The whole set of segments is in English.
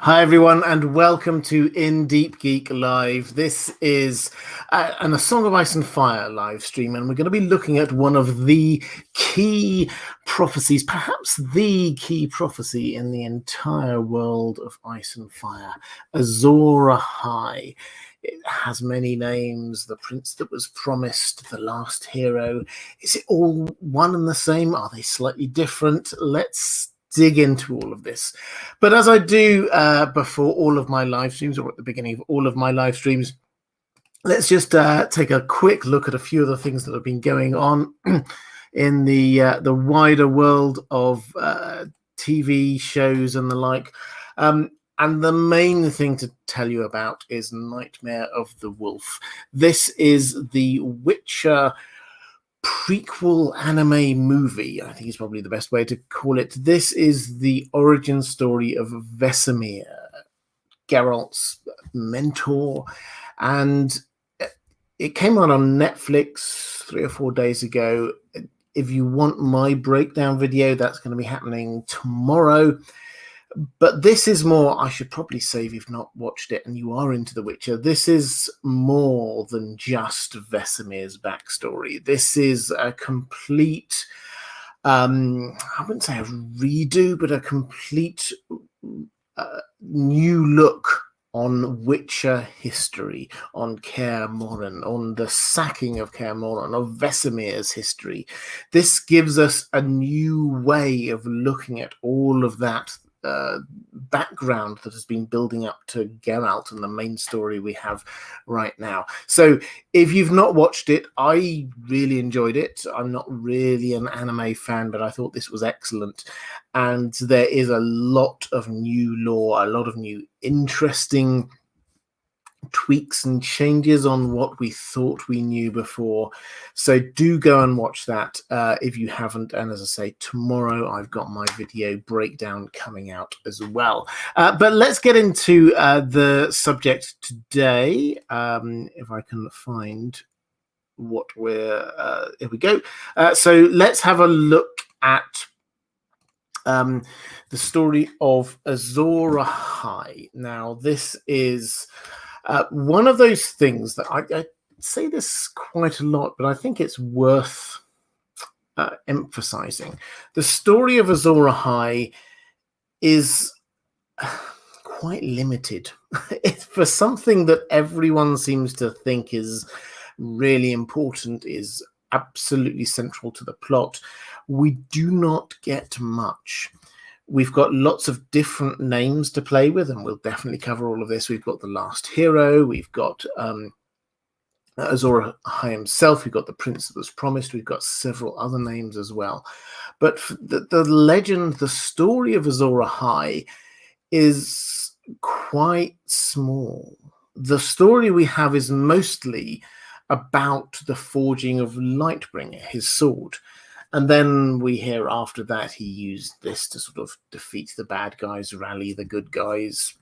Hi everyone, and welcome to In Deep Geek Live. This is a Song of Ice and Fire live stream, and we're going to be looking at one of the key prophecies, perhaps the key prophecy in the entire world of Ice and Fire, Azor Ahai. It has many names: the prince that was promised, the last hero. Is it all one and the same? Are they slightly different? Let's dig into all of this. But as I do before all of my live streams, or at the beginning of all of my live streams, let's just take a quick look at a few of the things that have been going on in the wider world of TV shows and the like. And the main thing to tell you about is Nightmare of the Wolf. This is the Witcher prequel anime movie, I think is probably the best way to call it. This is the origin story of Vesemir, Geralt's mentor, and it came out on Netflix 3 or 4 days ago. If you want my breakdown video, that's going to be happening tomorrow. But this is more, I should probably say, if you've not watched it and you are into The Witcher, this is more than just Vesemir's backstory. This is a complete, I wouldn't say a redo, but a complete new look on Witcher history, on Kaer Morhen, on the sacking of Kaer Morhen, of Vesemir's history. This gives us a new way of looking at all of that background that has been building up to Geralt and the main story we have right now. So if you've not watched it, I really enjoyed it. I'm not really an anime fan, but I thought this was excellent. And there is a lot of new lore, a lot of new interesting tweaks and changes on what we thought we knew before. So do go and watch that if you haven't. And as I say, tomorrow I've got my video breakdown coming out as well. But let's get into the subject today. If I can find what we're... here we go. So let's have a look at the story of Azor Ahai. Now, this is... one of those things that I say this quite a lot, but I think it's worth emphasizing. The story of Azor Ahai is quite limited. For something that everyone seems to think is really important, is absolutely central to the plot, we do not get much. We've got lots of different names to play with, and we'll definitely cover all of this. We've got the last hero, we've got Azor Ahai himself, we've got the prince that was promised, we've got several other names as well. But the legend, the story of Azor Ahai is quite small. The story we have is mostly about the forging of Lightbringer, his sword. And then we hear after that he used this to sort of defeat the bad guys, rally the good guys.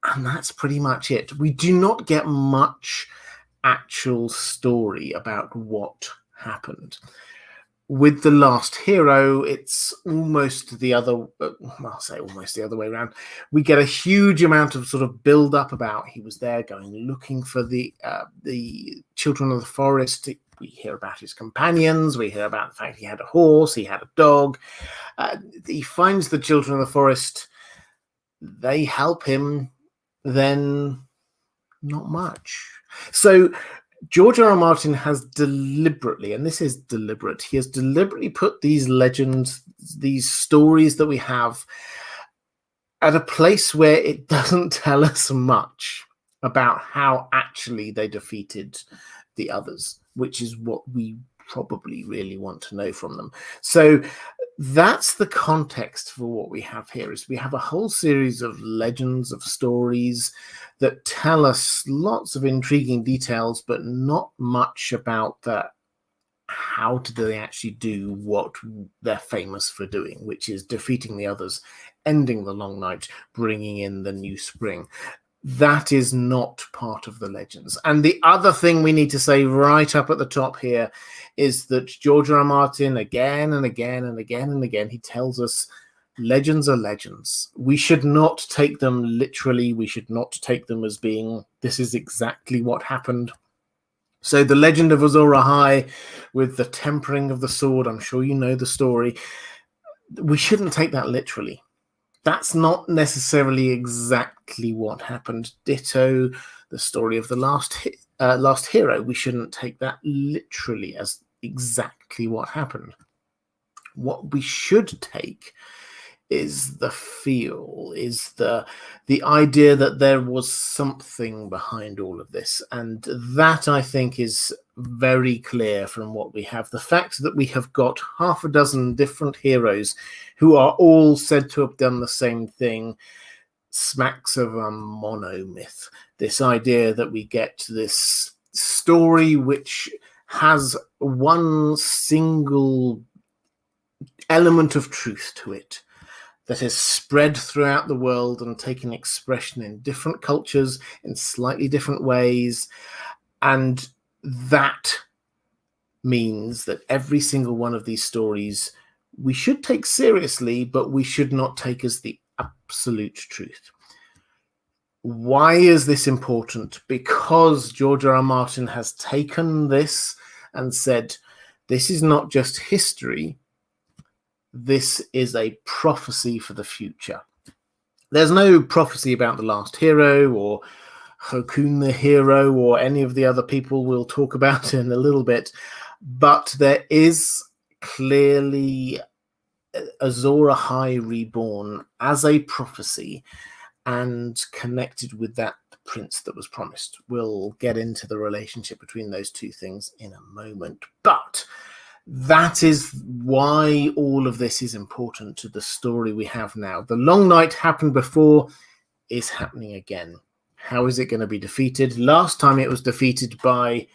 And that's pretty much it. We do not get much actual story about what happened. With the last hero, it's almost the other, I'll say almost the other way around. We get a huge amount of sort of build up about he was there going looking for the children of the forest. We hear about his companions. We hear about the fact he had a horse, he had a dog. He finds the children of the forest. They help him. Then not much. So George R. R. Martin has deliberately, and this is deliberate, he has deliberately put these legends, these stories that we have, at a place where it doesn't tell us much about how actually they defeated the others, which is what we probably really want to know from them. So that's the context for what we have here. Is we have a whole series of legends, of stories that tell us lots of intriguing details, but not much about how do they actually do what they're famous for doing, which is defeating the others, ending the long night, bringing in the new spring. That is not part of the legends. And the other thing we need to say right up at the top here is that George R. R. Martin, again and again and again and again, he tells us legends are legends. We should not take them literally. We should not take them as being, this is exactly what happened. So the legend of Azor Ahai with the tempering of the sword, I'm sure you know the story. We shouldn't take that literally. That's not necessarily exactly what happened. Ditto the story of the last hero. We shouldn't take that literally as exactly what happened. What we should take is the feel, is the idea that there was something behind all of this. And that, I think, is very clear from what we have. The fact that we have got half a dozen different heroes who are all said to have done the same thing smacks of a monomyth. This idea that we get this story which has one single element of truth to it, that has spread throughout the world and taken expression in different cultures in slightly different ways. And that means that every single one of these stories we should take seriously, but we should not take as the absolute truth. Why is this important? Because George R. R. Martin has taken this and said, this is not just history, this is a prophecy for the future. There's no prophecy about the last hero or Hakun the hero or any of the other people we'll talk about in a little bit, but there is clearly Azor Ahai reborn as a prophecy and connected with that prince that was promised. We'll get into the relationship between those two things in a moment, but that is why all of this is important to the story we have now. The Long Night happened before, is happening again. How is it going to be defeated? Last time it was defeated by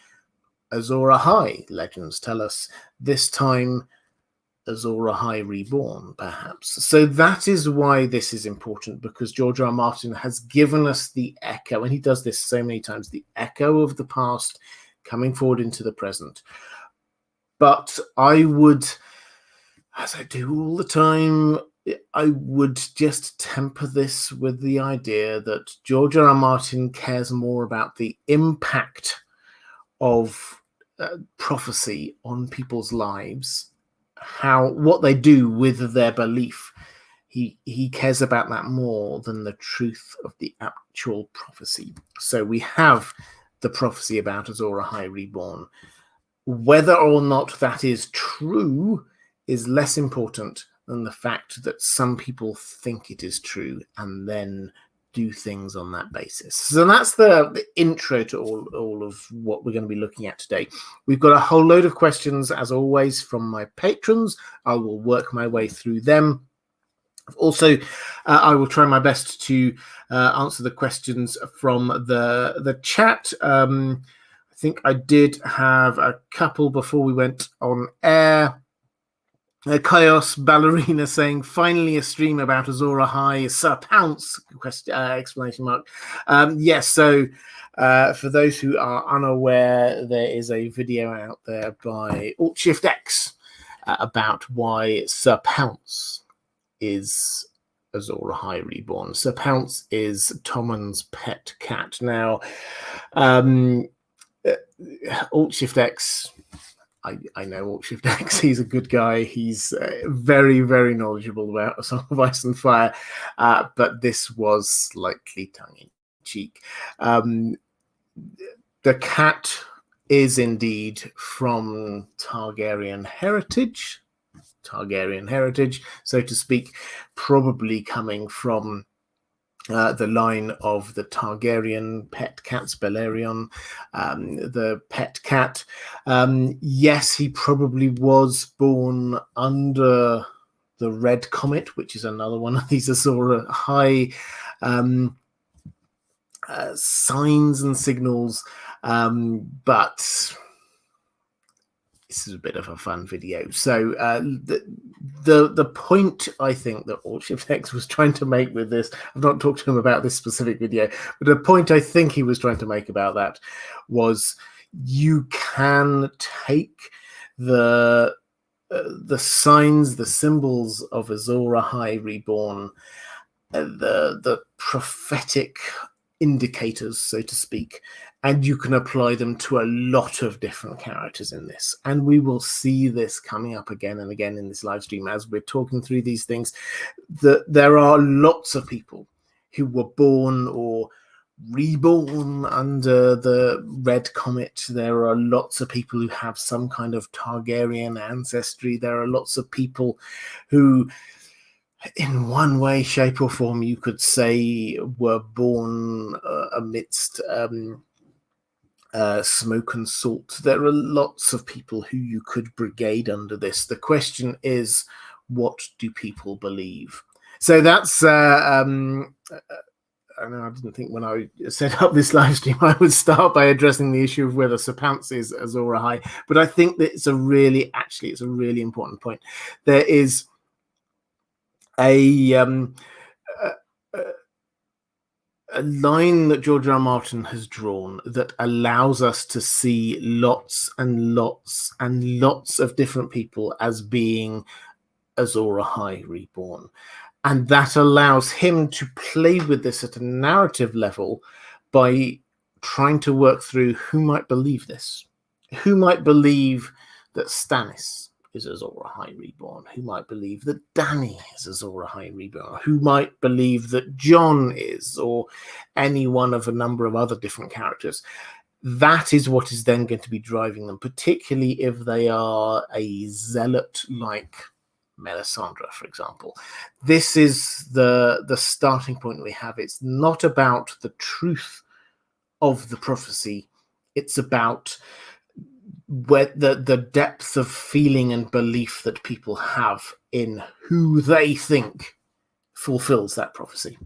Azor Ahai, legends tell us. This time, Azor Ahai reborn, perhaps. So that is why this is important, because George R. R. Martin has given us the echo, and he does this so many times, the echo of the past coming forward into the present. But I would, as I do all the time, I would just temper this with the idea that George R. R. Martin cares more about the impact of prophecy on people's lives, what they do with their belief. He cares about that more than the truth of the actual prophecy. So we have the prophecy about Azor Ahai reborn. Whether or not that is true is less important than the fact that some people think it is true and then do things on that basis. So that's the intro to all of what we're going to be looking at today. We've got a whole load of questions, as always, from my patrons. I will work my way through them. Also, I will try my best to answer the questions from the chat. I think I did have a couple before we went on air. Chaos Ballerina saying, finally a stream about Azor Ahai, Sir Pounce, exclamation mark. Yes, so for those who are unaware, there is a video out there by Alt-Shift-X about why Sir Pounce is Azor Ahai reborn. Sir Pounce is Tommen's pet cat. Now, Alt-Shift-X, I know Alt-Shift-X, he's a good guy. He's very, very knowledgeable about A Song of Ice and Fire, but this was slightly tongue-in-cheek. The cat is indeed from Targaryen heritage, so to speak, probably coming from the line of the Targaryen pet cats, Balerion, the pet cat. Yes, he probably was born under the Red Comet, which is another one of these Azor Ahai signs and signals, but this is a bit of a fun video. So the point I think that Alt-Shift-X was trying to make with this, I've not talked to him about this specific video, but the point I think he was trying to make about that was you can take the the signs, the symbols of Azor Ahai reborn, the prophetic indicators, so to speak, and you can apply them to a lot of different characters in this. And we will see this coming up again and again in this live stream as we're talking through these things, that there are lots of people who were born or reborn under the Red Comet. There are lots of people who have some kind of Targaryen ancestry. There are lots of people who, in one way, shape, or form, you could say, were born amidst smoke and salt. There are lots of people who you could brigade under this. The question is, what do people believe? So that's I know I didn't think when I set up this live stream I would start by addressing the issue of whether Sir Pounce is Azor Ahai, but I think that it's a really important point. There is a line that George R. R. Martin has drawn that allows us to see lots and lots and lots of different people as being Azor Ahai reborn. And that allows him to play with this at a narrative level by trying to work through who might believe this. Who might believe that Stannis is Azor Ahai reborn? Who might believe that Dany is Azor Ahai reborn? Who might believe that Jon is, or any one of a number of other different characters? That is what is then going to be driving them, particularly if they are a zealot like Melisandre, for example. This is the starting point we have. It's not about the truth of the prophecy. It's about where the depth of feeling and belief that people have in who they think fulfills that prophecy.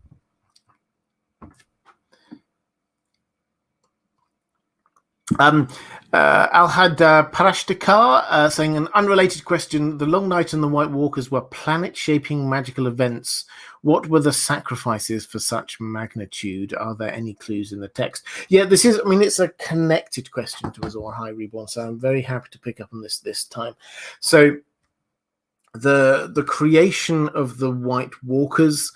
Alhad Parashtikar saying, an unrelated question. The Long Night and the White Walkers were planet-shaping magical events. What were the sacrifices for such magnitude? Are there any clues in the text? Yeah, this is, I mean, it's a connected question to Azor Ahai Reborn, so I'm very happy to pick up on this time. So the creation of the White Walkers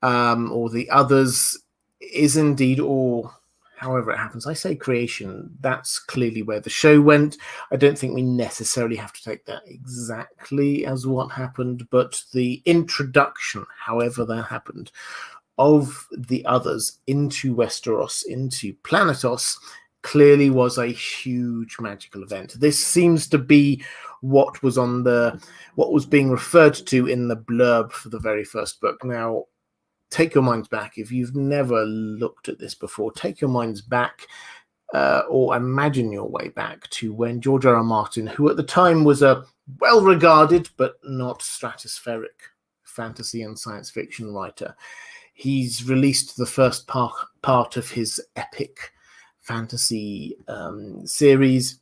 or the others is indeed, or however it happens, I say creation, that's clearly where the show went. I don't think we necessarily have to take that exactly as what happened, but the introduction, however that happened, of the others into Westeros, into Planetos, clearly was a huge magical event. This seems to be what was being referred to in the blurb for the very first book. Now, take your minds back. If you've never looked at this before, take your minds back or imagine your way back to when George R. R. Martin, who at the time was a well-regarded but not stratospheric fantasy and science fiction writer, he's released the first part of his epic fantasy series,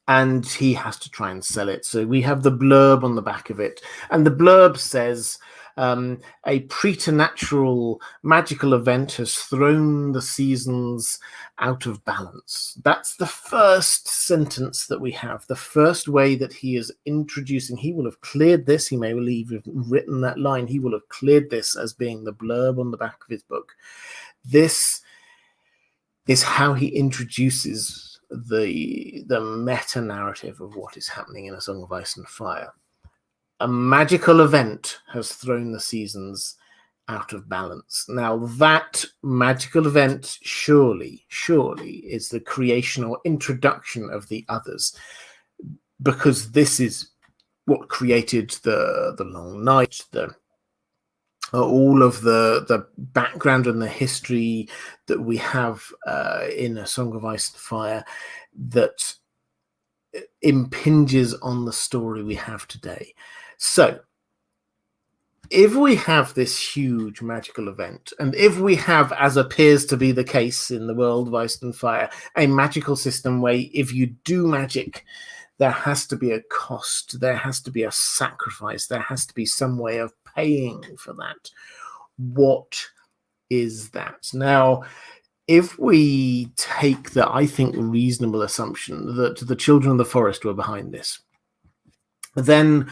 and he has to try and sell it. So we have the blurb on the back of it, and the blurb says, a preternatural magical event has thrown the seasons out of balance. That's the first sentence that we have, the first way that he is introducing. He will have cleared this. He may well have written that line. He will have cleared this as being the blurb on the back of his book. This is how he introduces the meta narrative of what is happening in A Song of Ice and Fire. A magical event has thrown the seasons out of balance. Now, that magical event surely is the creation or introduction of the others, because this is what created the long night, all of the background and the history that we have in A Song of Ice and Fire that impinges on the story we have today. So, if we have this huge magical event, and if we have, as appears to be the case in the world of Ice and Fire, a magical system where if you do magic, there has to be a cost, there has to be a sacrifice, there has to be some way of paying for that. What is that? Now, if we take the, I think, reasonable assumption that the Children of the Forest were behind this, Then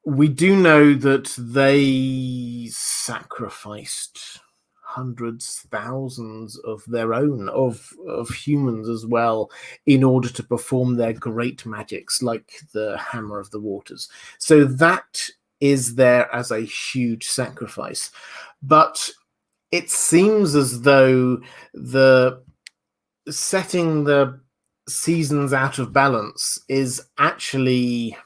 we do know that they sacrificed hundreds, thousands of their own, of humans as well, in order to perform their great magics, like the Hammer of the Waters. So that is there as a huge sacrifice. But it seems as though the setting the seasons out of balance is actually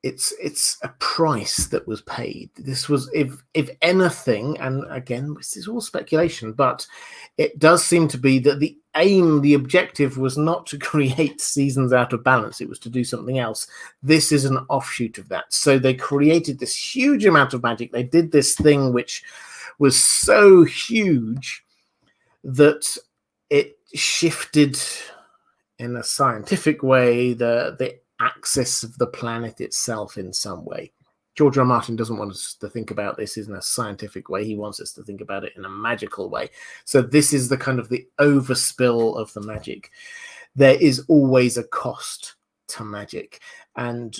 it's a price that was paid. This was, if anything, and again, this is all speculation, but it does seem to be that the aim, the objective was not to create seasons out of balance. It was to do something else. This is an offshoot of that. So they created this huge amount of magic. They did this thing which was so huge that it shifted in a scientific way the axis of the planet itself in some way. George R. R. Martin doesn't want us to think about this in a scientific way. He wants us to think about it in a magical way. So this is the kind of the overspill of the magic. There is always a cost to magic, and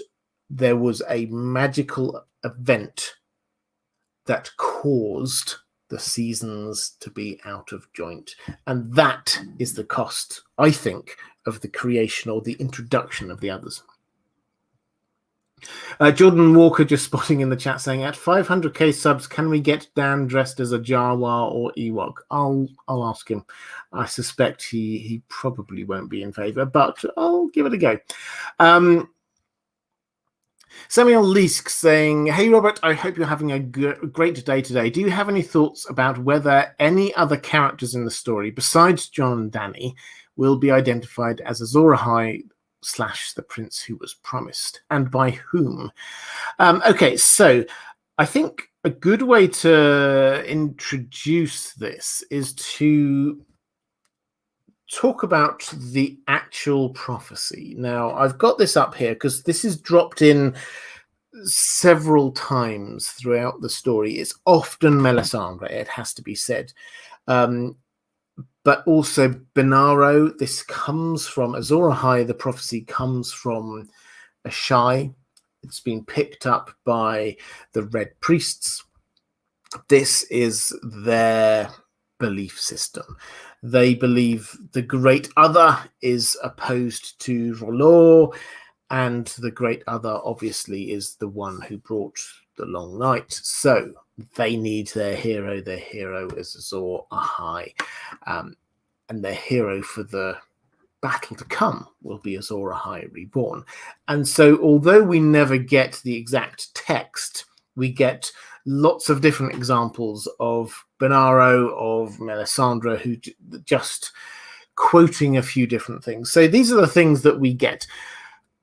there was a magical event that caused the seasons to be out of joint, and that is the cost, I think, of the creation or the introduction of the others. Jordan Walker just spotting in the chat saying, at 500k subs, can we get Dan dressed as a Jawa or Ewok? I'll ask him. I suspect he probably won't be in favor, but I'll give it a go. Samuel Leask saying, hey Robert, I hope you're having a great day today. Do you have any thoughts about whether any other characters in the story besides Jon and Dany will be identified as Azor Ahai / the prince who was promised, and by whom? Okay, so I think a good way to introduce this is to talk about the actual prophecy. Now, I've got this up here because this is dropped in several times throughout the story. It's often Melisandre, it has to be said. But also Banero. This comes from Azor Ahai. The prophecy comes from Ashai. It's been picked up by the Red Priests. This is their belief system. They believe the Great Other is opposed to R'hllor, and the Great Other obviously is the one who brought the Long Night. So they need their hero. Their hero is Azor Ahai. And their hero for the battle to come will be Azor Ahai reborn. And so although we never get the exact text, we get lots of different examples of Banero, of Melisandre, who just quoting a few different things. So these are the things that we get.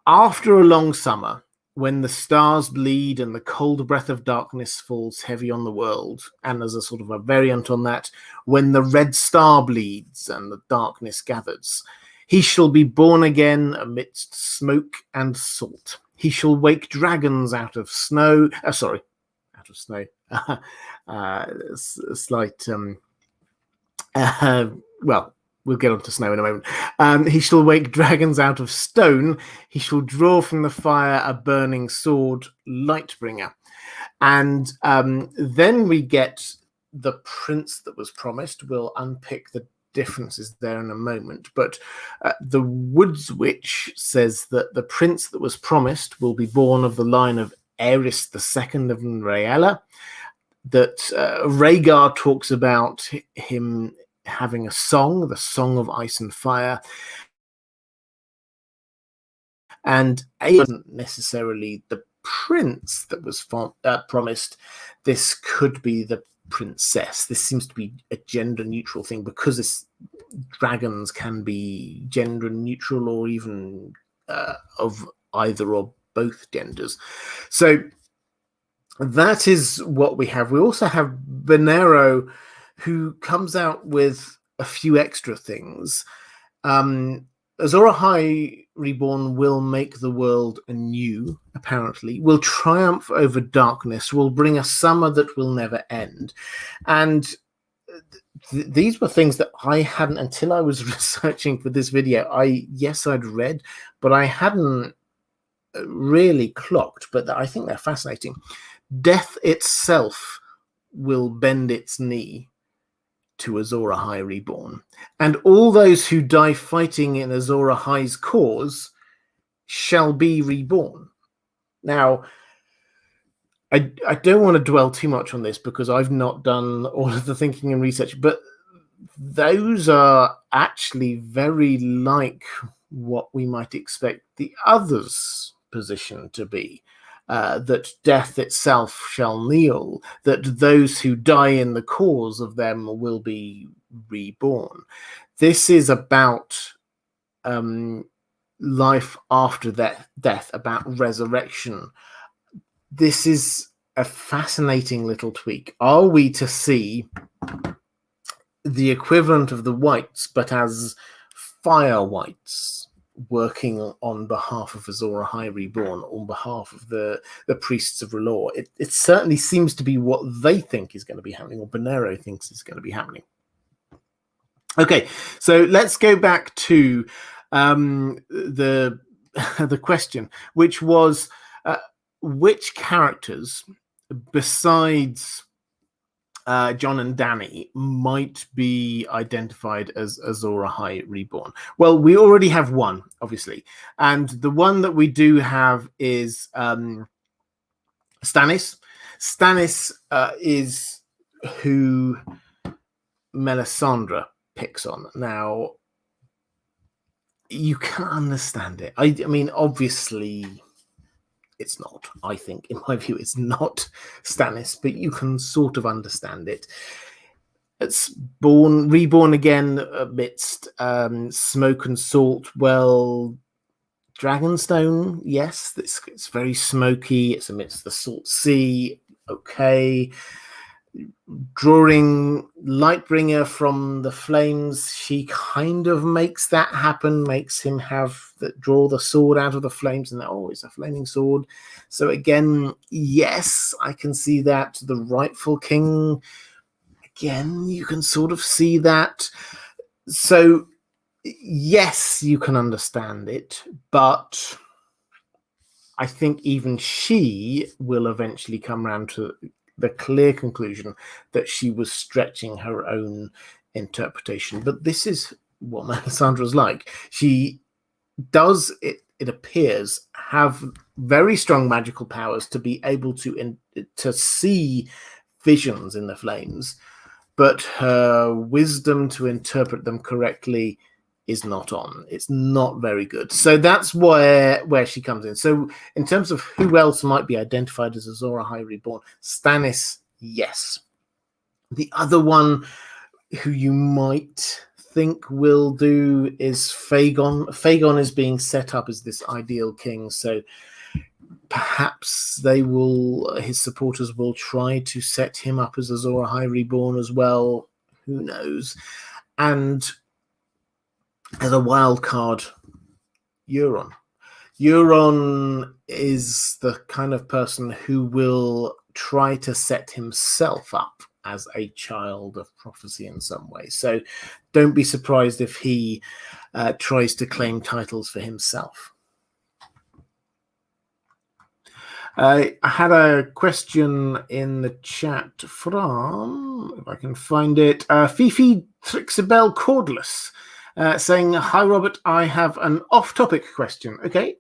After a long summer, when the stars bleed and the cold breath of darkness falls heavy on the world, and as a sort of a variant on that, when the red star bleeds and the darkness gathers, he shall be born again amidst smoke and salt. He shall wake dragons out of snow. Out of snow. Slight. Well, we'll get on to snow in a moment. He shall wake dragons out of stone. He shall draw from the fire a burning sword, Lightbringer. And then we get the prince that was promised. We'll unpick the differences there in a moment. But the Woods Witch says that the prince that was promised will be born of the line of Aerys II of Rhaella. That Rhaegar talks about him having a song, the Song of Ice and Fire. And Aemon isn't necessarily the prince that was promised. This could be the princess. This seems to be a gender neutral thing because dragons can be gender neutral or even of either or both genders. So that is what we have. We also have Banero, who comes out with a few extra things. Azor Ahai reborn will make the world anew, apparently, will triumph over darkness, will bring a summer that will never end. And these were things that I hadn't, until I was researching for this video. I'd read, but I hadn't really clocked, but I think they're fascinating. Death itself will bend its knee to Azor Ahai Reborn, and all those who die fighting in Azor Ahai's cause shall be reborn. Now, I don't want to dwell too much on this because I've not done all of the thinking and research, but those are actually very like what we might expect the other's position to be. That death itself shall kneel, that those who die in the cause of them will be reborn. This is about life after death, about resurrection. This is a fascinating little tweak. Are we to see the equivalent of the whites, but as fire whites, working on behalf of Azor Ahai Reborn, on behalf of the priests of R'hllor? It certainly seems to be what they think is going to be happening, or Banero thinks is going to be happening. Okay, so let's go back to the question, which was which characters besides Jon and Dany might be identified as Azor Ahai Reborn? Well, we already have one, obviously, and the one that we do have is Stannis. Stannis is who Melisandre picks on. Now, you can understand it. I mean, obviously, it's not. I think, in my view, it's not Stannis, but you can sort of understand it. It's reborn again amidst smoke and salt. Well, Dragonstone, yes, it's very smoky. It's amidst the salt sea. Okay. Drawing Lightbringer from the flames, she kind of makes that happen, makes him draw the sword out of the flames, and it's a flaming sword. So again, yes, I can see that. The rightful king, again, you can sort of see that. So yes, you can understand it, but I think even she will eventually come around to the clear conclusion that she was stretching her own interpretation. But this is what Melisandre's like. She does, it appears, have very strong magical powers to be able to see visions in the flames, but her wisdom to interpret them correctly is not on. It's not very good. So that's where she comes in. So in terms of who else might be identified as Azor Ahai Reborn, Stannis, yes. The other one who you might think will do is Fagon. Fagon is being set up as this ideal king, so perhaps his supporters will try to set him up as Azor Ahai Reborn as well. Who knows? And as a wild card, Euron. Euron is the kind of person who will try to set himself up as a child of prophecy in some way. So don't be surprised if he tries to claim titles for himself. I had a question in the chat from, if I can find it, Fifi Trixabel Cordless, saying, "Hi, Robert, I have an off-topic question." Okay,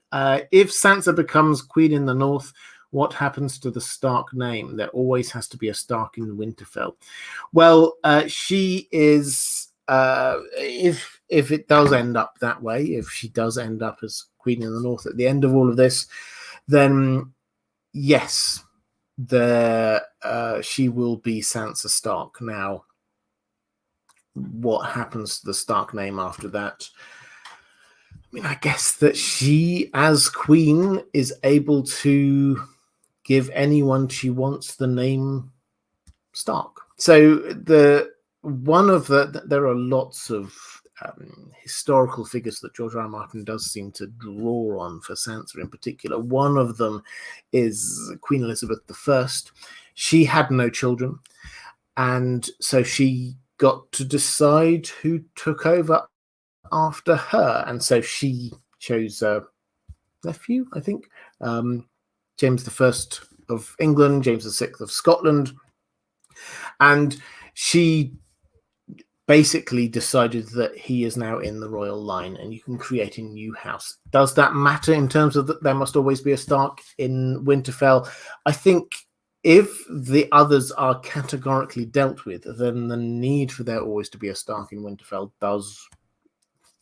if Sansa becomes queen in the north, what happens to the Stark name? There always has to be a Stark in Winterfell. Well, she is, if it does end up that way, if she does end up as queen in the north at the end of all of this, then yes, she will be Sansa Stark. Now, what happens to the Stark name after that? I mean, I guess that she, as queen, is able to give anyone she wants the name Stark. So there are lots of historical figures that George R. R. Martin does seem to draw on for Sansa in particular. One of them is Queen Elizabeth I. She had no children, and so she got to decide who took over after her, and so she chose nephew, I think. James I of England, James VI of Scotland. And she basically decided that he is now in the royal line and you can create a new house. Does that matter in terms of that there must always be a Stark in Winterfell? I think if the others are categorically dealt with, then the need for there always to be a Stark in Winterfell does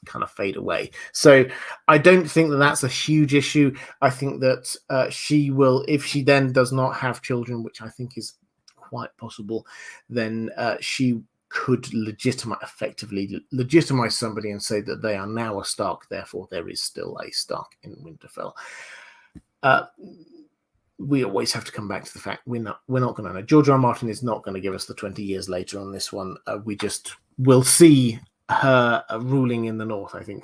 kind of fade away. So I don't think that that's a huge issue. I think that she will, if she then does not have children, which I think is quite possible, then she could effectively legitimize somebody and say that they are now a Stark, therefore there is still a Stark in Winterfell. We always have to come back to the fact we're not going to know. George R. R. Martin is not going to give us the 20 years later on this one. We just will see her ruling in the north, I think.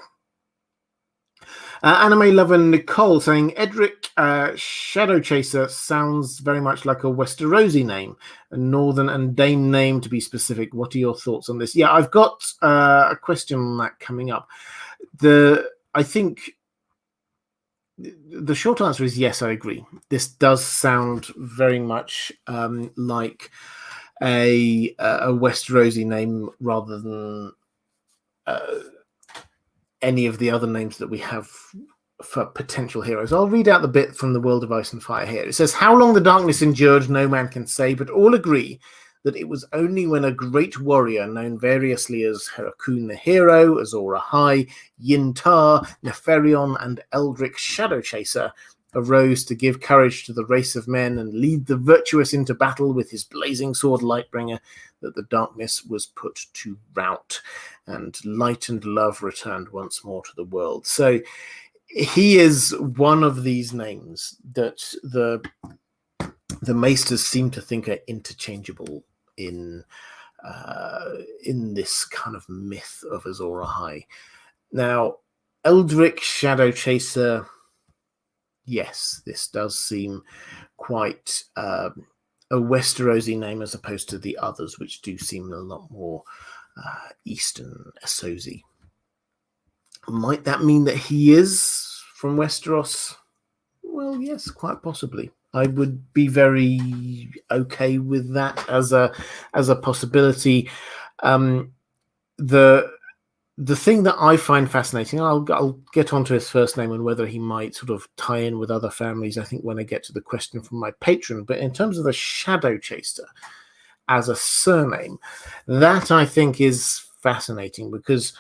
Anime Lover Nicole saying Eldric Shadowchaser sounds very much like a Westerosi name, a Northern and Dane name to be specific. What are your thoughts on this? Yeah, I've got a question on that coming up. I think the short answer is yes, I agree. This does sound very much like a Westerosi name rather than any of the other names that we have for potential heroes. I'll read out the bit from the World of Ice and Fire here. It says, how long the darkness endured, no man can say, but all agree that it was only when a great warrior, known variously as Harakun the Hero, Azor Ahai, Yntar, Neferion, and Eldric Shadowchaser, arose to give courage to the race of men and lead the virtuous into battle with his blazing sword Lightbringer, that the darkness was put to rout, and light and love returned once more to the world. So he is one of these names that the Maesters seem to think are interchangeable in this kind of myth of Azor Ahai. Now, Eldric Shadowchaser, yes, this does seem quite a Westerosi name as opposed to the others, which do seem a lot more Eastern Essos-y. Might that mean that he is from Westeros? Well, yes, quite possibly. I would be very okay with that as a possibility. The thing that I find fascinating, I'll get onto his first name and whether he might sort of tie in with other families, I think, when I get to the question from my patron. But in terms of the Shadowchaser as a surname, that I think is fascinating because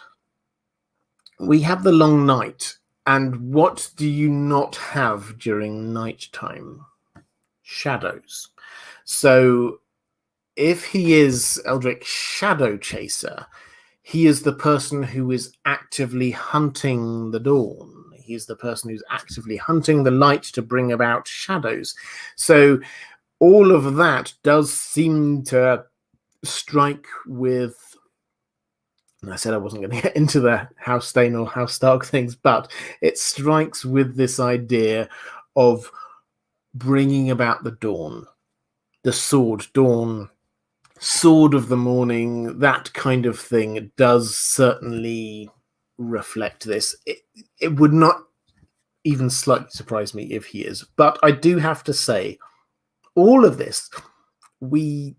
we have the long night. And what do you not have during nighttime? Shadows. So if he is Eldric Shadowchaser, he is the person who is actively hunting the dawn. He is the person who's actively hunting the light to bring about shadows. So all of that does seem to strike with, and I said I wasn't going to get into the House Stain or House Stark things, but it strikes with this idea of bringing about the dawn, the sword, dawn, sword of the morning, that kind of thing does certainly reflect this. It would not even slightly surprise me if he is. But I do have to say, all of this, we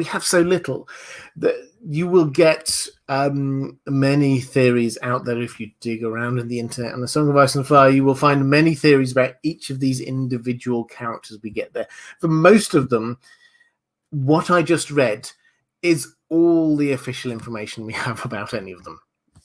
have so little that you will get many theories out there if you dig around in the internet. And the Song of Ice and Fire, you will find many theories about each of these individual characters we get there. For most of them, what I just read is all the official information we have about any of them.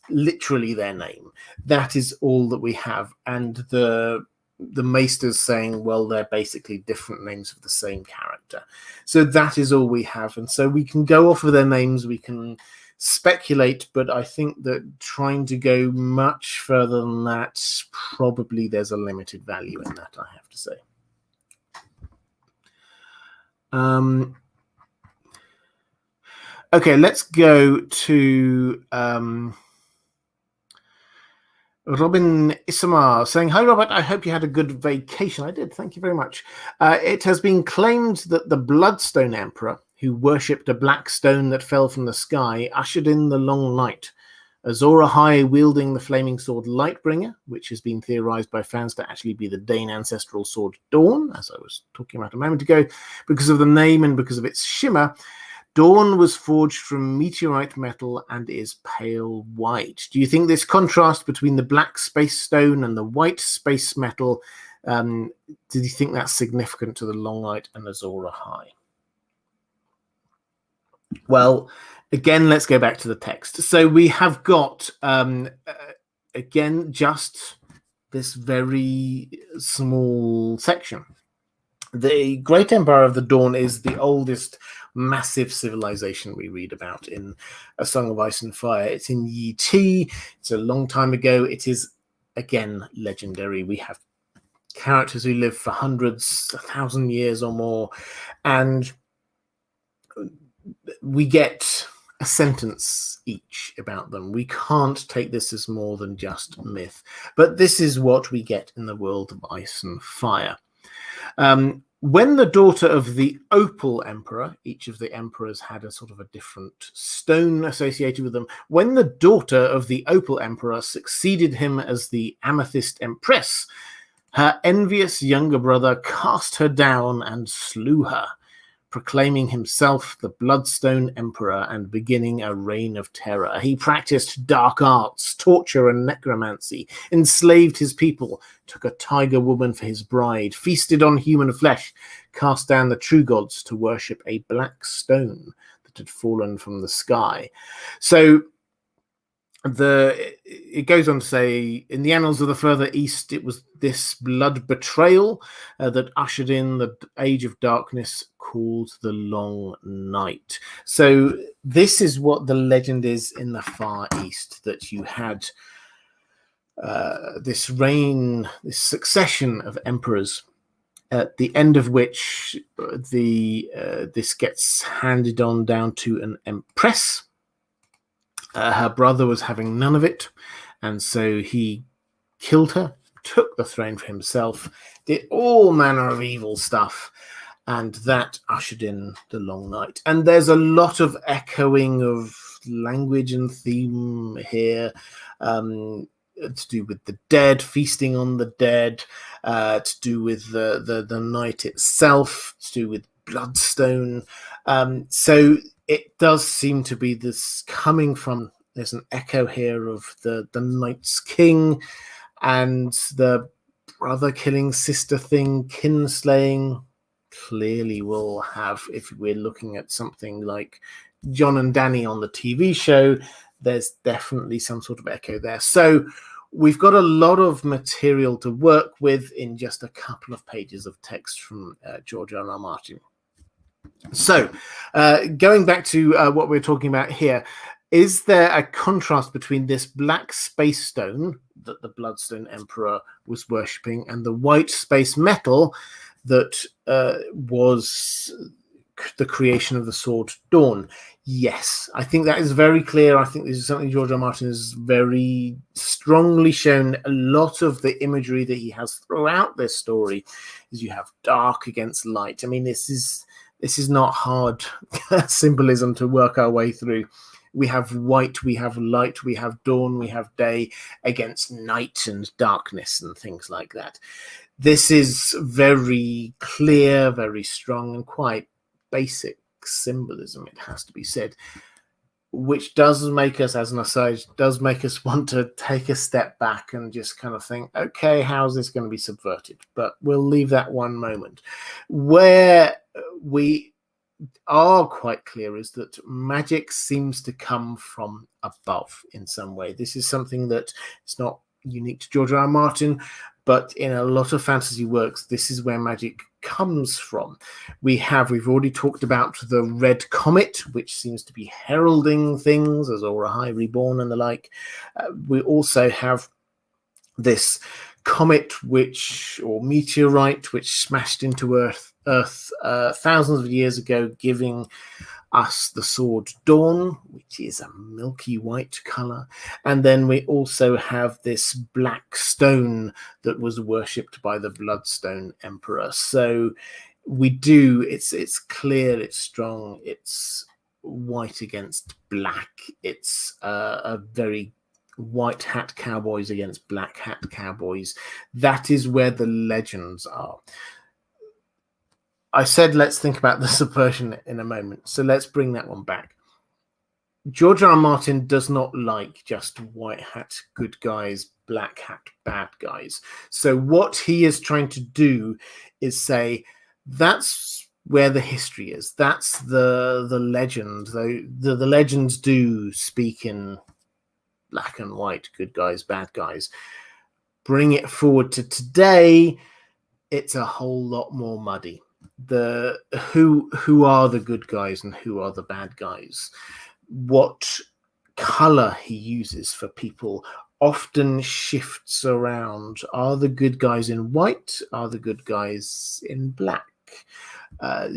Literally their name. That is all that we have. And the Maesters saying, well, they're basically different names of the same character. So that is all we have. And so we can go off of their names, we can speculate, but I think that trying to go much further than that, probably there's a limited value in that, I have to say. Okay, let's go to Robin Isamar saying, hi, Robert. I hope you had a good vacation. I did. Thank you very much. It has been claimed that the Bloodstone Emperor, who worshipped a black stone that fell from the sky, ushered in the long night. Azor Ahai wielding the flaming sword Lightbringer, which has been theorized by fans to actually be the Dane ancestral sword Dawn, as I was talking about a moment ago, because of the name and because of its shimmer. Dawn was forged from meteorite metal and is pale white. Do you think this contrast between the black space stone and the white space metal, do you think that's significant to the Longlight and Azor Ahai? Well, again, let's go back to the text. So we have got, again, just this very small section. The Great Empire of the Dawn is the oldest massive civilization we read about in A Song of Ice and Fire. It's in Yi Ti. It's a long time ago. It is, again, legendary. We have characters who live for hundreds, 1,000 years or more, and we get a sentence each about them. We can't take this as more than just myth, but this is what we get in the world of Ice and Fire. When the daughter of the Opal Emperor, each of the emperors had a sort of a different stone associated with them. When the daughter of the Opal Emperor succeeded him as the Amethyst Empress, her envious younger brother cast her down and slew her, proclaiming himself the Bloodstone Emperor and beginning a reign of terror. He practiced dark arts, torture and necromancy, enslaved his people, took a tiger woman for his bride, feasted on human flesh, cast down the true gods to worship a black stone that had fallen from the sky. So it goes on to say, in the annals of the further east, it was this blood betrayal that ushered in the age of darkness called the Long Night. So this is what the legend is in the far east, that you had this reign, this succession of emperors, at the end of which this gets handed on down to an empress. Her brother was having none of it, and so he killed her, took the throne for himself, did all manner of evil stuff, and that ushered in the Long Night. And there's a lot of echoing of language and theme here, to do with the dead, feasting on the dead, to do with the night itself, to do with Bloodstone. So it does seem to be this coming from, there's an echo here of the Night's King and the brother killing sister thing, kinslaying. Clearly will have, if we're looking at something like Jon and Dany on the TV show, there's definitely some sort of echo there. So we've got a lot of material to work with in just a couple of pages of text from George R.R. Martin. So going back to what we're talking about here, is there a contrast between this black space stone that the Bloodstone Emperor was worshipping and the white space metal that was the creation of the sword Dawn? Yes, I think that is very clear. I think this is something George R. Martin has very strongly shown. A lot of the imagery that he has throughout this story is you have dark against light. I mean, this is not hard symbolism to work our way through. We have white, we have light, we have dawn, we have day against night and darkness and things like that. This is very clear, very strong, and quite basic symbolism, it has to be said, which does make us, as an aside, does make us want to take a step back and just kind of think, okay, how's this going to be subverted? But we'll leave that one moment. Where we are quite clear is that magic seems to come from above in some way. This is something that is not unique to George R. R. Martin, but in a lot of fantasy works, this is where magic comes from. We've already talked about the Red Comet, which seems to be heralding things, as Azor Ahai Reborn and the like. We also have this comet or meteorite which smashed into Earth thousands of years ago, giving us the sword Dawn, which is a milky white color. And then we also have this black stone that was worshipped by the Bloodstone Emperor. So it's clear, it's strong, it's white against black. It's a very white hat cowboys against black hat cowboys. That is where the legends are. I said let's think about the subversion in a moment, so let's bring that one back. George R. R. Martin does not like just white hat good guys, black hat bad guys. So what he is trying to do is say that's where the history is. That's the legend. The legends do speak in black and white, good guys, bad guys. Bring it forward to today, it's a whole lot more muddy. The who are the good guys and who are the bad guys? What color he uses for people often shifts around. Are the good guys in white? Are the good guys in black?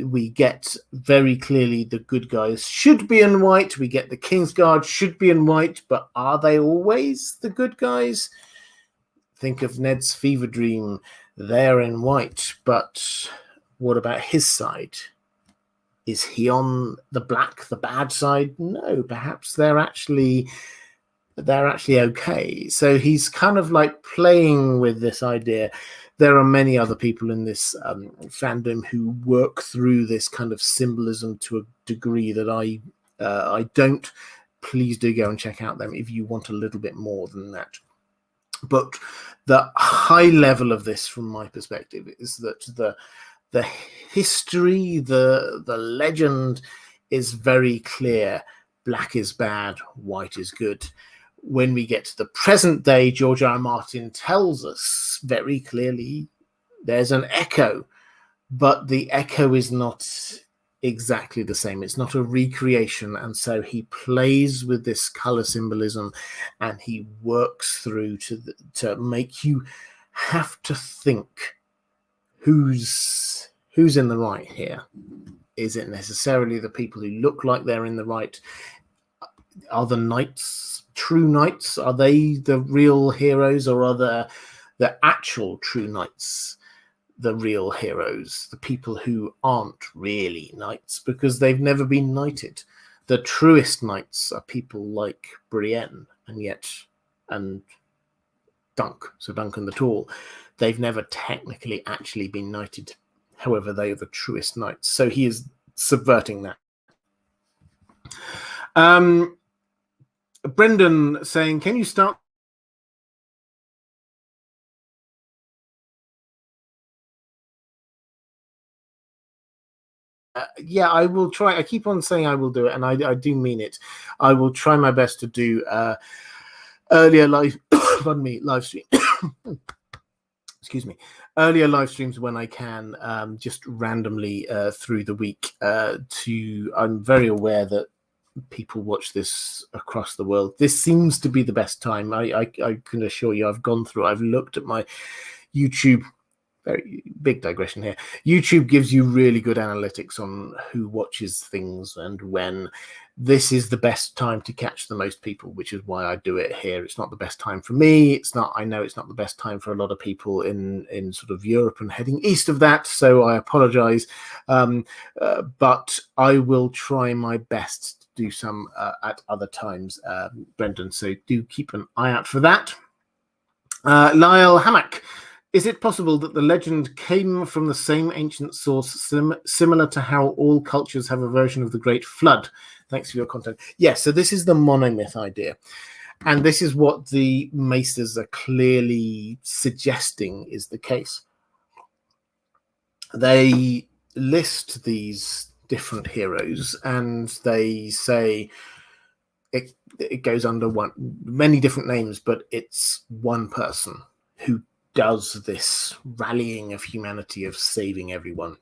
We get very clearly the good guys should be in white. We get the Kingsguard should be in white, but are they always the good guys? Think of Ned's fever dream. They're in white, but what about his side? Is he on the black, the bad side? No, perhaps they're actually okay. So he's kind of like playing with this idea. There are many other people in this fandom who work through this kind of symbolism to a degree that I don't. Please do go and check out them if you want a little bit more than that. But the high level of this, from my perspective, is that the history, the legend is very clear. Black is bad, white is good. When we get to the present day, George R. R. Martin tells us very clearly there's an echo, but the echo is not exactly the same. It's not a recreation, and so he plays with this color symbolism, and he works through to make you have to think who's in the right here. Is it necessarily the people who look like they're in the right? Are the knights true knights? Are they the real heroes, or are the actual true knights the real heroes? The people who aren't really knights because they've never been knighted. The truest knights are people like Brienne and Duncan the Tall. They've never technically actually been knighted. However, they are the truest knights. So he is subverting that. Brendan saying, can you start? Yeah, I will try. I keep on saying I will do it, and I do mean it. I will try my best to do earlier live stream. Excuse me, earlier live streams when I can, just randomly through the week. I'm very aware that people watch this across the world. This seems to be the best time. I can assure you, I've looked at my YouTube. Very big digression here. YouTube gives you really good analytics on who watches things and when. This is the best time to catch the most people, which is why I do it here. It's not the best time for me. I know it's not the best time for a lot of people in sort of Europe and heading east of that. So I apologize. But I will try my best to do some at other times, Brendan. So do keep an eye out for that. Lyle Hammock. Is it possible that the legend came from the same ancient source, similar to how all cultures have a version of the Great Flood? Thanks for your content. Yes, so this is the monomyth idea. And this is what the Maesters are clearly suggesting is the case. They list these different heroes and they say it goes under many different names, but it's one person who does this rallying of humanity, of saving everyone.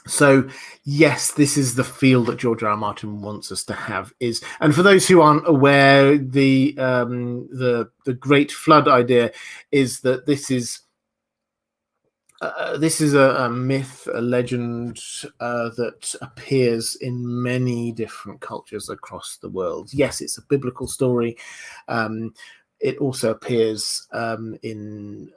So yes, this is the feel that George R. R. Martin wants us to have. And for those who aren't aware, the Great Flood idea is that this is a myth, a legend that appears in many different cultures across the world. Yes, it's a biblical story. It also appears in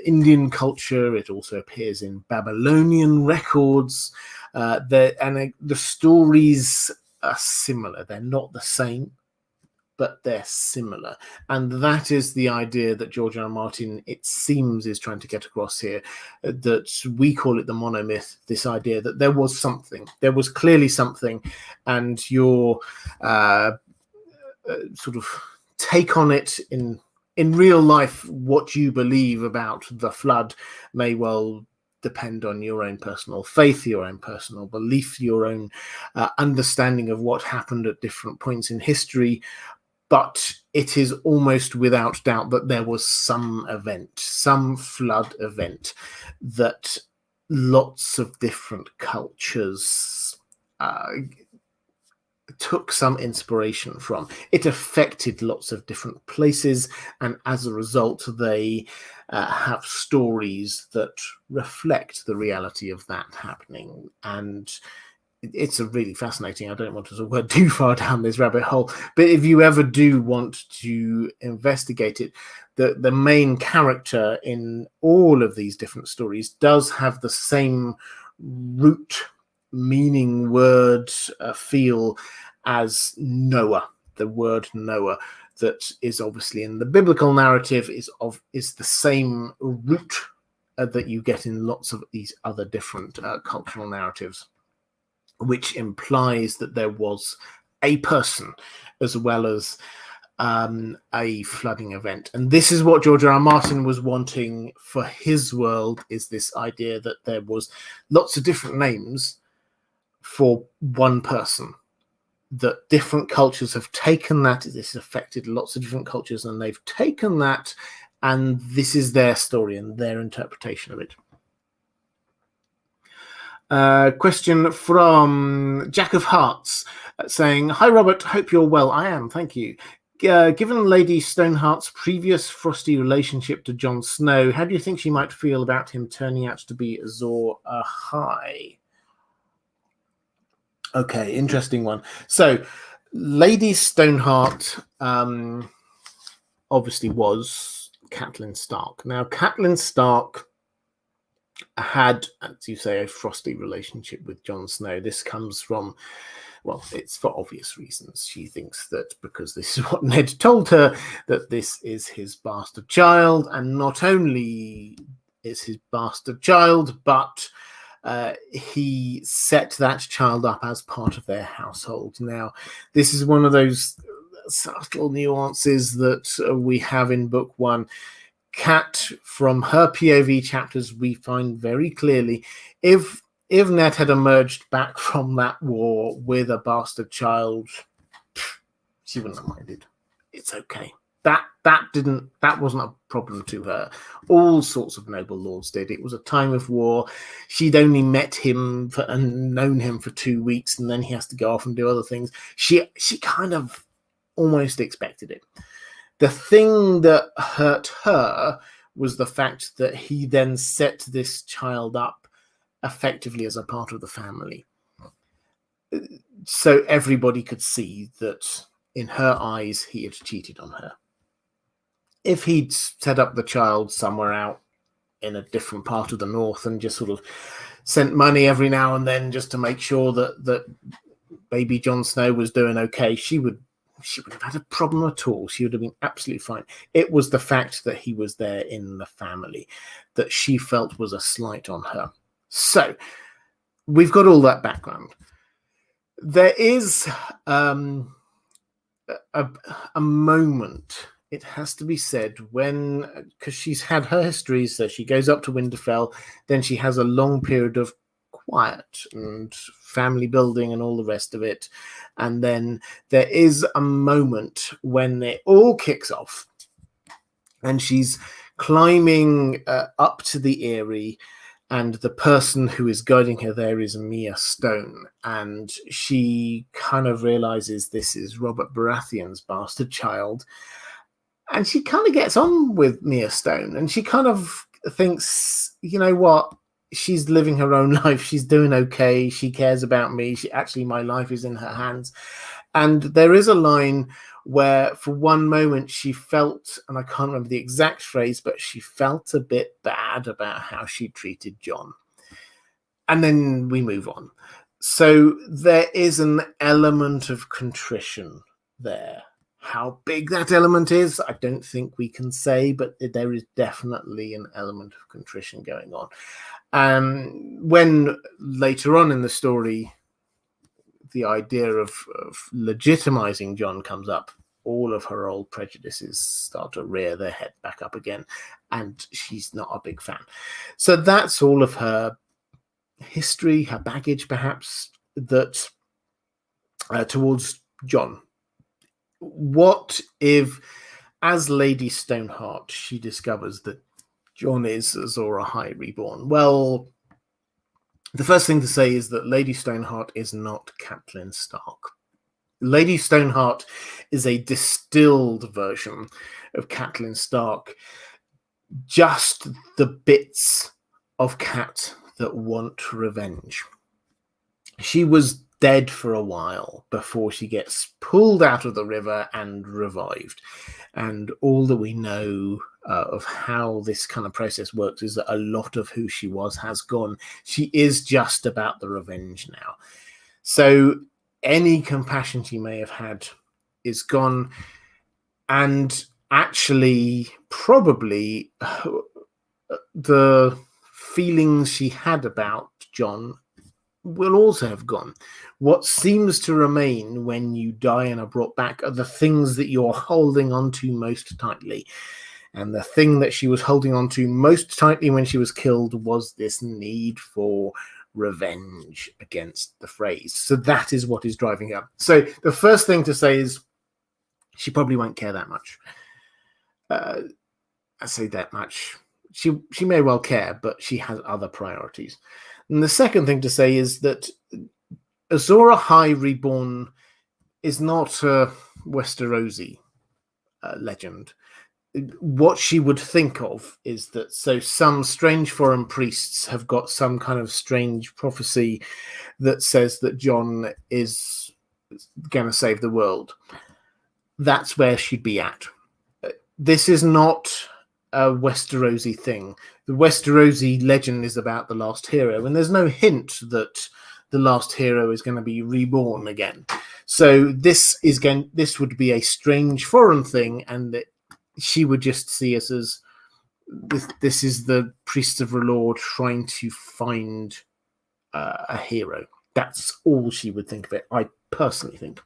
Indian culture. It also appears in Babylonian records. The stories are similar. They're not the same, but they're similar. And that is the idea that George R. R. Martin, it seems, is trying to get across here, that we call it the monomyth, this idea that there was something, there was clearly something, and your sort of take on it in real life, what you believe about the flood may well depend on your own personal faith, your own personal belief, your own understanding of what happened at different points in history. But it is almost without doubt that there was some event, some flood event, that lots of different cultures took some inspiration from. It affected lots of different places, and as a result, they have stories that reflect the reality of that happening. And it's a really fascinating, I don't want to go too far down this rabbit hole, but if you ever do want to investigate it, the main character in all of these different stories does have the same root meaning, word, feel as Noah. The word Noah, that is obviously in the biblical narrative, is the same root that you get in lots of these other different cultural narratives, which implies that there was a person as well as a flooding event. And this is what George R. R. Martin was wanting for his world, is this idea that there was lots of different names for one person, that different cultures have taken that. This has affected lots of different cultures, and they've taken that, and this is their story and their interpretation of it. Question from Jack of Hearts saying, "Hi Robert, hope you're well." I am, thank you. Given Lady Stoneheart's previous frosty relationship to Jon Snow, how do you think she might feel about him turning out to be Azor Ahai? Okay, interesting one. So, Lady Stoneheart obviously was Catelyn Stark. Now, Catelyn Stark had, as you say, a frosty relationship with Jon Snow. This comes from, well, it's for obvious reasons. She thinks that because this is what Ned told her, that this is his bastard child, and not only is his bastard child, but he set that child up as part of their household. Now, this is one of those subtle nuances that we have in book one. Cat, from her POV chapters, we find very clearly, if Ned had emerged back from that war with a bastard child, she wouldn't have minded. It's okay. That wasn't a problem to her. All sorts of noble lords did. It was a time of war. She'd only met him and known him for 2 weeks, and then he has to go off and do other things. She kind of almost expected it. The thing that hurt her was the fact that he then set this child up effectively as a part of the family. So everybody could see that in her eyes, he had cheated on her. If he'd set up the child somewhere out in a different part of the north and just sort of sent money every now and then just to make sure that baby Jon Snow was doing okay, she wouldn't have had a problem at all. She would have been absolutely fine. It was the fact that he was there in the family that she felt was a slight on her. So we've got all that background. There is a moment, it has to be said, when, because she's had her history, so she goes up to Winterfell, then she has a long period of quiet and family building and all the rest of it, and then there is a moment when it all kicks off and she's climbing up to the Eyrie, and the person who is guiding her there is Mia Stone, and she kind of realizes this is Robert Baratheon's bastard child, and she kind of gets on with Mia Stone, and she kind of thinks, you know what, she's living her own life, she's doing okay, she cares about me, my life is in her hands. And there is a line where for one moment she felt, and I can't remember the exact phrase, but she felt a bit bad about how she treated Jon. And then we move on. So there is an element of contrition there. How big that element is, I don't think we can say, but there is definitely an element of contrition going on. When later on in the story, the idea of legitimizing Jon comes up, all of her old prejudices start to rear their head back up again, and she's not a big fan. So that's all of her history, her baggage, perhaps, that towards Jon. What if, as Lady Stoneheart, she discovers that Jon is Azor Ahai reborn? Well, the first thing to say is that Lady Stoneheart is not Catelyn Stark. Lady Stoneheart is a distilled version of Catelyn Stark, just the bits of Cat that want revenge. She was dead for a while before she gets pulled out of the river and revived. And all that we know of how this kind of process works is that a lot of who she was has gone. She is just about the revenge now. So any compassion she may have had is gone. And actually, probably the feelings she had about Jon will also have gone. What seems to remain when you die and are brought back are the things that you're holding on to most tightly. And the thing that she was holding on to most tightly when she was killed was this need for revenge against the Freys. So that is what is driving her. So the first thing to say is she probably won't care that much. I say that much. She may well care, but she has other priorities. And the second thing to say is that Azor Ahai reborn is not a Westerosi legend. What she would think of is that some strange foreign priests have got some kind of strange prophecy that says that Jon is going to save the world. That's where she'd be at. This is not a Westerosi thing. The Westerosi legend is about the last hero, and there's no hint that the last hero is going to be reborn again. So this would be a strange foreign thing, and that she would just see us as this is the priests of R'hllor trying to find a hero. That's all she would think of it, I personally think.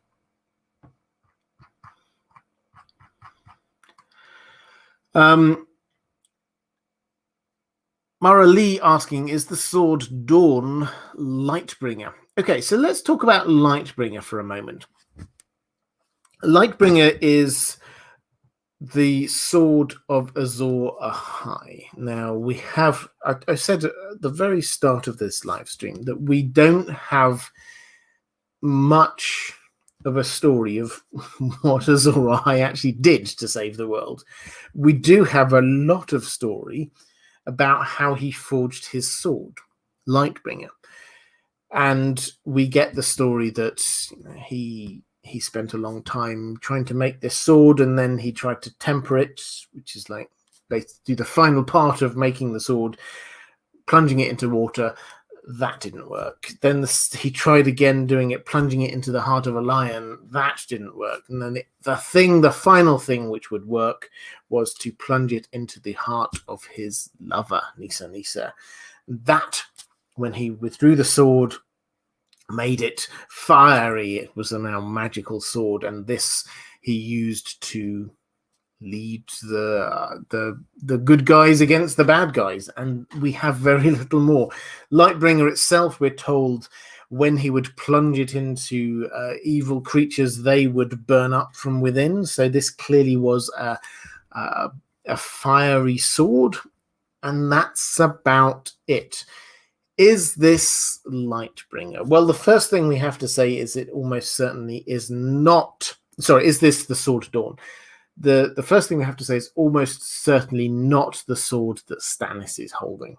Mara Lee asking, is the sword Dawn Lightbringer? Okay, so let's talk about Lightbringer for a moment. Lightbringer is the sword of Azor Ahai. Now, we have, I said at the very start of this live stream that we don't have much of a story of what Azor Ahai actually did to save the world. We do have a lot of story about how he forged his sword, Lightbringer. And we get the story that he spent a long time trying to make this sword, and then he tried to temper it, which is like basically the final part of making the sword, plunging it into water. That didn't work. Then he tried again doing it, plunging it into the heart of a lion. That didn't work. And then the final thing which would work was to plunge it into the heart of his lover, Nissa. That, when he withdrew the sword, made it fiery. It was a now magical sword, and this he used to lead the good guys against the bad guys, and we have very little more. Lightbringer itself, we're told, when he would plunge it into evil creatures, they would burn up from within. So this clearly was a fiery sword, and that's about it. Is this Lightbringer? Well, the first thing we have to say is it almost certainly is not. Sorry, is this the Sword Dawn? The first thing we have to say is almost certainly not the sword that Stannis is holding.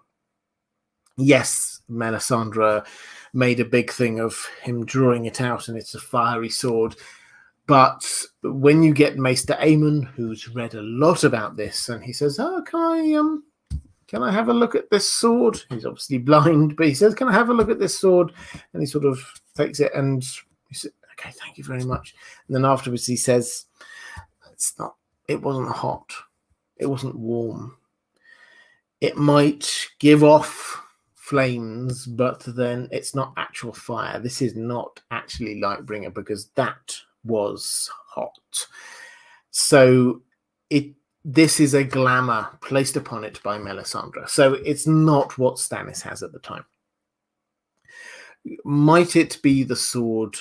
Yes, Melisandre made a big thing of him drawing it out, and it's a fiery sword. But when you get Maester Aemon, who's read a lot about this, and he says, "Oh, can I have a look at this sword?" He's obviously blind, but he says, "Can I have a look at this sword?" And he sort of takes it, and he says, okay, thank you very much. And then afterwards he says, it wasn't hot. It wasn't warm. It might give off flames, but then it's not actual fire. This is not actually Lightbringer because that was hot. So this is a glamour placed upon it by Melisandre. So it's not what Stannis has at the time. Might it be the sword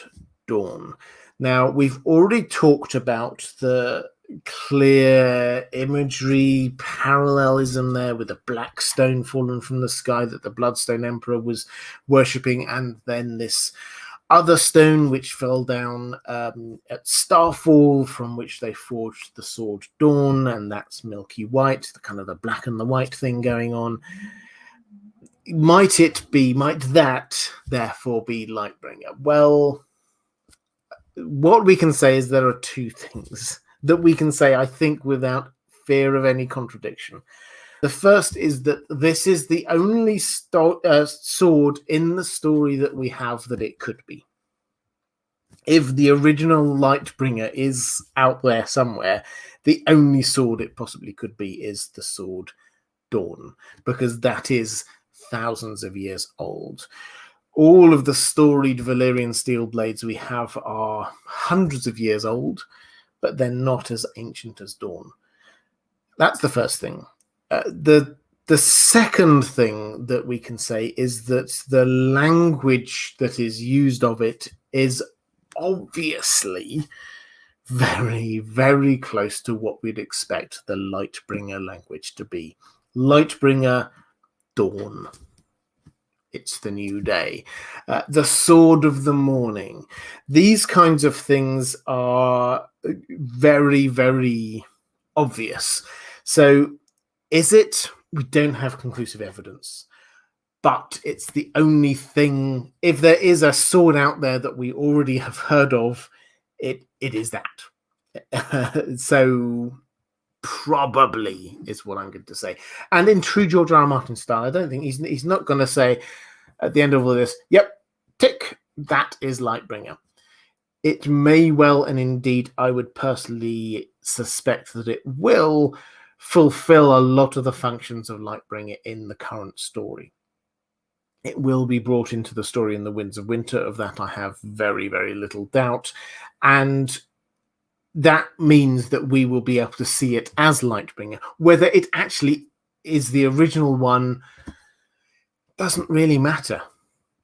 Dawn? Now, we've already talked about the clear imagery, parallelism there with the black stone fallen from the sky that the Bloodstone Emperor was worshipping, and then this other stone which fell down at Starfall, from which they forged the sword Dawn, and that's milky white, the kind of the black and the white thing going on. Might that therefore be Lightbringer? Well, what we can say is there are two things that we can say, I think, without fear of any contradiction. The first is that this is the only sword in the story that we have that it could be. If the original Lightbringer is out there somewhere, the only sword it possibly could be is the sword Dawn, because that is thousands of years old. All of the storied Valyrian steel blades we have are hundreds of years old, but they're not as ancient as Dawn. That's the first thing. The second thing that we can say is that the language that is used of it is obviously very, very close to what we'd expect the Lightbringer language to be. Lightbringer, Dawn. It's the new day. The sword of the morning. These kinds of things are very, very obvious. So is it? We don't have conclusive evidence, but it's the only thing. If there is a sword out there that we already have heard of, it is that. So probably is what I'm going to say. And in true George R. R. Martin style, I don't think he's not going to say at the end of all this, yep, tick, that is Lightbringer. It may well, and indeed I would personally suspect that it will fulfill a lot of the functions of Lightbringer in the current story. It will be brought into the story in the Winds of Winter. Of that I have very, very little doubt. And that means that we will be able to see it as Lightbringer. Whether it actually is the original one doesn't really matter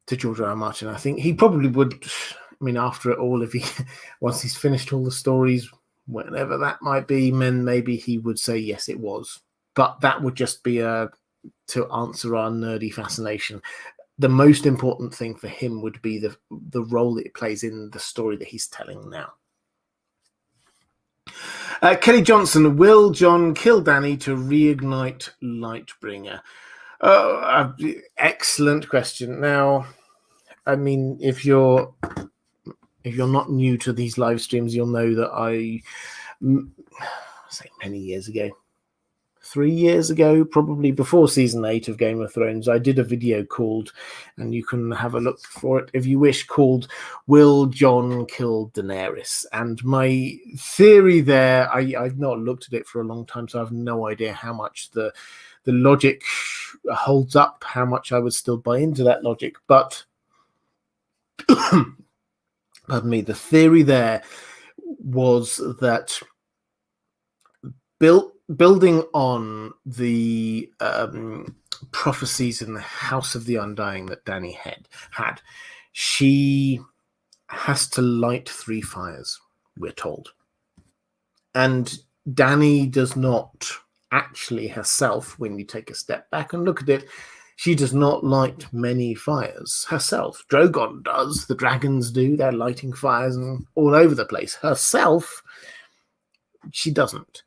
to George R. R. Martin. I think he probably would, I mean, after it all, if he once he's finished all the stories, whenever that might be, then maybe he would say, yes, it was. But that would just be to answer our nerdy fascination. The most important thing for him would be the role that it plays in the story that he's telling now. Kelly Johnson, will Jon kill Dany to reignite Lightbringer? Excellent question. Now, I mean, if you're not new to these live streams, you'll know that I say many years ago, 3 years ago, probably before season 8 of Game of Thrones, I did a video called, and you can have a look for it if you wish, called Will Jon Kill Daenerys? And my theory there, I've not looked at it for a long time, so I have no idea how much the logic holds up, how much I would still buy into that logic. But pardon me, the theory there was that building on the prophecies in the House of the Undying that Dany had, she has to light 3 fires, we're told. And Dany does not actually herself, when you take a step back and look at it, she does not light many fires herself. Drogon does, the dragons do, they're lighting fires and all over the place. Herself, she doesn't.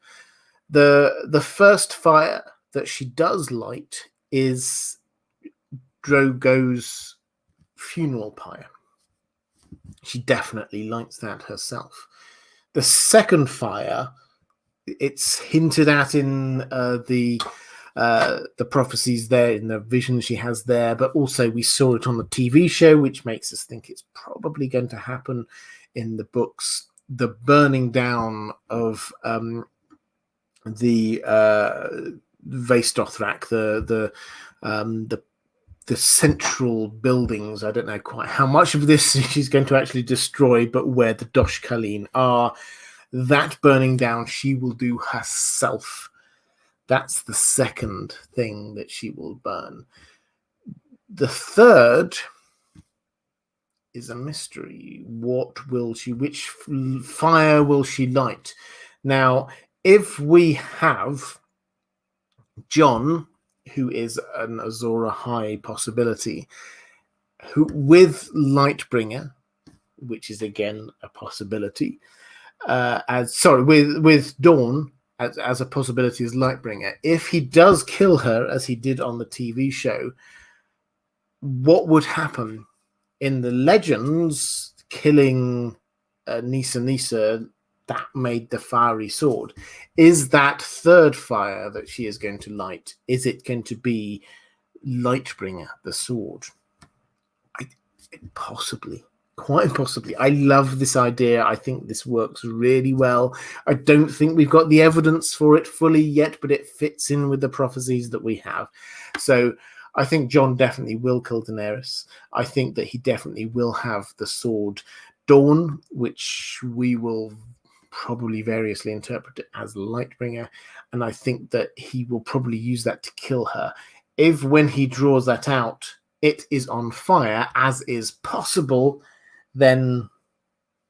The first fire that she does light is Drogo's funeral pyre. She definitely lights that herself. The second fire, it's hinted at in the prophecies there, in the vision she has there, but also we saw it on the TV show, which makes us think it's probably going to happen in the books, the burning down of the Vastothrak, the central buildings. I don't know quite how much of this she's going to actually destroy, but where the Dosh Khaleen are, that burning down she will do herself. That's the second thing that she will burn. The third is a mystery. What will she, which fire will she light? Now, if we have Jon, who is an Azor Ahai possibility, who with Lightbringer, which is again a possibility, with Dawn as a possibility as Lightbringer, if he does kill her as he did on the TV show, what would happen? In the legends, killing Nissa, that made the fiery sword. Is that third fire that she is going to light, is it going to be Lightbringer, the sword? Possibly. Quite possibly. I love this idea. I think this works really well. I don't think we've got the evidence for it fully yet, but it fits in with the prophecies that we have. So I think Jon definitely will kill Daenerys. I think that he definitely will have the sword Dawn, which we will probably variously interpret it as Lightbringer. And I think that he will probably use that to kill her. If when he draws that out, it is on fire, as is possible, then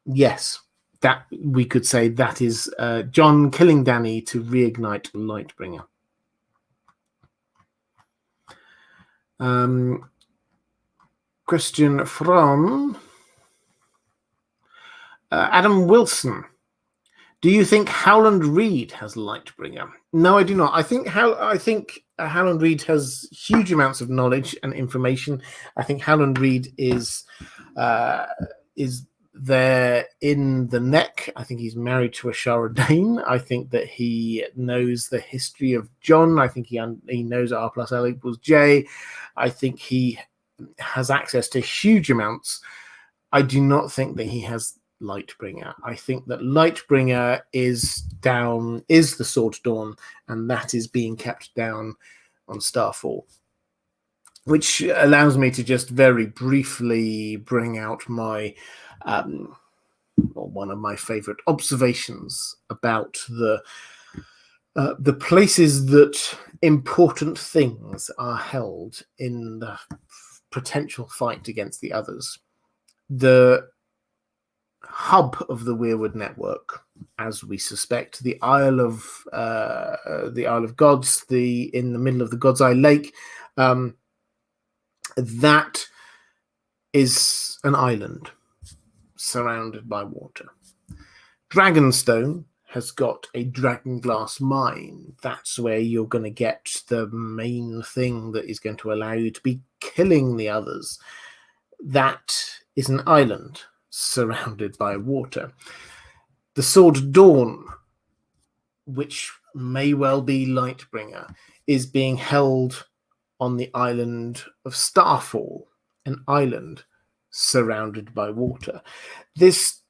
yes, that we could say that is Jon killing Dany to reignite Lightbringer. Question from Adam Wilson. Do you think Howland Reed has Lightbringer? No, I do not. I think Howland Reed has huge amounts of knowledge and information. I think Howland Reed is there in the neck. I think he's married to a Shara Dane. I think that he knows the history of Jon. I think he knows R plus L equals J. I think he has access to huge amounts. I do not think that he has Lightbringer. I think that Lightbringer is the Sword Dawn, and that is being kept down on Starfall. Which allows me to just very briefly bring out my one of my favorite observations about the places that important things are held in the potential fight against the others. The hub of the weirwood network, as we suspect, the Isle of Gods, in the middle of the God's Eye Lake, that is an island surrounded by water. Dragonstone has got a dragonglass mine. That's where you're going to get the main thing that is going to allow you to be killing the others. That is an island surrounded by water. The Sword Dawn, which may well be Lightbringer, is being held on the island of Starfall, an island surrounded by water. This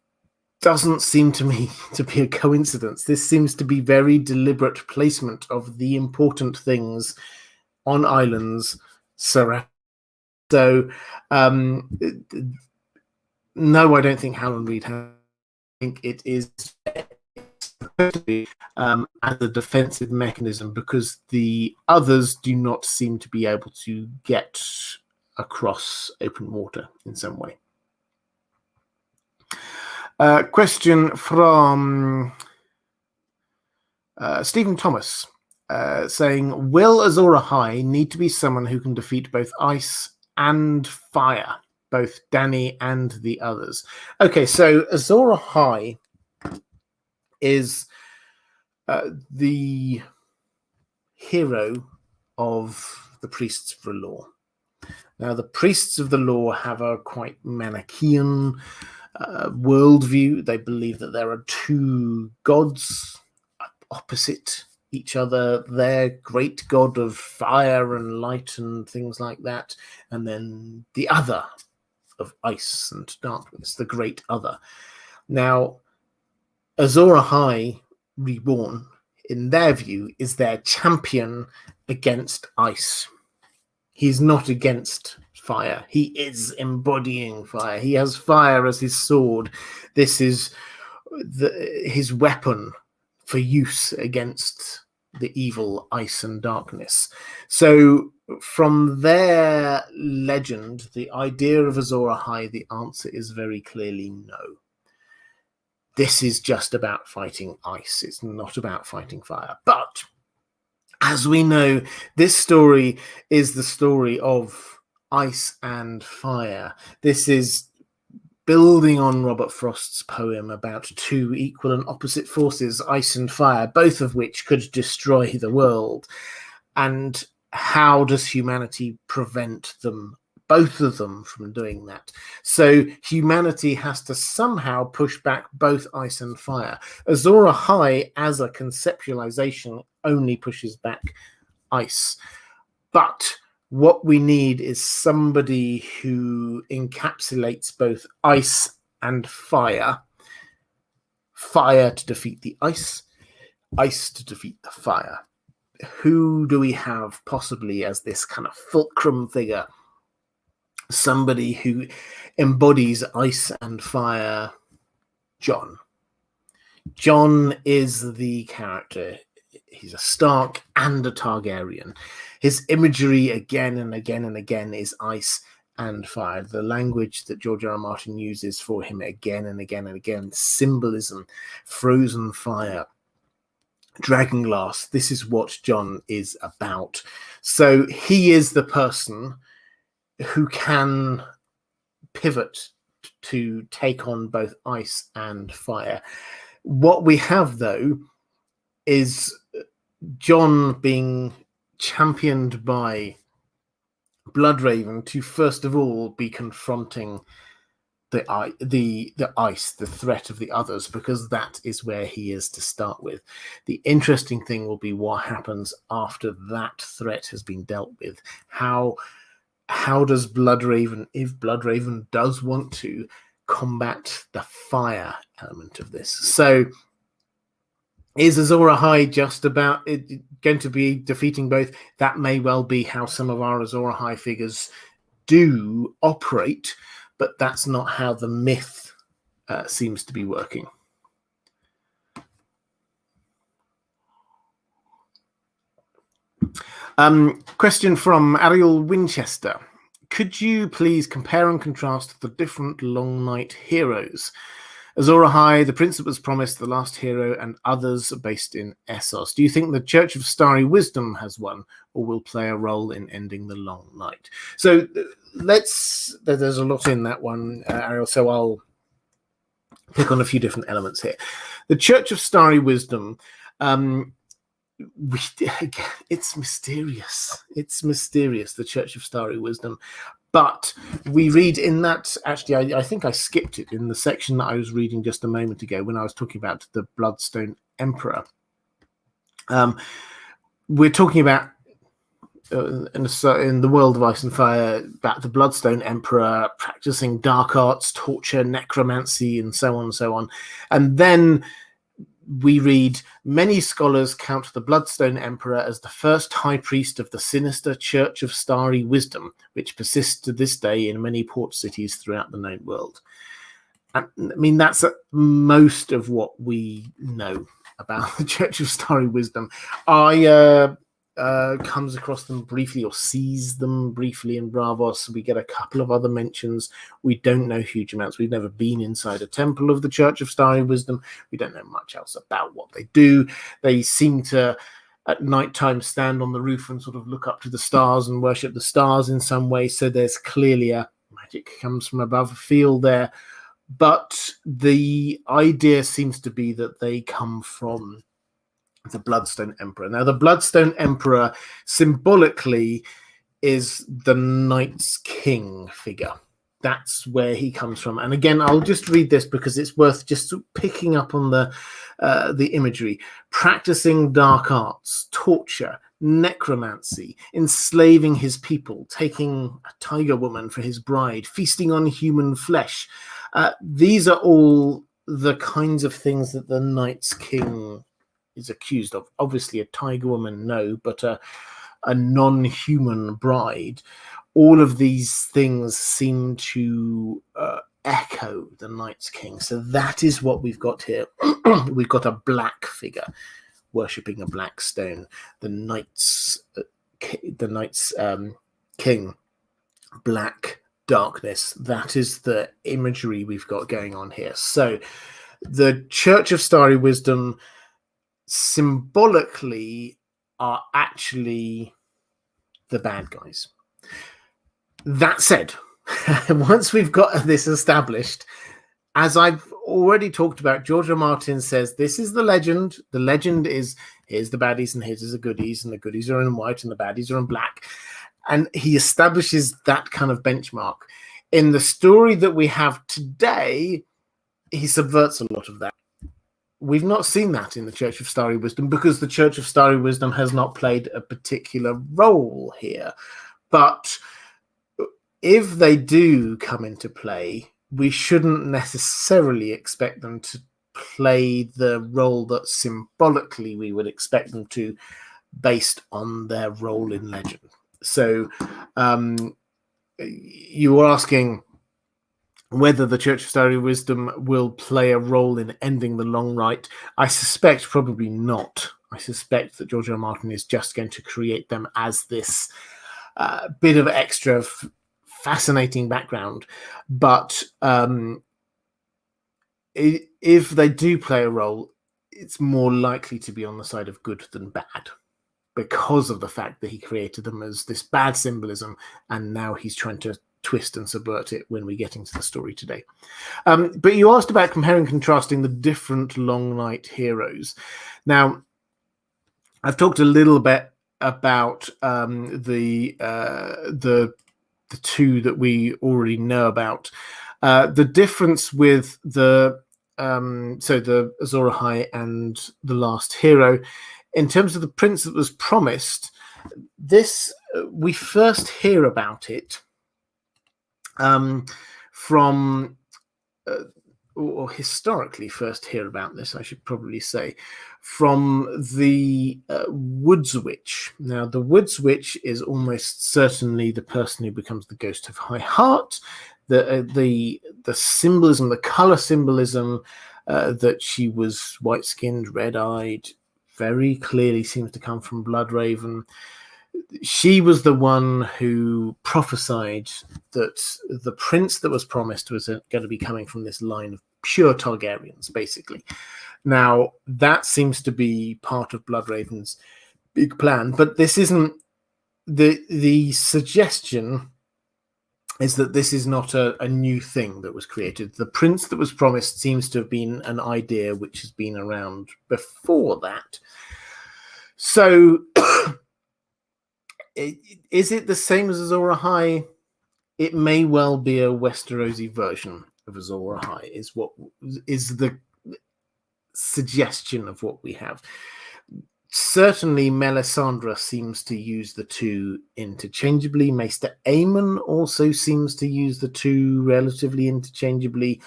doesn't seem to me to be a coincidence. This seems to be very deliberate placement of the important things on islands surrounded. So, no, I don't think Howland Reed has. I think it is supposed to be as a defensive mechanism, because the others do not seem to be able to get across open water in some way. Question from Stephen Thomas, saying, will Azor Ahai need to be someone who can defeat both ice and fire, both Dany and the others? Okay, so Azor Ahai is the hero of the Priests of the Law. Now, the Priests of the Law have a quite Manichaean worldview. They believe that there are two gods opposite each other. Their great god of fire and light and things like that, and then the other of ice and darkness, the great other. Now, Azor Ahai Reborn, in their view, is their champion against ice. He's not against fire. He is embodying fire. He has fire as his sword. This is his weapon for use against the evil ice and darkness. So from their legend, the idea of Azor Ahai, the answer is very clearly no. This is just about fighting ice. It's not about fighting fire. But as we know, this story is the story of ice and fire. This is building on Robert Frost's poem about two equal and opposite forces, ice and fire, both of which could destroy the world. And how does humanity prevent them, both of them, from doing that? So humanity has to somehow push back both ice and fire. Azor Ahai, as a conceptualization, only pushes back ice. But what we need is somebody who encapsulates both ice and fire. Fire to defeat the ice, ice to defeat the fire. Who do we have possibly as this kind of fulcrum figure? Somebody who embodies ice and fire. Jon. Jon is the character. He's a Stark and a Targaryen. His imagery again and again and again is ice and fire. The language that George R. R. Martin uses for him again and again and again, symbolism, frozen fire, dragonglass. This is what Jon is about. So he is the person who can pivot to take on both ice and fire. What we have, though, is Jon being championed by Bloodraven to first of all be confronting the ice, the threat of the others, because that is where he is to start with. The interesting thing will be what happens after that threat has been dealt with. How does Bloodraven, if Bloodraven does want to, combat the fire element of this? So is Azor Ahai just about it going to be defeating both? That may well be how some of our Azor Ahai figures do operate, but that's not how the myth seems to be working. Question from Ariel Winchester. Could you please compare and contrast the different Long Night heroes? Azor Ahai, the Prince that was promised, the last hero, and others based in Essos. Do you think the Church of Starry Wisdom has won, or will play a role in ending the Long Night? So there's a lot in that one, Ariel, so I'll pick on a few different elements here. The Church of Starry Wisdom, it's mysterious. It's mysterious, the Church of Starry Wisdom. But we read in that, actually, I think I skipped it in the section that I was reading just a moment ago when I was talking about the Bloodstone Emperor. We're talking about, in the world of Ice and Fire, about the Bloodstone Emperor practicing dark arts, torture, necromancy, and so on and so on. And then we read, many scholars count the Bloodstone Emperor as the first high priest of the sinister Church of Starry Wisdom, which persists to this day in many port cities throughout the known world. And, I mean, that's most of what we know about the Church of Starry Wisdom. I comes across them briefly, or sees them briefly in Bravos. We get a couple of other mentions. We don't know huge amounts. We've never been inside a temple of the Church of Starry Wisdom. We don't know much else about what they do. They seem to, at night time, stand on the roof and sort of look up to the stars and worship the stars in some way. So there's clearly a magic comes from above feel there. But the idea seems to be that they come from the Bloodstone Emperor. Now, the Bloodstone Emperor symbolically is the Night's King figure. That's where he comes from. And again, I'll just read this because it's worth just picking up on the imagery. Practicing dark arts, torture, necromancy, enslaving his people, taking a tiger woman for his bride, feasting on human flesh. These are all the kinds of things that the Night's King is accused of. Obviously, a tiger woman, no, but a non-human bride. All of these things seem to echo the Night's King. So that is what we've got here. We've got a black figure worshipping a black stone. The Night's King, black darkness. That is the imagery we've got going on here. So the Church of Starry Wisdom symbolically are actually the bad guys. That said, once we've got this established, as I've already talked about, George R. Martin says this is the legend. The legend is here's the baddies and here's the goodies, and the goodies are in white and the baddies are in black. And he establishes that kind of benchmark. In the story that we have today, he subverts a lot of that. We've not seen that in the Church of Starry Wisdom because the Church of Starry Wisdom has not played a particular role here. But if they do come into play, we shouldn't necessarily expect them to play the role that symbolically we would expect them to based on their role in legend. So you were asking whether the Church of Starry Wisdom will play a role in ending the long night. I suspect probably not. I suspect that George R. R. Martin is just going to create them as this bit of extra fascinating background. But if they do play a role, it's more likely to be on the side of good than bad, because of the fact that he created them as this bad symbolism, and now he's trying to twist and subvert it when we get into the story today. But you asked about comparing and contrasting the different Long Night heroes. Now, I've talked a little bit about the two that we already know about. The difference with the Azor Ahai and the Last Hero, in terms of the prince that was promised, this we first hear about it from, or historically first hear about this, I should probably say, from the Woods Witch. Now, the Woods Witch is almost certainly the person who becomes the Ghost of High Heart. The symbolism, the color symbolism, that she was white-skinned, red-eyed, very clearly seems to come from Bloodraven. She was the one who prophesied that the prince that was promised was going to be coming from this line of pure Targaryens, basically. Now, that seems to be part of Bloodraven's big plan, but this isn't the suggestion is that this is not a new thing that was created. The prince that was promised seems to have been an idea which has been around before that. So is it the same as Azor Ahai? It may well be a Westerosi version of Azor Ahai, is what is the suggestion of what we have. Certainly, Melisandre seems to use the two interchangeably. Maester Aemon also seems to use the two relatively interchangeably.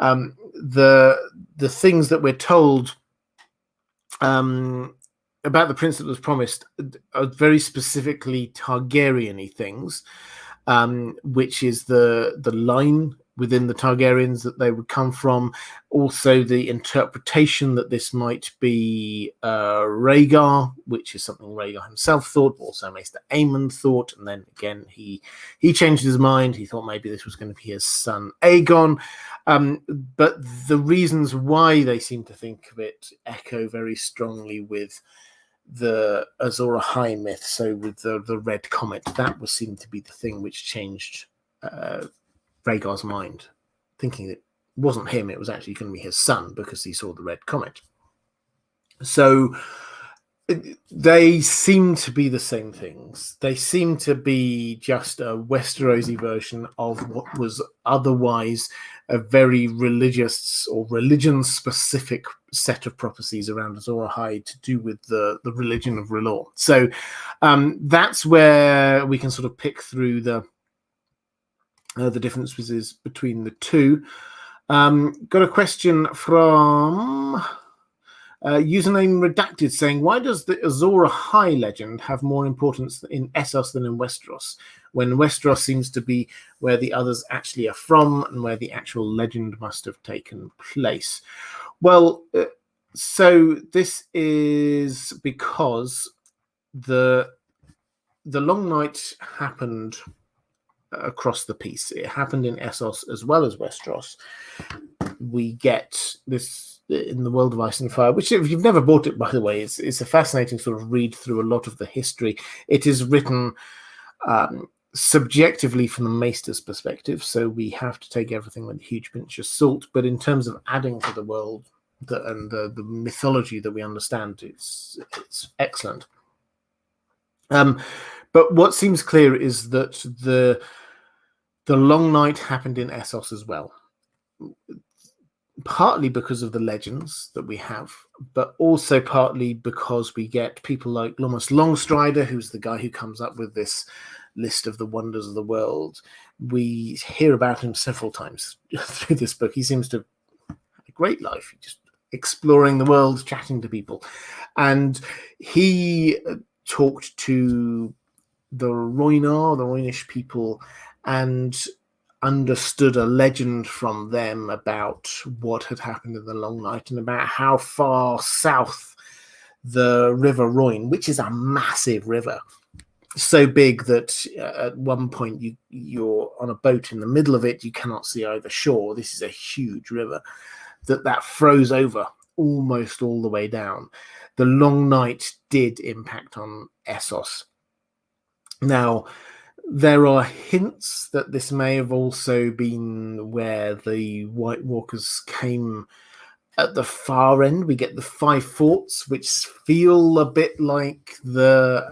The things that we're told about the prince that was promised are very specifically Targaryen-y things, which is the line within the Targaryens that they would come from. Also, the interpretation that this might be Rhaegar, which is something Rhaegar himself thought, but also Maester Aemon thought. And then again, he changed his mind. He thought maybe this was going to be his son Aegon. But the reasons why they seem to think of it echo very strongly with the Azor Ahai myth. So with the red comet, that was seemed to be the thing which changed Rhaegar's mind, thinking that it wasn't him, it was actually going to be his son because he saw the red comet. So they seem to be the same things. They seem to be just a Westerosi version of what was otherwise a very religious or religion-specific set of prophecies around Azor Ahai to do with the religion of R'hllor. So that's where we can sort of pick through the differences between the two. Got a question from username redacted saying, why does the Azor Ahai legend have more importance in Essos than in Westeros, when Westeros seems to be where the others actually are from and where the actual legend must have taken place? Well, so this is because the Long Night happened across the piece. It happened in Essos as well as Westeros. We get this in the World of Ice and Fire, which, if you've never bought it, by the way, it's a fascinating sort of read through a lot of the history. It is written subjectively from the Maester's perspective, so we have to take everything with a huge pinch of salt. But in terms of adding to the world and the mythology that we understand, it's excellent. But what seems clear is that the Long Night happened in Essos as well, partly because of the legends that we have, but also partly because we get people like Lomas Longstrider, who's the guy who comes up with this list of the wonders of the world. We hear about him several times through this book. He seems to have a great life, just exploring the world, chatting to people. And he talked to the Rhoynar, the Rhoynish people, and understood a legend from them about what had happened in the Long Night and about how far south the River Rhoyne, which is a massive river, so big that at one point you're on a boat in the middle of it, you cannot see either shore. This is a huge river that froze over almost all the way down. The Long Night did impact on Essos. Now, there are hints that this may have also been where the White Walkers came at the far end. We get the Five Forts, which feel a bit like the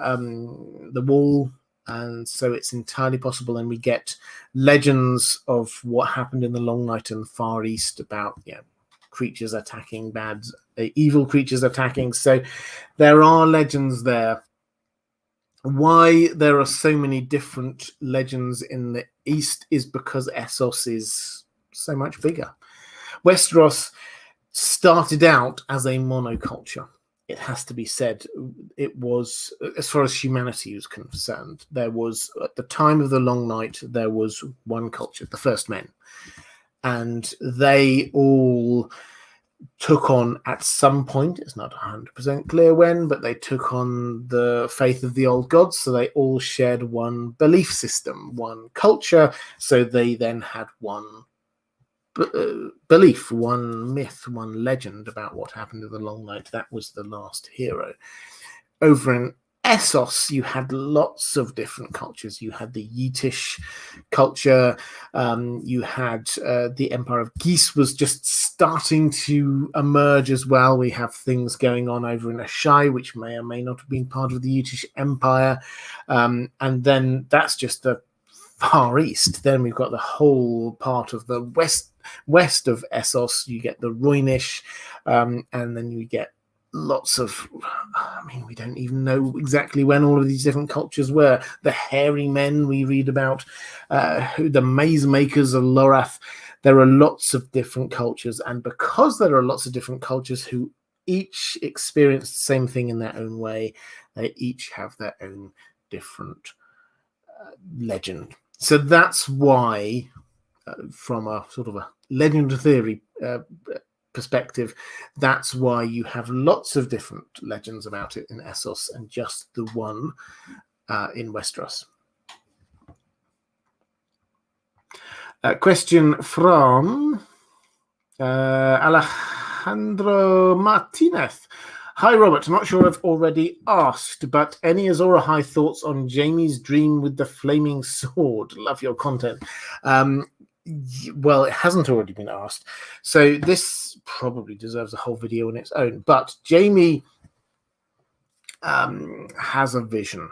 Wall, and so it's entirely possible. And we get legends of what happened in the Long Night in the Far East about creatures attacking, evil creatures attacking. So there are legends there. Why there are so many different legends in the East is because Essos is so much bigger. Westeros started out as a monoculture. It has to be said. It was, as far as humanity was concerned, there was, at the time of the Long Night, there was one culture, the First Men. And they all took on, at some point, it's not 100% clear when, but they took on the faith of the old gods. So they all shared one belief system, one culture. So they then had one belief, one myth, one legend about what happened in the Long Night. That was the last hero. Over in Essos, you had lots of different cultures. You had the Yetish culture. You had the Empire of Geese was just starting to emerge as well. We have things going on over in Ashai, which may or may not have been part of the Yetish Empire. And then that's just the Far East. Then we've got the whole part of the west of Essos. You get the Rhoynish, and then you get lots of, we don't even know exactly when all of these different cultures were. The hairy men we read about, the maze makers of Lorath. There are lots of different cultures, and because there are lots of different cultures who each experience the same thing in their own way, they each have their own different legend. So that's why, from a sort of a legend theory perspective, that's why you have lots of different legends about it in Essos and just the one in Westeros. Question from Alejandro Martinez. Hi, Robert. I'm not sure I've already asked, but any Azor Ahai thoughts on Jaime's dream with the flaming sword? Love your content. Well, it hasn't already been asked, so this probably deserves a whole video on its own. But Jaime has a vision.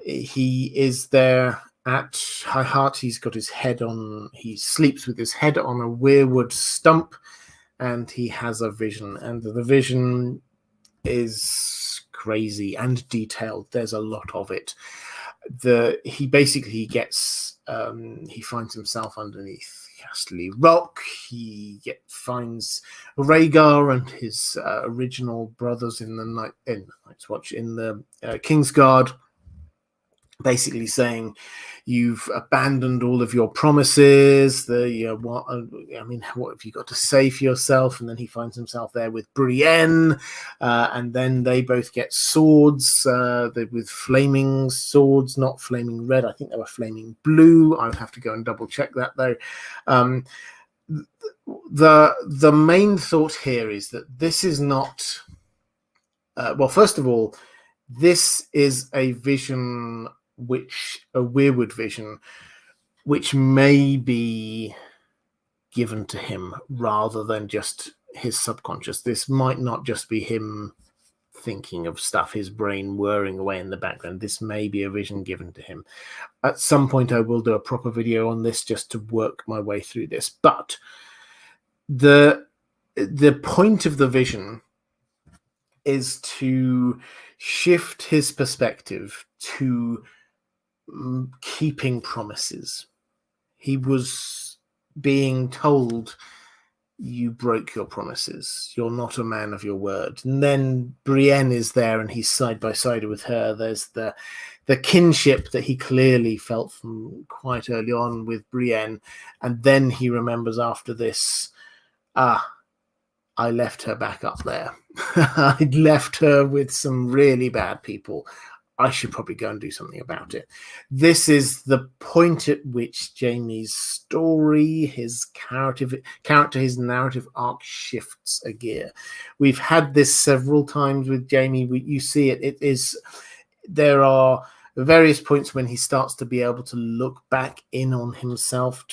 He is there at High Heart. He's got his head on, he sleeps with his head on a weirwood stump, and he has a vision, and the vision is crazy and detailed. There's a lot of it. He basically gets he finds himself underneath Castle Rock. He finds Rhaegar and his original brothers in the Night's Watch, in the Kingsguard, basically saying, you've abandoned all of your promises. What have you got to say for yourself? And then he finds himself there with Brienne, and then they both get swords, with flaming swords, not flaming red. I think they were flaming blue. I would have to go and double check that though. The main thought here is that this is not. Well, first of all, this is a vision, a weirwood vision, which may be given to him rather than just his subconscious. This might not just be him thinking of stuff, his brain whirring away in the background. This may be a vision given to him. At some point I will do a proper video on this just to work my way through this. But the point of the vision is to shift his perspective to keeping promises. He was being told, you broke your promises. You're not a man of your word. And then Brienne is there and he's side by side with her. There's the kinship that he clearly felt from quite early on with Brienne. And then he remembers after this, I left her back up there. I'd left her with some really bad people. I should probably go and do something about it. This is the point at which Jaime's story, his character, his narrative arc shifts a gear. We've had this several times with Jaime. You see it. There are various points when he starts to be able to look back in on himself.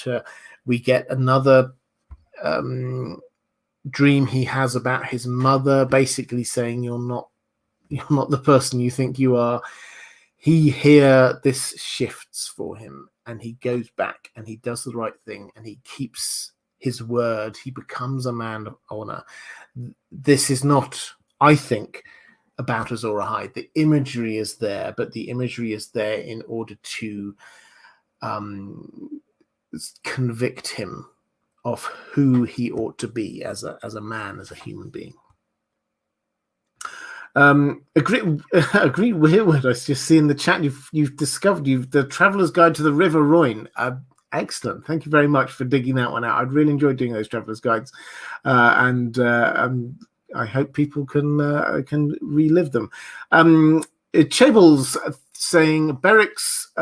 We get another dream he has about his mother, basically saying, you're not the person you think you are. This shifts for him, and he goes back and he does the right thing and he keeps his word. He becomes a man of honor. This is not, I think, about Azor Ahai. The imagery is there, but the imagery is there in order to convict him of who he ought to be as a man, as a human being. Agree, weirwood. I just see in the chat you've discovered the Traveller's Guide to the River Royne. Excellent. Thank you very much for digging that one out. I'd really enjoyed doing those Traveller's Guides, and I hope people can relive them. Chables saying Beric's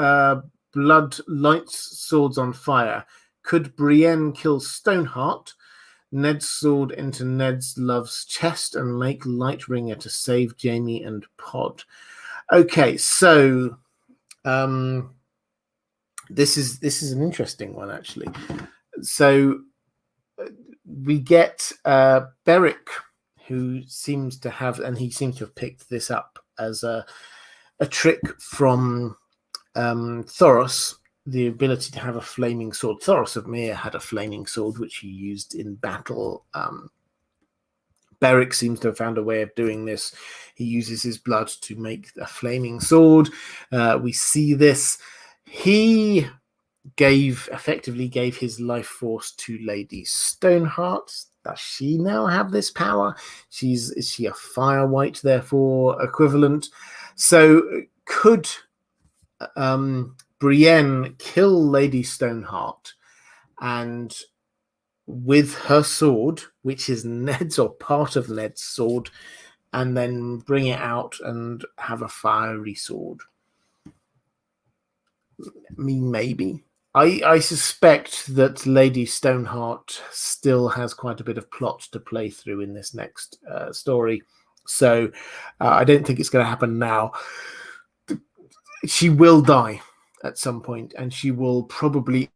blood lights swords on fire. Could Brienne kill Stoneheart, Ned's sword into Ned's love's chest, and make Lightbringer to save Jaime and Pod? Okay, so this is an interesting one, actually. So we get Beric, who seems to have, and he seems to have picked this up as a trick from Thoros, the ability to have a flaming sword. Thoros of Myr had a flaming sword, which he used in battle. Beric seems to have found a way of doing this. He uses his blood to make a flaming sword. We see this. He effectively gave his life force to Lady Stoneheart. Does she now have this power? Is she a fire white, therefore equivalent? So could Brienne kill Lady Stoneheart, and with her sword, which is Ned's or part of Ned's sword, and then bring it out and have a fiery sword? I mean, maybe. I suspect that Lady Stoneheart still has quite a bit of plot to play through in this next story, so I don't think it's going to happen now. She will die at some point, and she will probably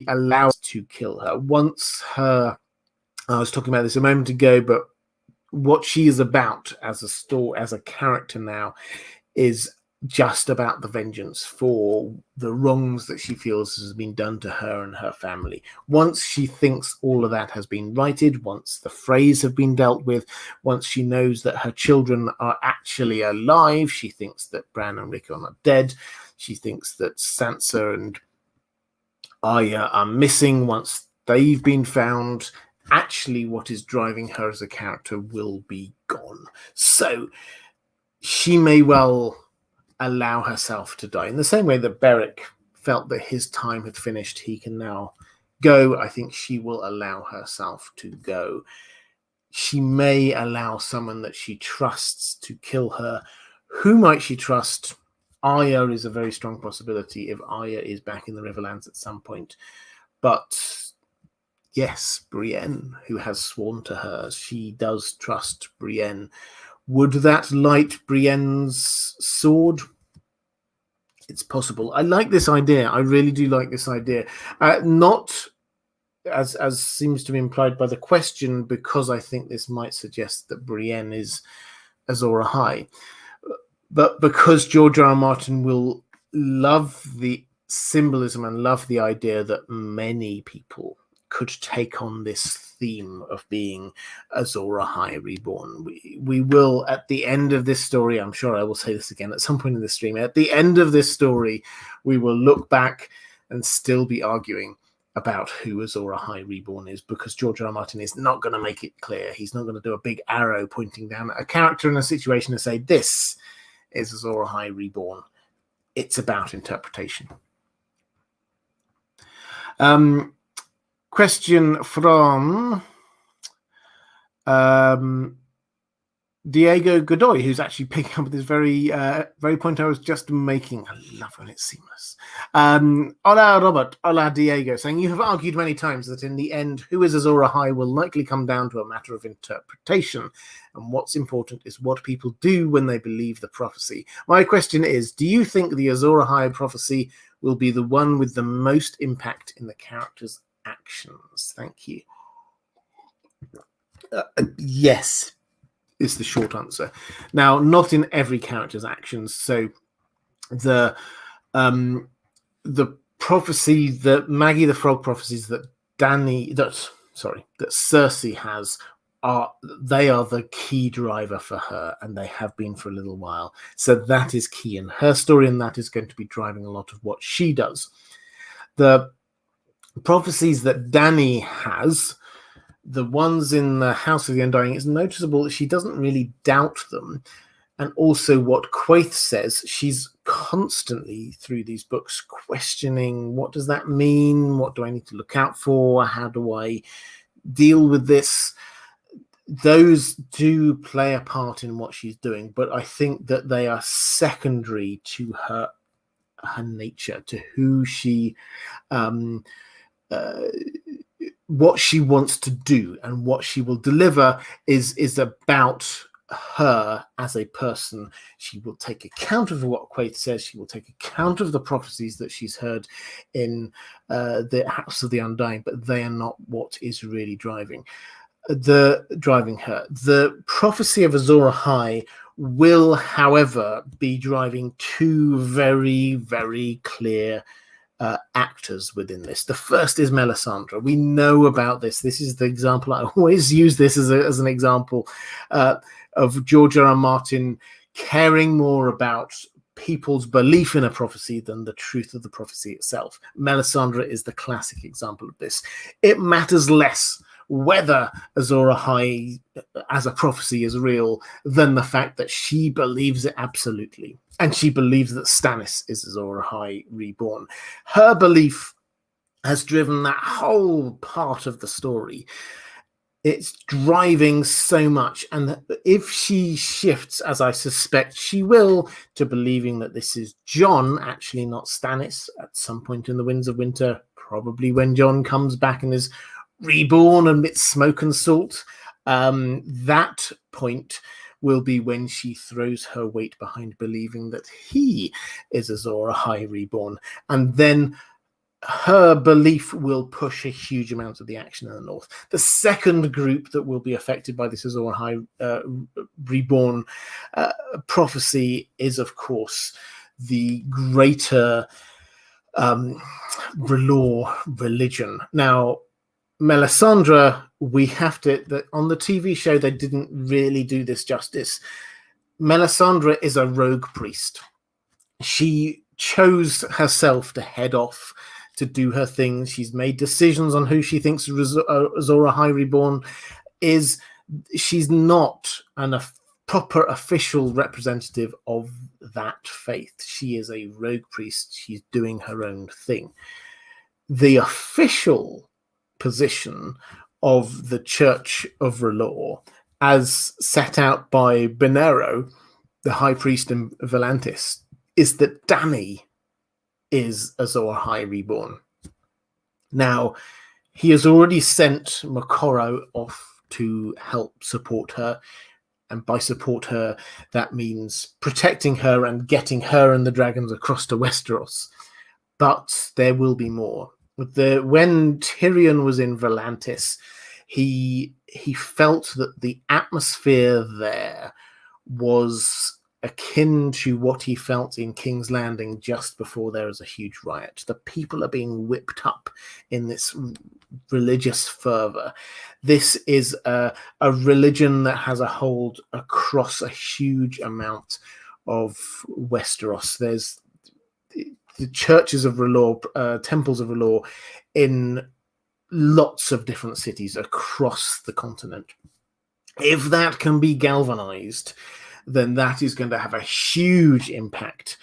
allow us to kill her. I was talking about this a moment ago, but what she is about as a character now is just about the vengeance for the wrongs that she feels has been done to her and her family. Once she thinks all of that has been righted, once the Freys have been dealt with, once she knows that her children are actually alive, she thinks that Bran and Rickon are dead, she thinks that Sansa and Arya are missing. Once they've been found, actually what is driving her as a character will be gone. So she may well allow herself to die. In the same way that Beric felt that his time had finished, he can now go. I think she will allow herself to go. She may allow someone that she trusts to kill her. Who might she trust? Arya is a very strong possibility if Arya is back in the Riverlands at some point. But yes, Brienne, who has sworn to her, she does trust Brienne. Would that light Brienne's sword? It's possible. I like this idea. I really do like this idea. Not as seems to be implied by the question, because I think this might suggest that Brienne is Azor Ahai, but because George R. R. Martin will love the symbolism and love the idea that many people could take on this theme of being Azor Ahai reborn. We will, at the end of this story, I'm sure I will say this again at some point in the stream, at the end of this story, we will look back and still be arguing about who Azor Ahai reborn is, because George R. R. Martin is not going to make it clear. He's not going to do a big arrow pointing down at a character in a situation and say, this is Azor Ahai reborn. It's about interpretation. Question from Diego Godoy, who's actually picking up this very point I was just making. I love when it's seamless. Hola, Robert. Hola, Diego, saying, you have argued many times that in the end, who is Azor Ahai will likely come down to a matter of interpretation. And what's important is what people do when they believe the prophecy. My question is, do you think the Azor Ahai prophecy will be the one with the most impact in the character's actions? Thank you. Yes, is the short answer. Now, not in every character's actions. So the prophecy, the Maggie the Frog prophecies that Cersei has, they are the key driver for her, and they have been for a little while. So that is key in her story, and that is going to be driving a lot of what she does. The prophecies that Dany has, the ones in the House of the Undying, it's noticeable that she doesn't really doubt them. And also what Quaithe says, she's constantly through these books questioning, what does that mean? What do I need to look out for? How do I deal with this? Those do play a part in what she's doing, but I think that they are secondary to her nature, to who she what she wants to do and what she will deliver is about her as a person. She will take account of what Quaithe says. She will take account of the prophecies that she's heard in the House of the Undying, but they are not what is really driving her. The prophecy of Azor Ahai will, however, be driving two very, very clear actors within this. The first is Melisandre. We know about this. This is the example. I always use this as an example of George R. R. Martin caring more about people's belief in a prophecy than the truth of the prophecy itself. Melisandre is the classic example of this. It matters less whether Azor Ahai as a prophecy is real than the fact that she believes it absolutely. And she believes that Stannis is Azor Ahai reborn. Her belief has driven that whole part of the story. It's driving so much. And if she shifts, as I suspect she will, to believing that this is Jon, actually not Stannis, at some point in the Winds of Winter, probably when Jon comes back and is reborn amidst smoke and salt, that point will be when she throws her weight behind believing that he is Azor Ahai reborn. And then her belief will push a huge amount of the action in the north. The second group that will be affected by this Azor Ahai reborn prophecy is, of course, the greater R'hllor religion. Now, Melisandre, we have to, on the TV show, they didn't really do this justice. Melisandre is a rogue priest. She chose herself to head off to do her things. She's made decisions on who she thinks Azor Ahai Reborn is. She's not a proper official representative of that faith. She is a rogue priest. She's doing her own thing. The official position of the Church of R'hllor, as set out by Banero, the High Priest in Volantis, is that Dany is Azor Ahai Reborn. Now, he has already sent Moqorro off to help support her, and by support her, that means protecting her and getting her and the dragons across to Westeros. But there will be more. When Tyrion was in Volantis, he felt that the atmosphere there was akin to what he felt in King's Landing just before there was a huge riot. The people are being whipped up in this religious fervor. This is a religion that has a hold across a huge amount of Westeros. There's the churches of R'hllor, temples of R'hllor, in lots of different cities across the continent. If that can be galvanized, then that is going to have a huge impact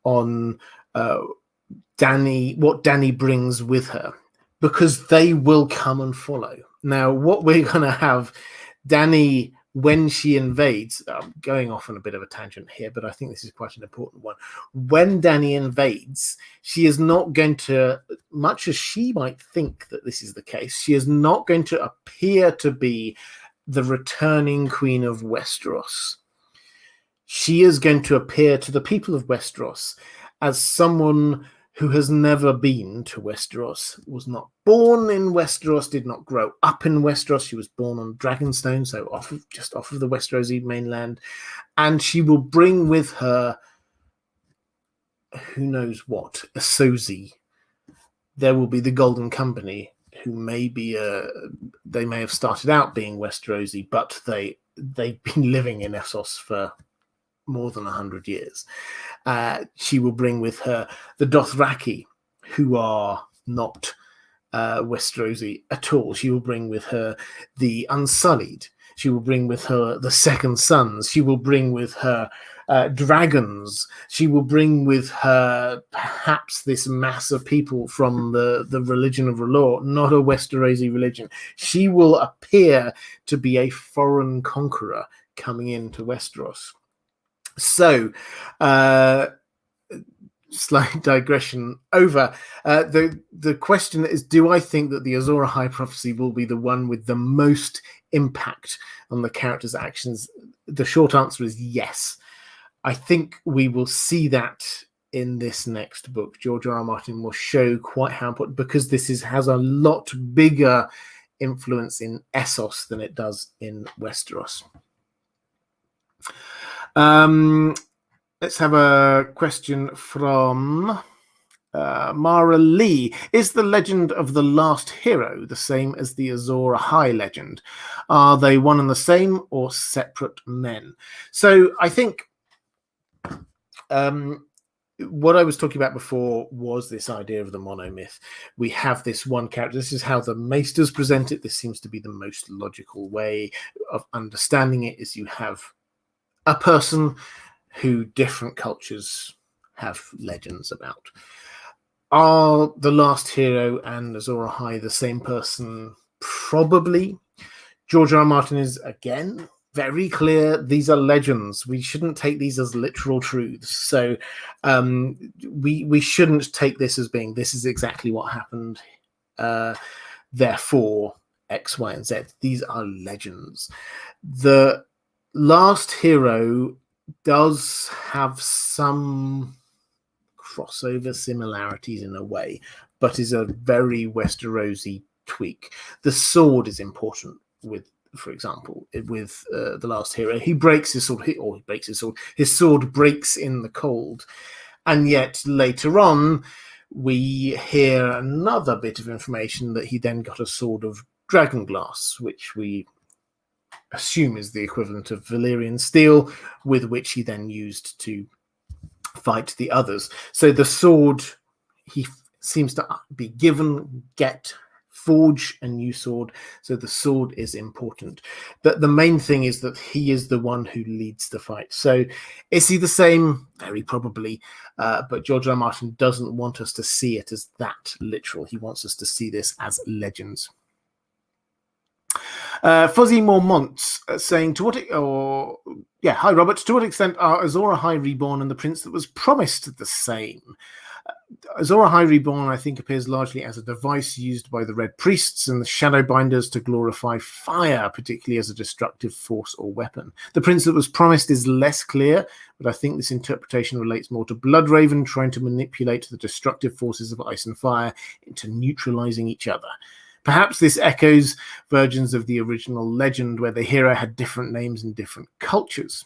on Dany, what Dany brings with her, because they will come and follow. Now, what we're going to have, Dany, when she invades, I'm going off on a bit of a tangent here, but I think this is quite an important one. When Dany invades, she is not going to, much as she might think that this is the case, she is not going to appear to be the returning queen of Westeros. She is going to appear to the people of Westeros as someone who has never been to Westeros, was not born in Westeros, did not grow up in Westeros. She was born on Dragonstone, so just off of the Westerosi mainland. And she will bring with her, who knows what, a Sozi. There will be the Golden Company, who may be, they may have started out being Westerosi, but they've been living in Essos for more than 100 years. She will bring with her the Dothraki, who are not Westerosi at all. She will bring with her the Unsullied. She will bring with her the Second Sons. She will bring with her dragons. She will bring with her perhaps this mass of people from the religion of R'hllor, not a Westerosi religion. She will appear to be a foreign conqueror coming into Westeros. So, slight digression over. The question is, do I think that the Azor Ahai prophecy will be the one with the most impact on the characters' actions? The short answer is yes. I think we will see that in this next book. George R. R. Martin will show quite how important, because this has a lot bigger influence in Essos than it does in Westeros. Let's have a question from Mara Lee. Is the legend of the last hero the same as the Azor Ahai legend? Are they one and the same or separate men? So I think what I was talking about before was this idea of the monomyth. We have this one character. This is how the Maesters present it. This seems to be the most logical way of understanding it, is you have a person who different cultures have legends about. Are the last hero and Azor Ahai the same person? Probably. George R. R. Martin is, again, very clear. These are legends. We shouldn't take these as literal truths. So we shouldn't take this as being, this is exactly what happened. Therefore, X, Y, and Z. These are legends. The last hero does have some crossover similarities in a way, but is a very Westerosi tweak. The sword is important with, for example, with the last hero. He breaks his sword, he breaks his sword. His sword breaks in the cold. And yet later on, we hear another bit of information that he then got a sword of dragonglass, which we assume is the equivalent of Valyrian steel, with which he then used to fight the others. So the sword, seems to be given, get, forge a new sword. So the sword is important. But the main thing is that he is the one who leads the fight. So is he the same? Very probably. But George R. R. Martin doesn't want us to see it as that literal. He wants us to see this as legends. Fuzzy Mormont saying, hi Robert, to what extent are Azor Ahai Reborn and the Prince that was promised the same? Azor Ahai Reborn, I think, appears largely as a device used by the Red Priests and the Shadowbinders to glorify fire, particularly as a destructive force or weapon. The Prince that was promised is less clear, but I think this interpretation relates more to Bloodraven trying to manipulate the destructive forces of ice and fire into neutralizing each other. Perhaps this echoes versions of the original legend where the hero had different names in different cultures.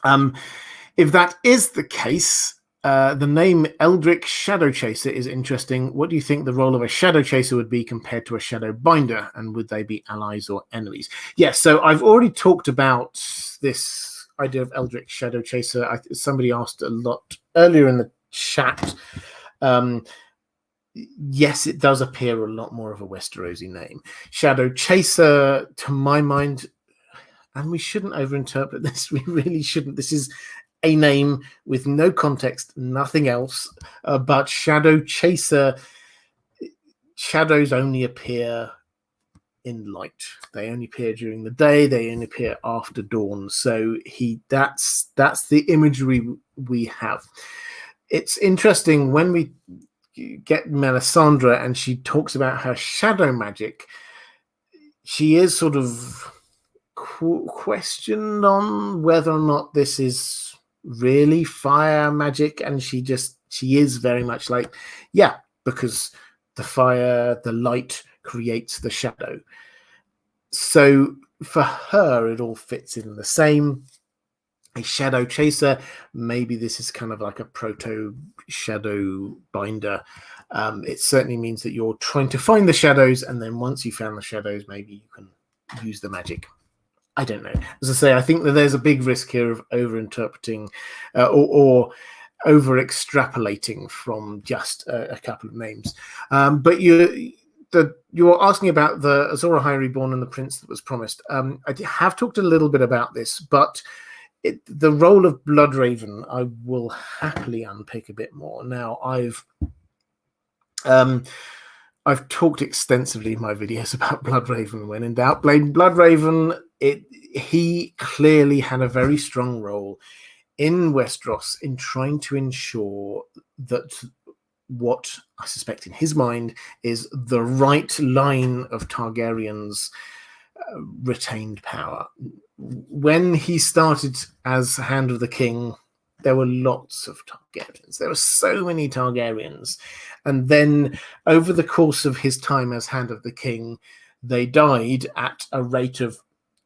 If that is the case, the name Eldric Shadowchaser is interesting. What do you think the role of a Shadowchaser would be compared to a Shadowbinder? And would they be allies or enemies? Yes, so I've already talked about this idea of Eldric Shadowchaser. Somebody asked a lot earlier in the chat. Yes, it does appear a lot more of a Westerosi name. Shadowchaser, to my mind, and we shouldn't overinterpret this. We really shouldn't. This is a name with no context, nothing else. But Shadowchaser, shadows only appear in light. They only appear during the day. They only appear after dawn. So that's the imagery we have. It's interesting when we get Melisandre and she talks about her shadow magic. She is sort of questioned on whether or not this is really fire magic, and she is very much like, yeah, because the fire, the light creates the shadow. So for her, it all fits in the same. A shadow chaser, maybe this is kind of like a proto shadow binder. It certainly means that you're trying to find the shadows, and then once you found the shadows, maybe you can use the magic. I don't know. As I say, I think that there's a big risk here of over-interpreting or over-extrapolating from just a couple of names. But you're asking about the Azor Ahai Reborn and the Prince that was promised. I have talked a little bit about this, but the role of Bloodraven, I will happily unpick a bit more. Now, I've talked extensively in my videos about Bloodraven. When in doubt, blame Bloodraven. He clearly had a very strong role in Westeros in trying to ensure that what I suspect in his mind is the right line of Targaryens retained power. When he started as Hand of the King, there were lots of Targaryens. There were so many Targaryens. And then over the course of his time as Hand of the King, they died at a rate of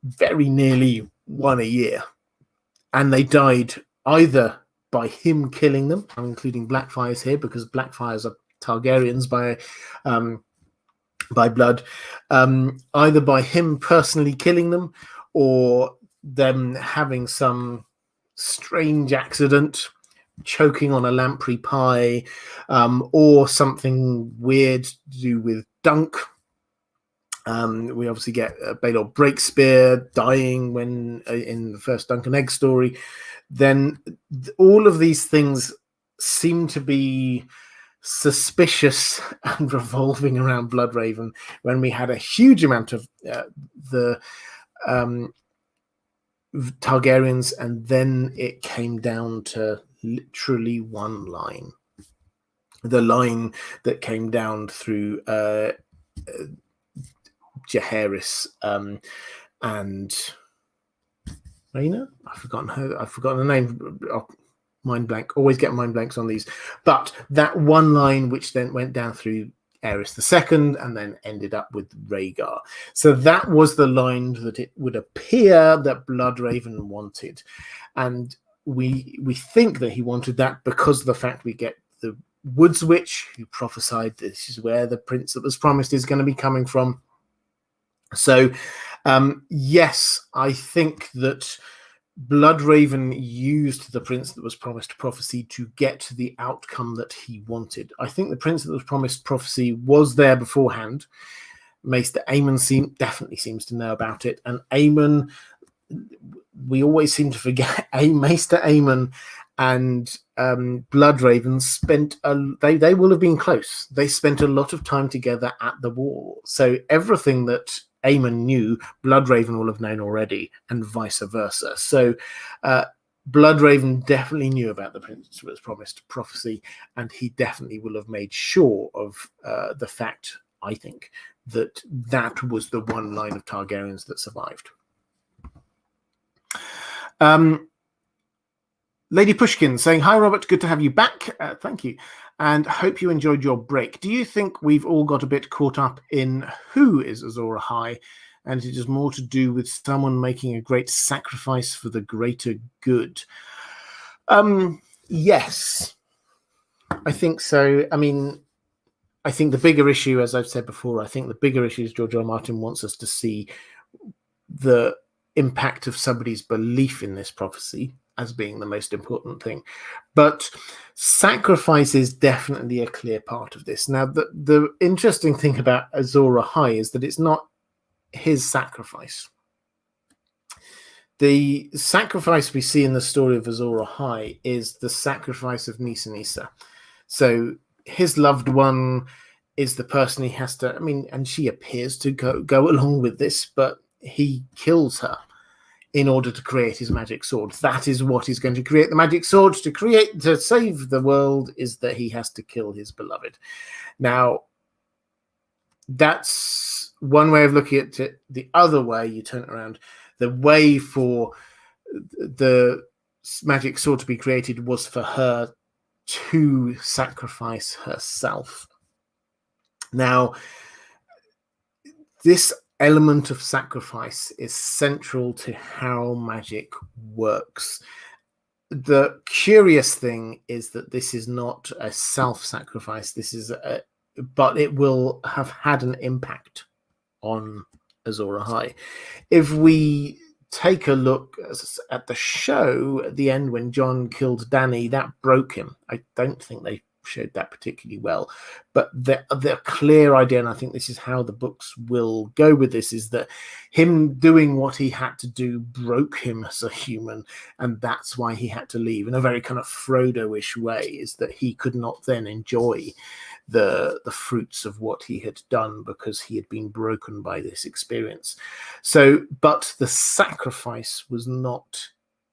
very nearly one a year. And they died either by him killing them, I'm including Blackfires here because Blackfires are Targaryens by blood, either by him personally killing them or them having some strange accident, choking on a lamprey pie, or something weird to do with Dunk. We obviously get Baelor Breakspear dying when in the first Dunk and Egg story. Then all of these things seem to be suspicious and revolving around Bloodraven when we had a huge amount of the Targaryens, and then it came down to literally one line. The line that came down through Jaehaerys and Rhaena. I've forgotten the name. Mind blank. Always get mind blanks on these. But that one line, which then went down through Aerys II and then ended up with Rhaegar. So that was the line that it would appear that Bloodraven wanted. And we think that he wanted that because of the fact we get the Woods Witch who prophesied this is where the prince that was promised is going to be coming from. So, yes, I think that Bloodraven used the Prince That Was Promised prophecy to get the outcome that he wanted. I think the Prince That Was Promised prophecy was there beforehand. Maester Aemon definitely seems to know about it, and Aemon, we always seem to forget, Maester Aemon and Bloodraven spent they will have been close. They spent a lot of time together at the wall, so everything that Aemon knew, Bloodraven will have known already, and vice versa. So Bloodraven definitely knew about the Prince That Was Promised prophecy, and he definitely will have made sure of the fact, I think, that was the one line of Targaryens that survived. Lady Pushkin saying, "Hi Robert, good to have you back." Thank you, and hope you enjoyed your break. Do you think we've all got a bit caught up in who is Azor Ahai, and it is more to do with someone making a great sacrifice for the greater good? Yes, I think so. I mean, I think the bigger issue, as I've said before, I think the bigger issue is George R. R. Martin wants us to see the impact of somebody's belief in this prophecy as being the most important thing. But sacrifice is definitely a clear part of this. Now, the interesting thing about Azor Ahai is that it's not his sacrifice. The sacrifice we see in the story of Azor Ahai is the sacrifice of Nissa Nissa. So his loved one is the person he has to, I mean, and she appears to go along with this, but he kills her in order to create his magic sword. That is what is going to create the magic sword. To save the world is that he has to kill his beloved. Now, that's one way of looking at it. The other way, you turn it around, the way for the magic sword to be created was for her to sacrifice herself. Now, this element of sacrifice is central to how magic works. The curious thing is that this is not a self-sacrifice. But it will have had an impact on Azor Ahai. If we take a look at the show at the end when Jon killed Dany, that broke him. I don't think they showed that particularly well, but the clear idea, and I think this is how the books will go with this, is that him doing what he had to do broke him as a human, and that's why he had to leave in a very kind of Frodo-ish way, is that he could not then enjoy the fruits of what he had done because he had been broken by this experience. So, but the sacrifice was not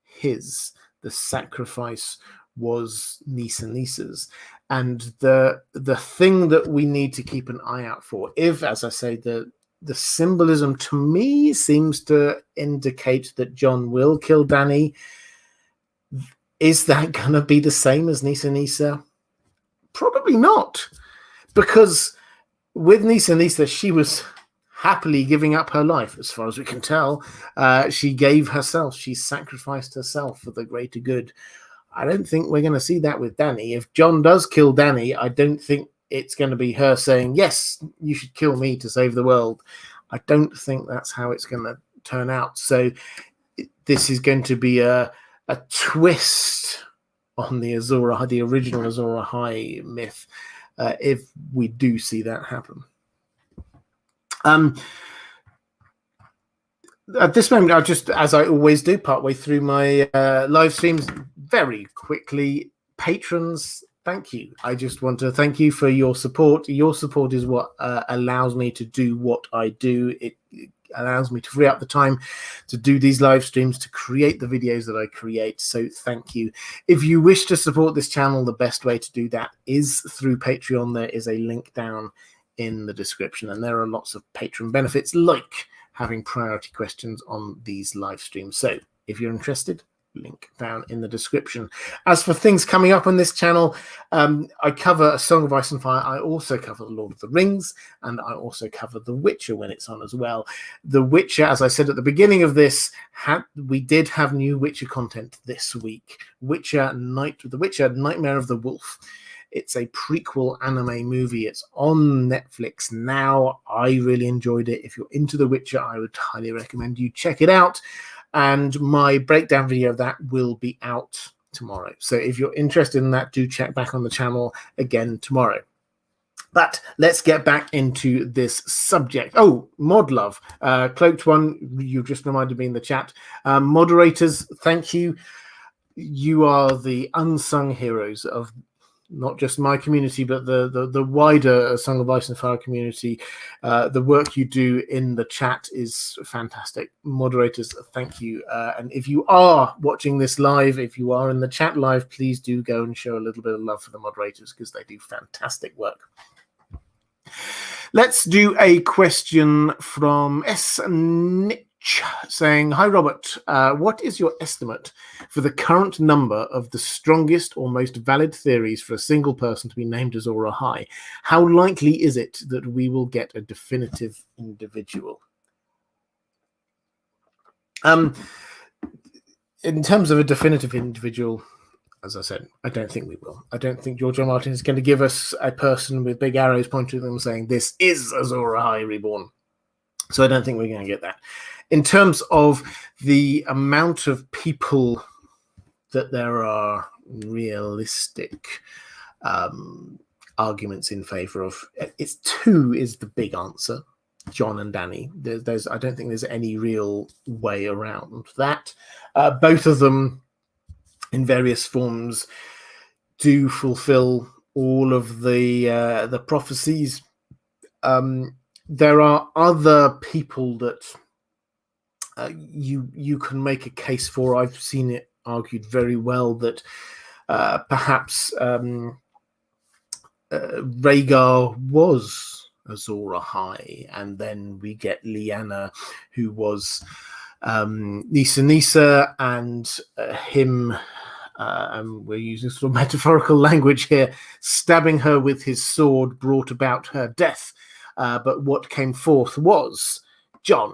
his. The sacrifice was Nissa Nissa's. And the thing that we need to keep an eye out for, if, as I say, the symbolism to me seems to indicate that Jon will kill Dany, is that going to be the same as Nissa Nissa? Probably not, because with Nissa Nissa, she was happily giving up her life, as far as we can tell. She gave herself, she sacrificed herself for the greater good. I don't think we're going to see that with Dany. If Jon does kill Dany, I don't think it's going to be her saying, yes, you should kill me to save the world. I don't think that's how it's going to turn out. So this is going to be a twist on the original Azor Ahai myth, if we do see that happen. At this moment, I'll just, as I always do, partway through my live streams, very quickly, patrons, thank you. I just want to thank you for your support. Your support is what allows me to do what I do. It allows me to free up the time to do these live streams, to create the videos that I create. So thank you. If you wish to support this channel, the best way to do that is through Patreon. There is a link down in the description, and there are lots of patron benefits, like having priority questions on these live streams. So if you're interested, link down in the description. As for things coming up on this channel, I cover A Song of Ice and Fire. I also cover The Lord of the Rings, and I also cover The Witcher when it's on as well. The Witcher, as I said at the beginning of this, we did have new Witcher content this week. The Witcher Nightmare of the Wolf. It's a prequel anime movie. It's on Netflix now. I really enjoyed it. If you're into The Witcher, I would highly recommend you check it out. and my breakdown video of that will be out tomorrow. So if you're interested in that, do check back on the channel again tomorrow. But let's get back into this subject. Oh, Mod Love, Cloaked One, you just reminded me in the chat. Moderators, thank you. You are the unsung heroes of not just my community, but the wider Song of Ice and Fire community. The work you do in the chat is fantastic. Moderators, thank you. And if you are watching this live, if you are in the chat live, please do go and show a little bit of love for the moderators, because they do fantastic work. Let's do a question from S. Niche saying, hi, Robert. What is your estimate for the current number of the strongest or most valid theories for a single person to be named Azor Ahai? How likely is it that we will get a definitive individual? In terms of a definitive individual, as I said, I don't think we will. I don't think George R. R. Martin is going to give us a person with big arrows pointing at them saying, this is Azor Ahai reborn. So I don't think we're going to get that. In terms of the amount of people that there are realistic arguments in favor of, it's 2 is the big answer, Jon and Dany. I don't think there's any real way around that. Both of them, in various forms, do fulfill all of the prophecies. There are other people that you can make a case for. I've seen it argued very well that perhaps Rhaegar was Azor Ahai, and then we get Lyanna, who was Nisa, and him, and we're using sort of metaphorical language here, stabbing her with his sword brought about her death. But what came forth was Jon,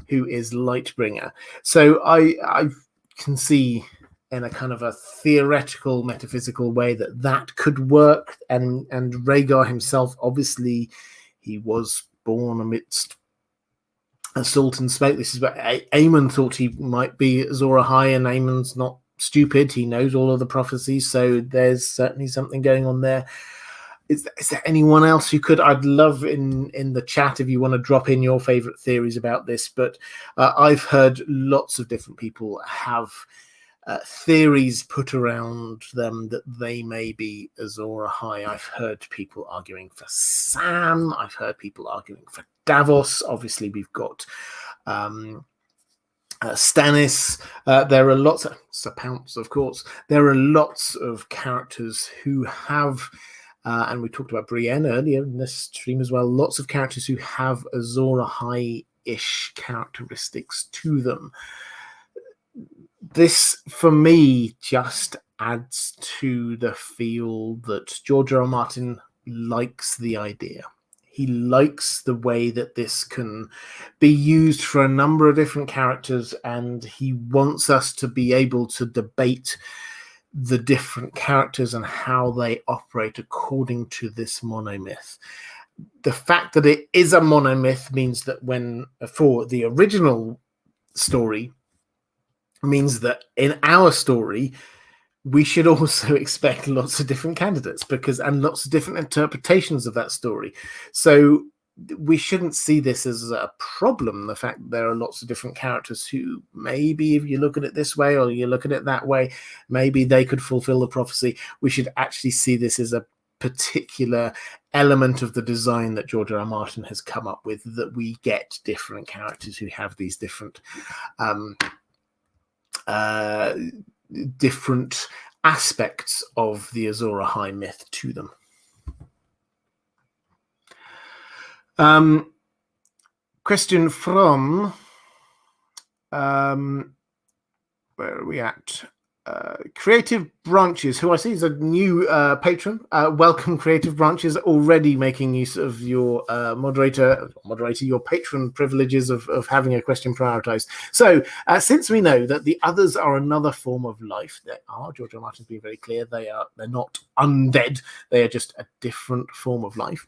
who is Lightbringer. So I can see in a kind of a theoretical, metaphysical way that could work. And Rhaegar himself, obviously, he was born amidst assault and smoke. This is what Aemon thought he might be Azor Ahai, and Aemon's not stupid. He knows all of the prophecies, so there's certainly something going on there. Is there anyone else who could? I'd love in the chat if you want to drop in your favorite theories about this, but I've heard lots of different people have theories put around them that they may be Azor Ahai. I've heard people arguing for Sam. I've heard people arguing for Davos. Obviously, we've got Stannis. There are lots of Pounce, of course. There are lots of characters who have, and we talked about Brienne earlier in this stream as well, lots of characters who have Azor Ahai-ish characteristics to them. This, for me, just adds to the feel that George R. R. Martin likes the idea. He likes the way that this can be used for a number of different characters, and he wants us to be able to debate the different characters and how they operate according to this monomyth. The fact that it is a monomyth means that for the original story, means that in our story, we should also expect lots of different candidates and lots of different interpretations of that story. So we shouldn't see this as a problem, the fact that there are lots of different characters who maybe, if you look at it this way or you look at it that way, maybe they could fulfill the prophecy. We should actually see this as a particular element of the design that George R. R. Martin has come up with, that we get different characters who have these different different aspects of the Azor Ahai myth to them. Question from where are we at? Creative Branches, who I see is a new patron. Welcome, Creative Branches, already making use of your moderator, your patron privileges of having a question prioritized. So, since we know that the others are another form of life, they are, George R. Martin's been very clear, they're not undead, they are just a different form of life.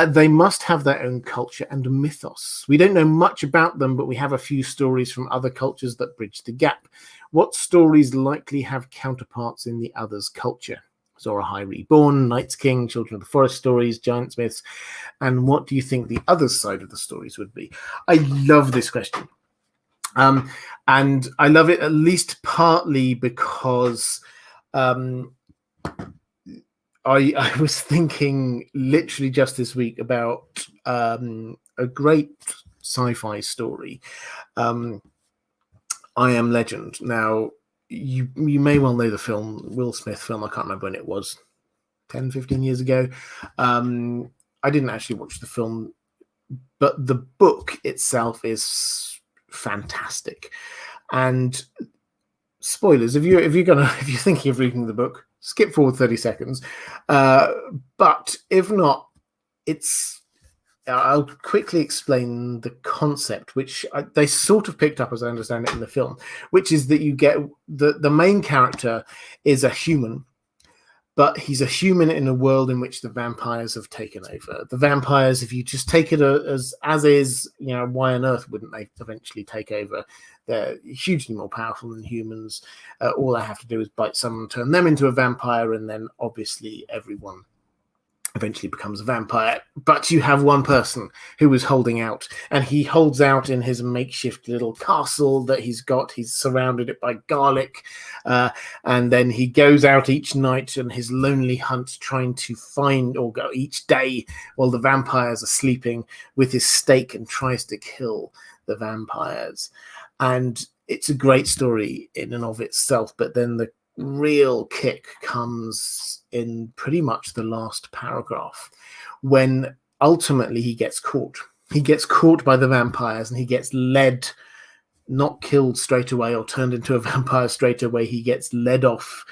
They must have their own culture and mythos. We don't know much about them, but we have a few stories from other cultures that bridge the gap. What stories likely have counterparts in the other's culture? Azor Ahai Reborn, Night's King, Children of the Forest stories, Giants myths, and what do you think the other side of the stories would be? I love this question. And I love it at least partly because I was thinking literally just this week about a great sci-fi story. I Am Legend. Now, you may well know the film, Will Smith film. I can't remember when it was, 10, 15 years ago. I didn't actually watch the film, but the book itself is fantastic. And spoilers, if you're thinking of reading the book, skip forward 30 seconds. But if not, I'll quickly explain the concept, which they sort of picked up, as I understand it, in the film, which is that you get the main character is a human, but he's a human in a world in which the vampires have taken over. The vampires, if you just take it as is, why on earth wouldn't they eventually take over? They're hugely more powerful than humans. All they have to do is bite someone, turn them into a vampire, and then obviously everyone eventually becomes a vampire. But you have one person who is holding out, and he holds out in his makeshift little castle that he's got. He's surrounded it by garlic, and then he goes out each night on his lonely hunt, trying to find, or go each day while the vampires are sleeping, with his stake, and tries to kill the vampires. And it's a great story in and of itself, but then the real kick comes in pretty much the last paragraph, when ultimately he gets caught. He gets caught by the vampires, and he gets led, not killed straight away or turned into a vampire straight away. He gets led off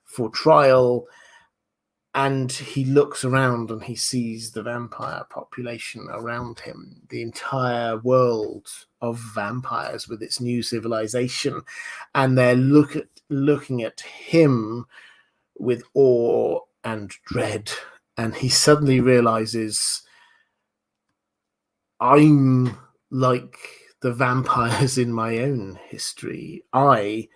for trial, and he looks around and he sees the vampire population around him, the entire world of vampires with its new civilization, and they're looking at him with awe and dread. And he suddenly realizes, I'm like the vampires in my own history. I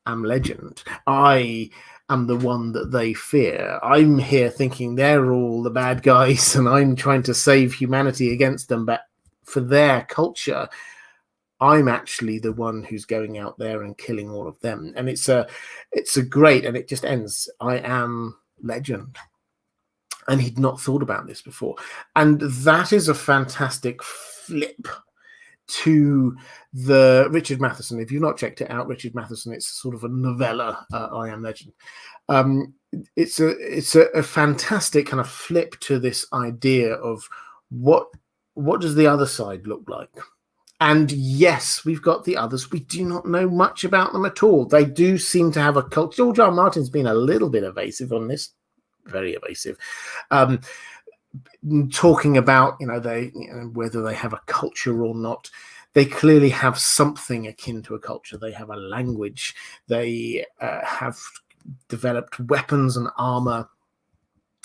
am legend. I am the one that they fear. I'm here thinking they're all the bad guys, and I'm trying to save humanity against them. But for their culture, I'm actually the one who's going out there and killing all of them. And it's a great, and it just ends, I am legend. And he'd not thought about this before. And that is a fantastic flip to the Richard Matheson. If you've not checked it out, Richard Matheson, it's sort of a novella, I Am Legend. It's a fantastic kind of flip to this idea of what does the other side look like? And yes, we've got the others. We do not know much about them at all. They do seem to have a culture. George R. Martin's been a little bit evasive on this, very evasive, talking about whether they have a culture or not. They clearly have something akin to a culture. They have a language. They have developed weapons and armor.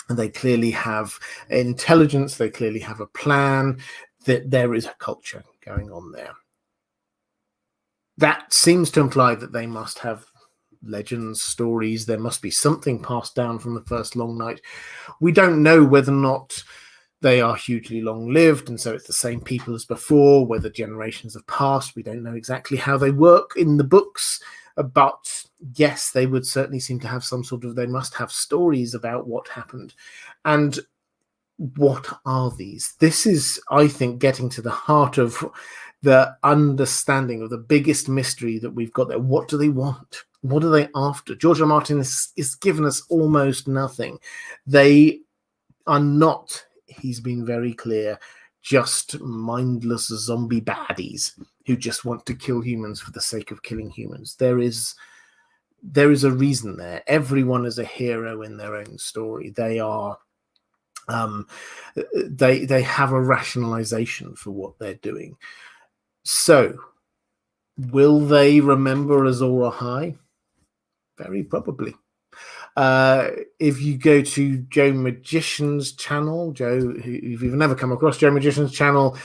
And they clearly have intelligence. They clearly have a plan. That there is a culture going on there. That seems to imply that they must have legends, stories. There must be something passed down from the first long night. We don't know whether or not they are hugely long-lived, and so it's the same people as before, whether generations have passed. We don't know exactly how they work in the books, but yes, they would certainly seem to have they must have stories about what happened. And what are these? This is, I think, getting to the heart of the understanding of the biggest mystery that we've got there. What do they want? What are they after? George R. Martin is given us almost nothing. They are not, he's been very clear, just mindless zombie baddies who just want to kill humans for the sake of killing humans. There is there is a reason there. Everyone is a hero in their own story. They are they have a rationalization for what they're doing. So will they remember Azor Ahai? Very probably. If you go to Joe Magician's channel, Joe, if you've never come across Joe Magician's channel,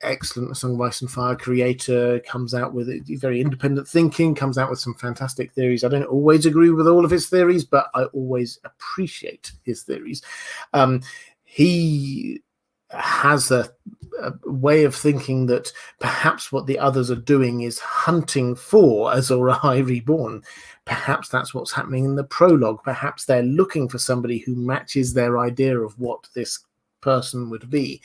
excellent Song of Ice and Fire creator, comes out with very independent thinking, comes out with some fantastic theories. I don't always agree with all of his theories, but I always appreciate his theories. He has a way of thinking that perhaps what the others are doing is hunting for Azor Ahai reborn. Perhaps that's what's happening in the prologue. Perhaps they're looking for somebody who matches their idea of what this person would be,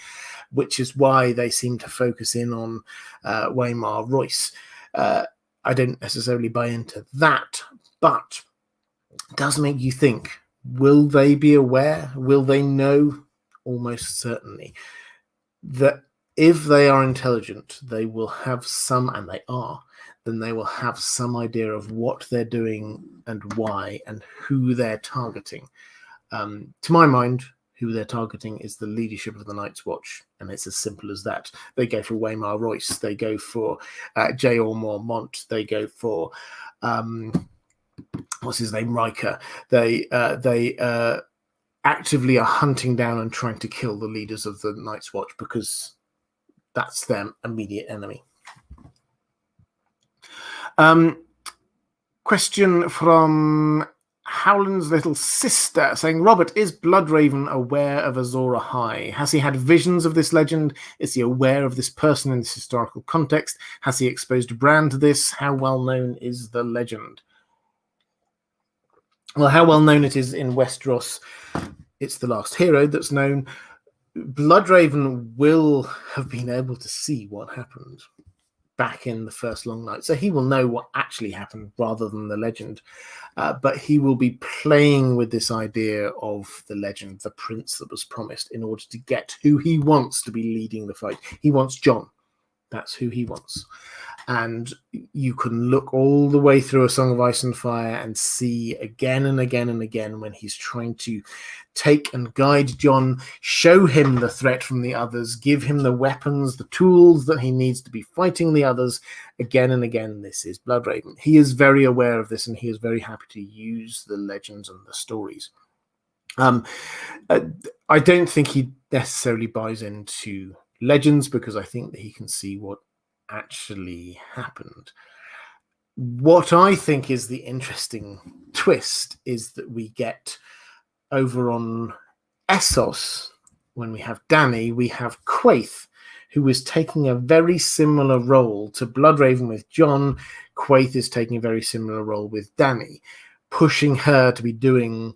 which is why they seem to focus in on Waymar Royce. I don't necessarily buy into that, but it does make you think, will they be aware? Will they know? Almost certainly that if they are intelligent, they will have some, and they are, then they will have some idea of what they're doing and why and who they're targeting. To my mind, who they're targeting is the leadership of the Night's Watch, and it's as simple as that. They go for Waymar Royce, they go for Jeor Mormont, they go for what's his name, Riker. They actively are hunting down and trying to kill the leaders of the Night's Watch because that's their immediate enemy. Question from Howland's little sister saying, Robert, is Bloodraven aware of Azor Ahai? Has he had visions of this legend? Is he aware of this person in this historical context? Has he exposed Bran to this? How well known is the legend? Well, how well known it is in Westeros, it's the last hero that's known. Bloodraven will have been able to see what happened back in the first Long Night, so he will know what actually happened rather than the legend. But he will be playing with this idea of the legend, the prince that was promised, in order to get who he wants to be leading the fight. He wants Jon. That's who he wants. And you can look all the way through A Song of Ice and Fire and see again and again and again when he's trying to take and guide Jon, show him the threat from the others, give him the weapons, the tools that he needs to be fighting the others. Again and again, this is Bloodraven. He is very aware of this, and he is very happy to use the legends and the stories. I don't think he necessarily buys into legends because I think that he can see what actually happened. What I think is the interesting twist is that we get over on Essos, when we have Dany, we have Quaithe, who is taking a very similar role to Bloodraven with Jon. Quaithe is taking a very similar role with Dany, pushing her to be doing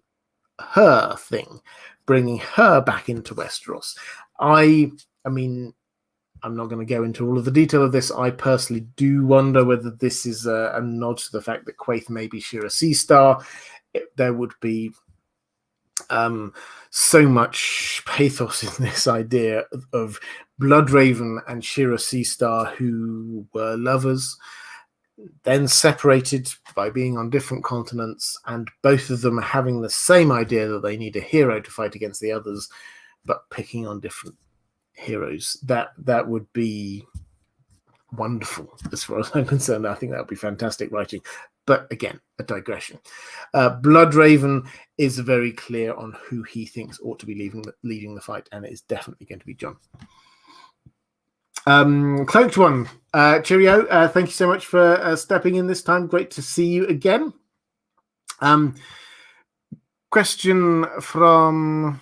her thing, bringing her back into Westeros. I mean, I'm not going to go into all of the detail of this. I personally do wonder whether this is a nod to the fact that Quaithe may be Shira Seastar. There would be so much pathos in this idea of Bloodraven and Shira Seastar, who were lovers, then separated by being on different continents, and both of them having the same idea that they need a hero to fight against the others, but picking on different heroes. That would be wonderful as far as I'm concerned. I think that would be fantastic writing. But again, a digression. Bloodraven is very clear on who he thinks ought to be leading the fight, and it is definitely going to be Jon. Cloaked One, cheerio. Thank you so much for stepping in this time. Great to see you again. Question from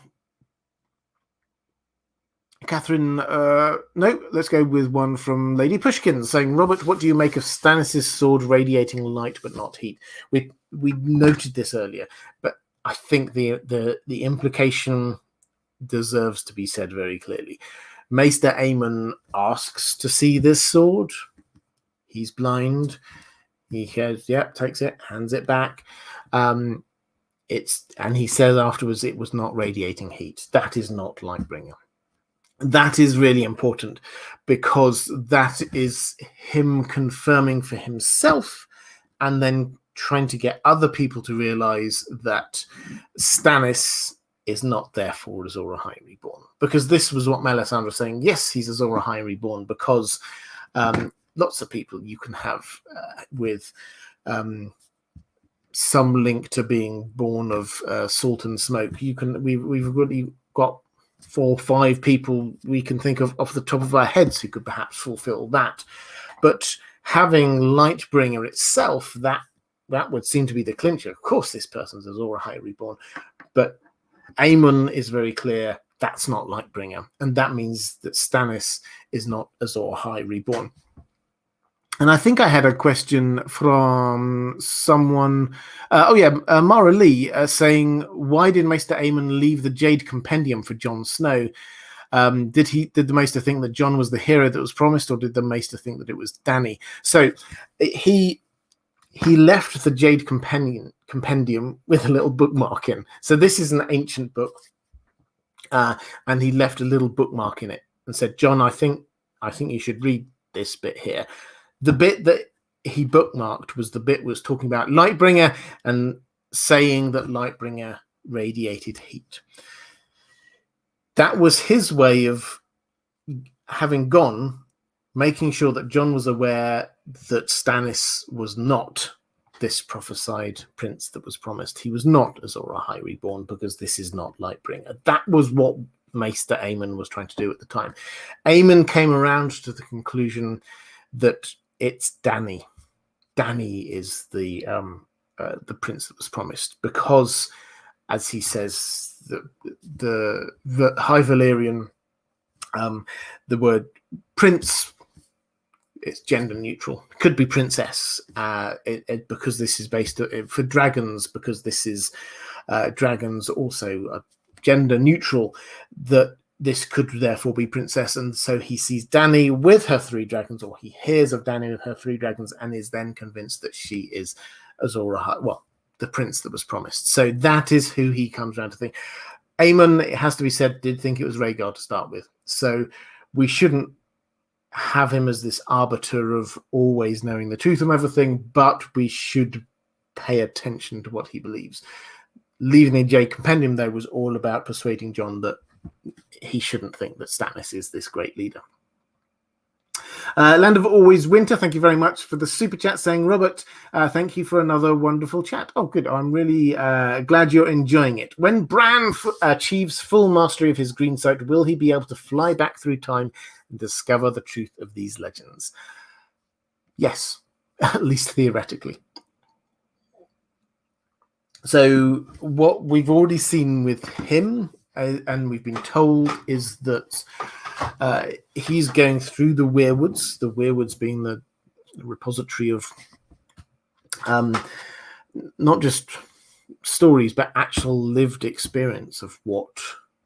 Catherine, no, let's go with one from Lady Pushkin saying, Robert, what do you make of Stannis' sword radiating light but not heat? We noted this earlier, but I think the implication deserves to be said very clearly. Maester Aemon asks to see this sword. He's blind. He goes, yep, takes it, hands it back. And he says afterwards it was not radiating heat. That is not Lightbringer. That is really important because that is him confirming for himself and then trying to get other people to realize that Stannis is not therefore Azor Ahai reborn, because this was what Melisandre was saying. Yes, he's Azor Ahai reborn because lots of people you can have with some link to being born of salt and smoke. We've really got 4 or 5 people we can think of off the top of our heads who could perhaps fulfill that. But having Lightbringer itself, that would seem to be the clincher. Of course, this person's Azor Ahai reborn, but Aemon is very clear that's not Lightbringer, and that means that Stannis is not Azor Ahai reborn. And I think I had a question from someone, Mara Lee, saying, why did Maester Aemon leave the Jade Compendium for Jon Snow? Did the Maester think that Jon was the hero that was promised, or did the Maester think that it was Dany? So he left the Jade Compendium with a little bookmark in. So this is an ancient book, and he left a little bookmark in it and said, Jon, I think you should read this bit here. The bit that he bookmarked was the bit was talking about Lightbringer and saying that Lightbringer radiated heat. That was his way of having gone, making sure that Jon was aware that Stannis was not this prophesied prince that was promised. He was not Azor Ahai reborn, because this is not Lightbringer. That was what Maester Aemon was trying to do at the time. Aemon came around to the conclusion that it's Dany. Dany is the prince that was promised, because, as he says, the High Valyrian, the word prince, it's gender neutral. It could be princess, because this is based for dragons, because this is dragons also gender neutral, that this could therefore be princess. And so he sees Dany with her 3 dragons, or he hears of Dany with her 3 dragons, and is then convinced that she is Azor Ahai, well, the prince that was promised. So that is who he comes around to think. Aemon, it has to be said, did think it was Rhaegar to start with. So we shouldn't have him as this arbiter of always knowing the truth of everything, but we should pay attention to what he believes. Leaving the Jade Compendium, though, was all about persuading Jon that he shouldn't think that Stannis is this great leader. Land of Always Winter, thank you very much for the super chat, saying, Robert, thank you for another wonderful chat. Oh, good. I'm really glad you're enjoying it. When Bran achieves full mastery of his green sight, will he be able to fly back through time and discover the truth of these legends? Yes, at least theoretically. So what we've already seen with him, and we've been told, is that he's going through the weirwoods being the repository of not just stories, but actual lived experience of what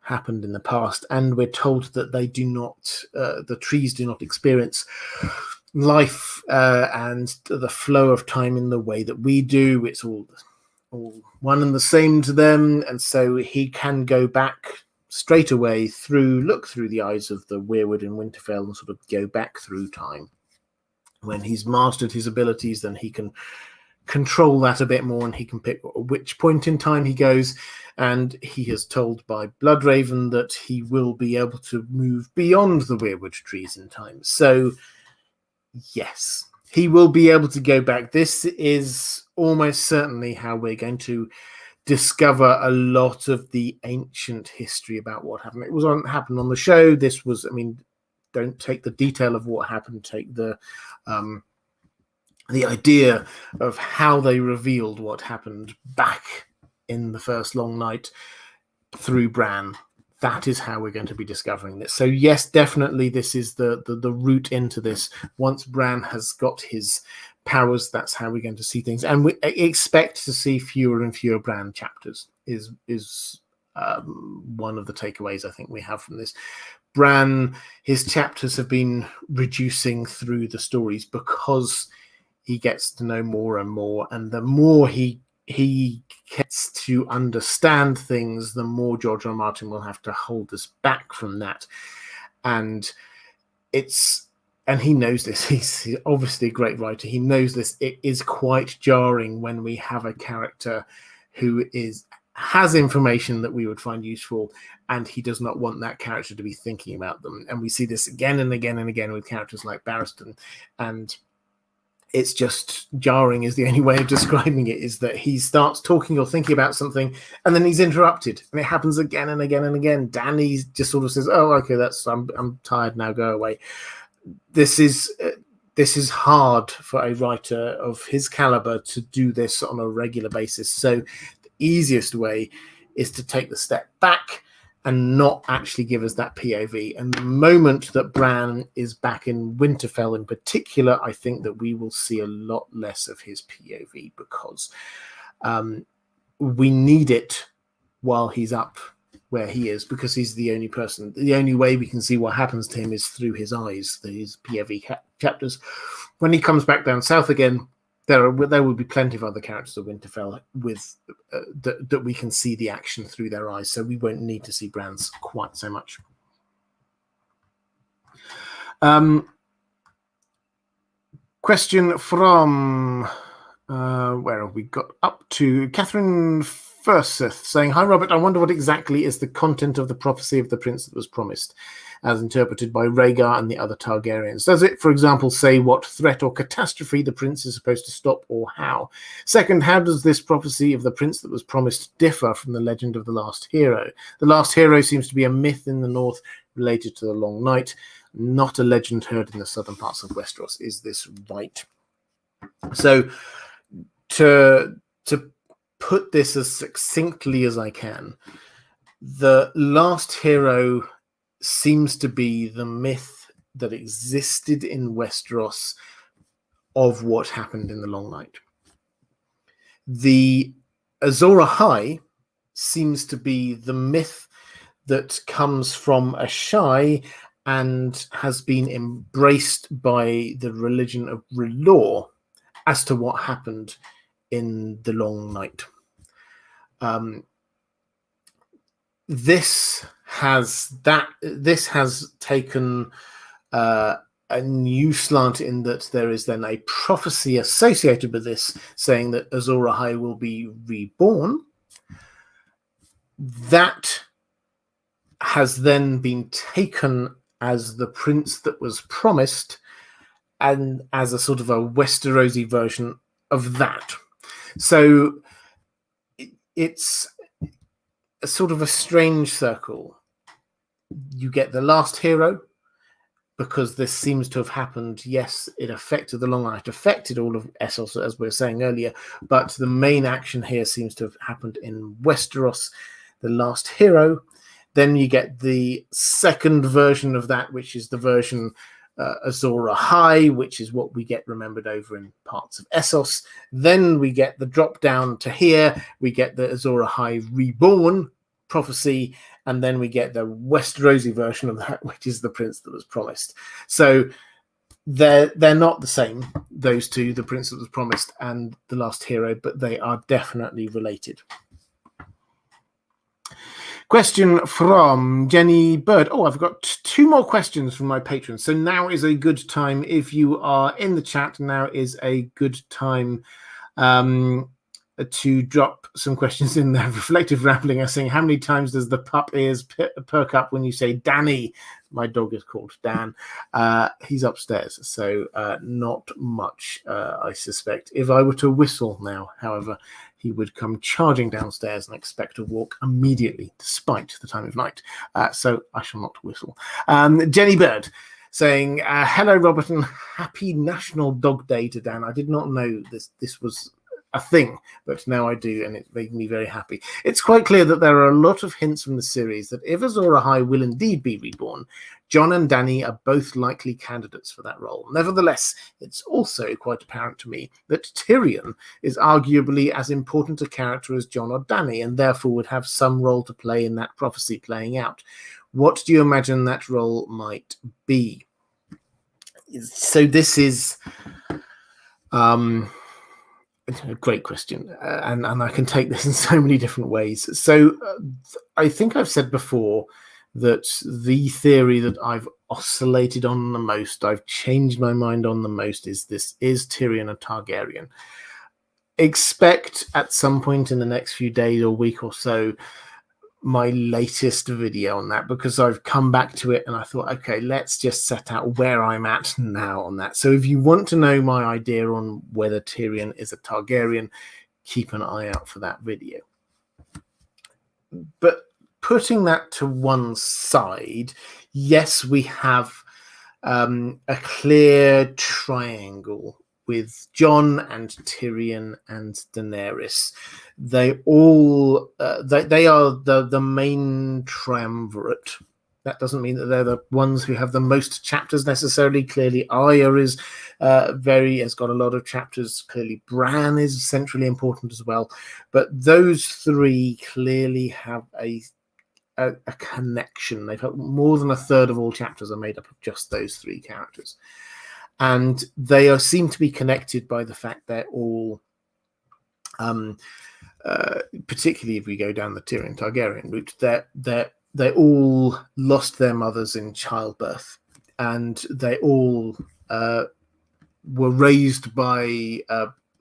happened in the past. And we're told that they do not, the trees do not experience life and the flow of time in the way that we do. It's all one and the same to them, and so he can go back straight away look through the eyes of the weirwood in Winterfell and sort of go back through time. When he's mastered his abilities, then he can control that a bit more, and he can pick which point in time he goes. And he is told by Bloodraven that he will be able to move beyond the weirwood trees in time. So yes, he will be able to go back. This is almost certainly how we're going to discover a lot of the ancient history about what happened. It happened on the show. This was, don't take the detail of what happened, take the idea of how they revealed what happened back in the first long night through Bran. That is how we're going to be discovering this. So yes, definitely this is the route into this. Once Bran has got his powers, that's how we're going to see things. And we expect to see fewer and fewer Bran chapters is one of the takeaways I think we have from this. Bran, his chapters have been reducing through the stories because he gets to know more and more, and the more he gets to understand things, the more George R. R. Martin will have to hold us back from that. And it's and he knows this. He's obviously a great writer. He knows this. It is quite jarring when we have a character who has information that we would find useful, and he does not want that character to be thinking about them. And we see this again and again and again with characters like Barristan, and it's just jarring is the only way of describing it, is that he starts talking or thinking about something and then he's interrupted, and it happens again and again and again. Danny just sort of says, oh, okay, I'm tired now, go away. This is hard for a writer of his caliber to do this on a regular basis. So the easiest way is to take the step back and not actually give us that POV. And the moment that Bran is back in Winterfell in particular, I think that we will see a lot less of his POV, because we need it while he's up where he is, because he's the only person. The only way we can see what happens to him is through his eyes, his POV chapters. When he comes back down south again, there will be plenty of other characters of Winterfell with that we can see the action through their eyes, so we won't need to see Bran's quite so much. Question from where have we got up to? Catherine Furseth saying, hi Robert, I wonder what exactly is the content of the prophecy of the prince that was promised, as interpreted by Rhaegar and the other Targaryens. Does it, for example, say what threat or catastrophe the prince is supposed to stop, or how? Second, how does this prophecy of the prince that was promised differ from the legend of the last hero? The last hero seems to be a myth in the north related to the Long Night, not a legend heard in the southern parts of Westeros. Is this right? So to put this as succinctly as I can, the last hero seems to be the myth that existed in Westeros of what happened in the Long Night. The Azor Ahai seems to be the myth that comes from Ashai and has been embraced by the religion of R'hllor as to what happened in the Long Night. This has taken a new slant, in that there is then a prophecy associated with this saying that Azor Ahai will be reborn. That has then been taken as the prince that was promised, and as a sort of a Westerosi version of that. So it's a sort of a strange circle. You get the last hero, because this seems to have happened. Yes, it affected the Long Night, affected all of Essos, as we were saying earlier, but the main action here seems to have happened in Westeros, the last hero. Then you get the second version of that, which is the version Azor Ahai, which is what we get remembered over in parts of Essos. Then we get the drop down to here. We get the Azor Ahai reborn prophecy, and then we get the Westerosi version of that, which is the prince that was promised. So they're not the same, those two, the prince that was promised and the last hero, but they are definitely related. Question from Jenny Bird. Oh, I've got two more questions from my patrons. So now is a good time. If you are in the chat, now is a good time to drop some questions in there. Reflective Rambling are saying, how many times does the pup ears perk up when you say Danny? My dog is called Dan. He's upstairs, so not much, I suspect. If I were to whistle now, however, he would come charging downstairs and expect to walk immediately, despite the time of night. So I shall not whistle. Jenny Bird saying, hello, Robert, and happy National Dog Day to Dan. I did not know this was a thing, but now I do, and it made me very happy. It's quite clear that there are a lot of hints from the series that if Azor Ahai will indeed be reborn, Jon and Dany are both likely candidates for that role. Nevertheless, it's also quite apparent to me that Tyrion is arguably as important a character as Jon or Dany, and therefore would have some role to play in that prophecy playing out. What do you imagine that role might be? So this is a great question, and I can take this in so many different ways. So I think I've said before that the theory that I've oscillated on the most, I've changed my mind on the most, is Tyrion a Targaryen? Expect at some point in the next few days or week or so my latest video on that, because I've come back to it and I thought, okay, let's just set out where I'm at now on that. So if you want to know my idea on whether Tyrion is a Targaryen, keep an eye out for that video. But putting that to one side, yes, we have a clear triangle with Jon and Tyrion and Daenerys. They all they are the main triumvirate. That doesn't mean that they're the ones who have the most chapters necessarily. Clearly, Arya is has got a lot of chapters. Clearly, Bran is centrally important as well. But those three clearly have a connection. They've had more than a third of all chapters are made up of just those three characters. And they seem to be connected by the fact they're all, particularly if we go down the Tyrion Targaryen route, they all lost their mothers in childbirth, and they all were raised by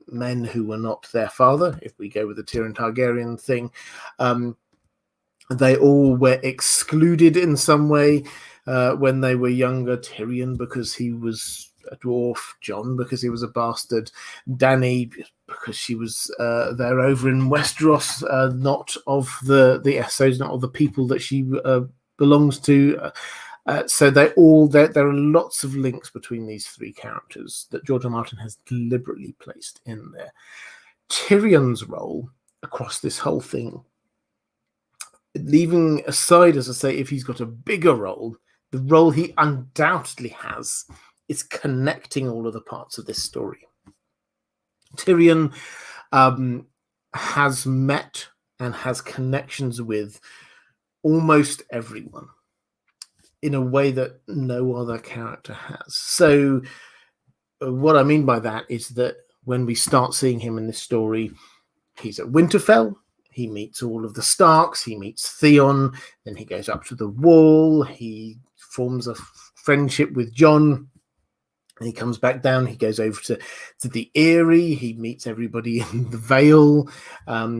men who were not their father. If we go with the Tyrion Targaryen thing, they all were excluded in some way when they were younger. Tyrion because he was a dwarf, Jon because he was a bastard, Dany because she was there over in Westeros, not of the Essos, not of the people that she belongs to. So there are lots of links between these three characters that George R. Martin has deliberately placed in there. Tyrion's role across this whole thing, leaving aside, as I say, if he's got a bigger role, the role he undoubtedly has is connecting all of the parts of this story. Tyrion has met and has connections with almost everyone in a way that no other character has. So what I mean by that is that when we start seeing him in this story, he's at Winterfell. He meets all of the Starks. He meets Theon. Then he goes up to the Wall. He forms a friendship with Jon. And he comes back down. He goes over to the Eyrie. He meets everybody in the Vale.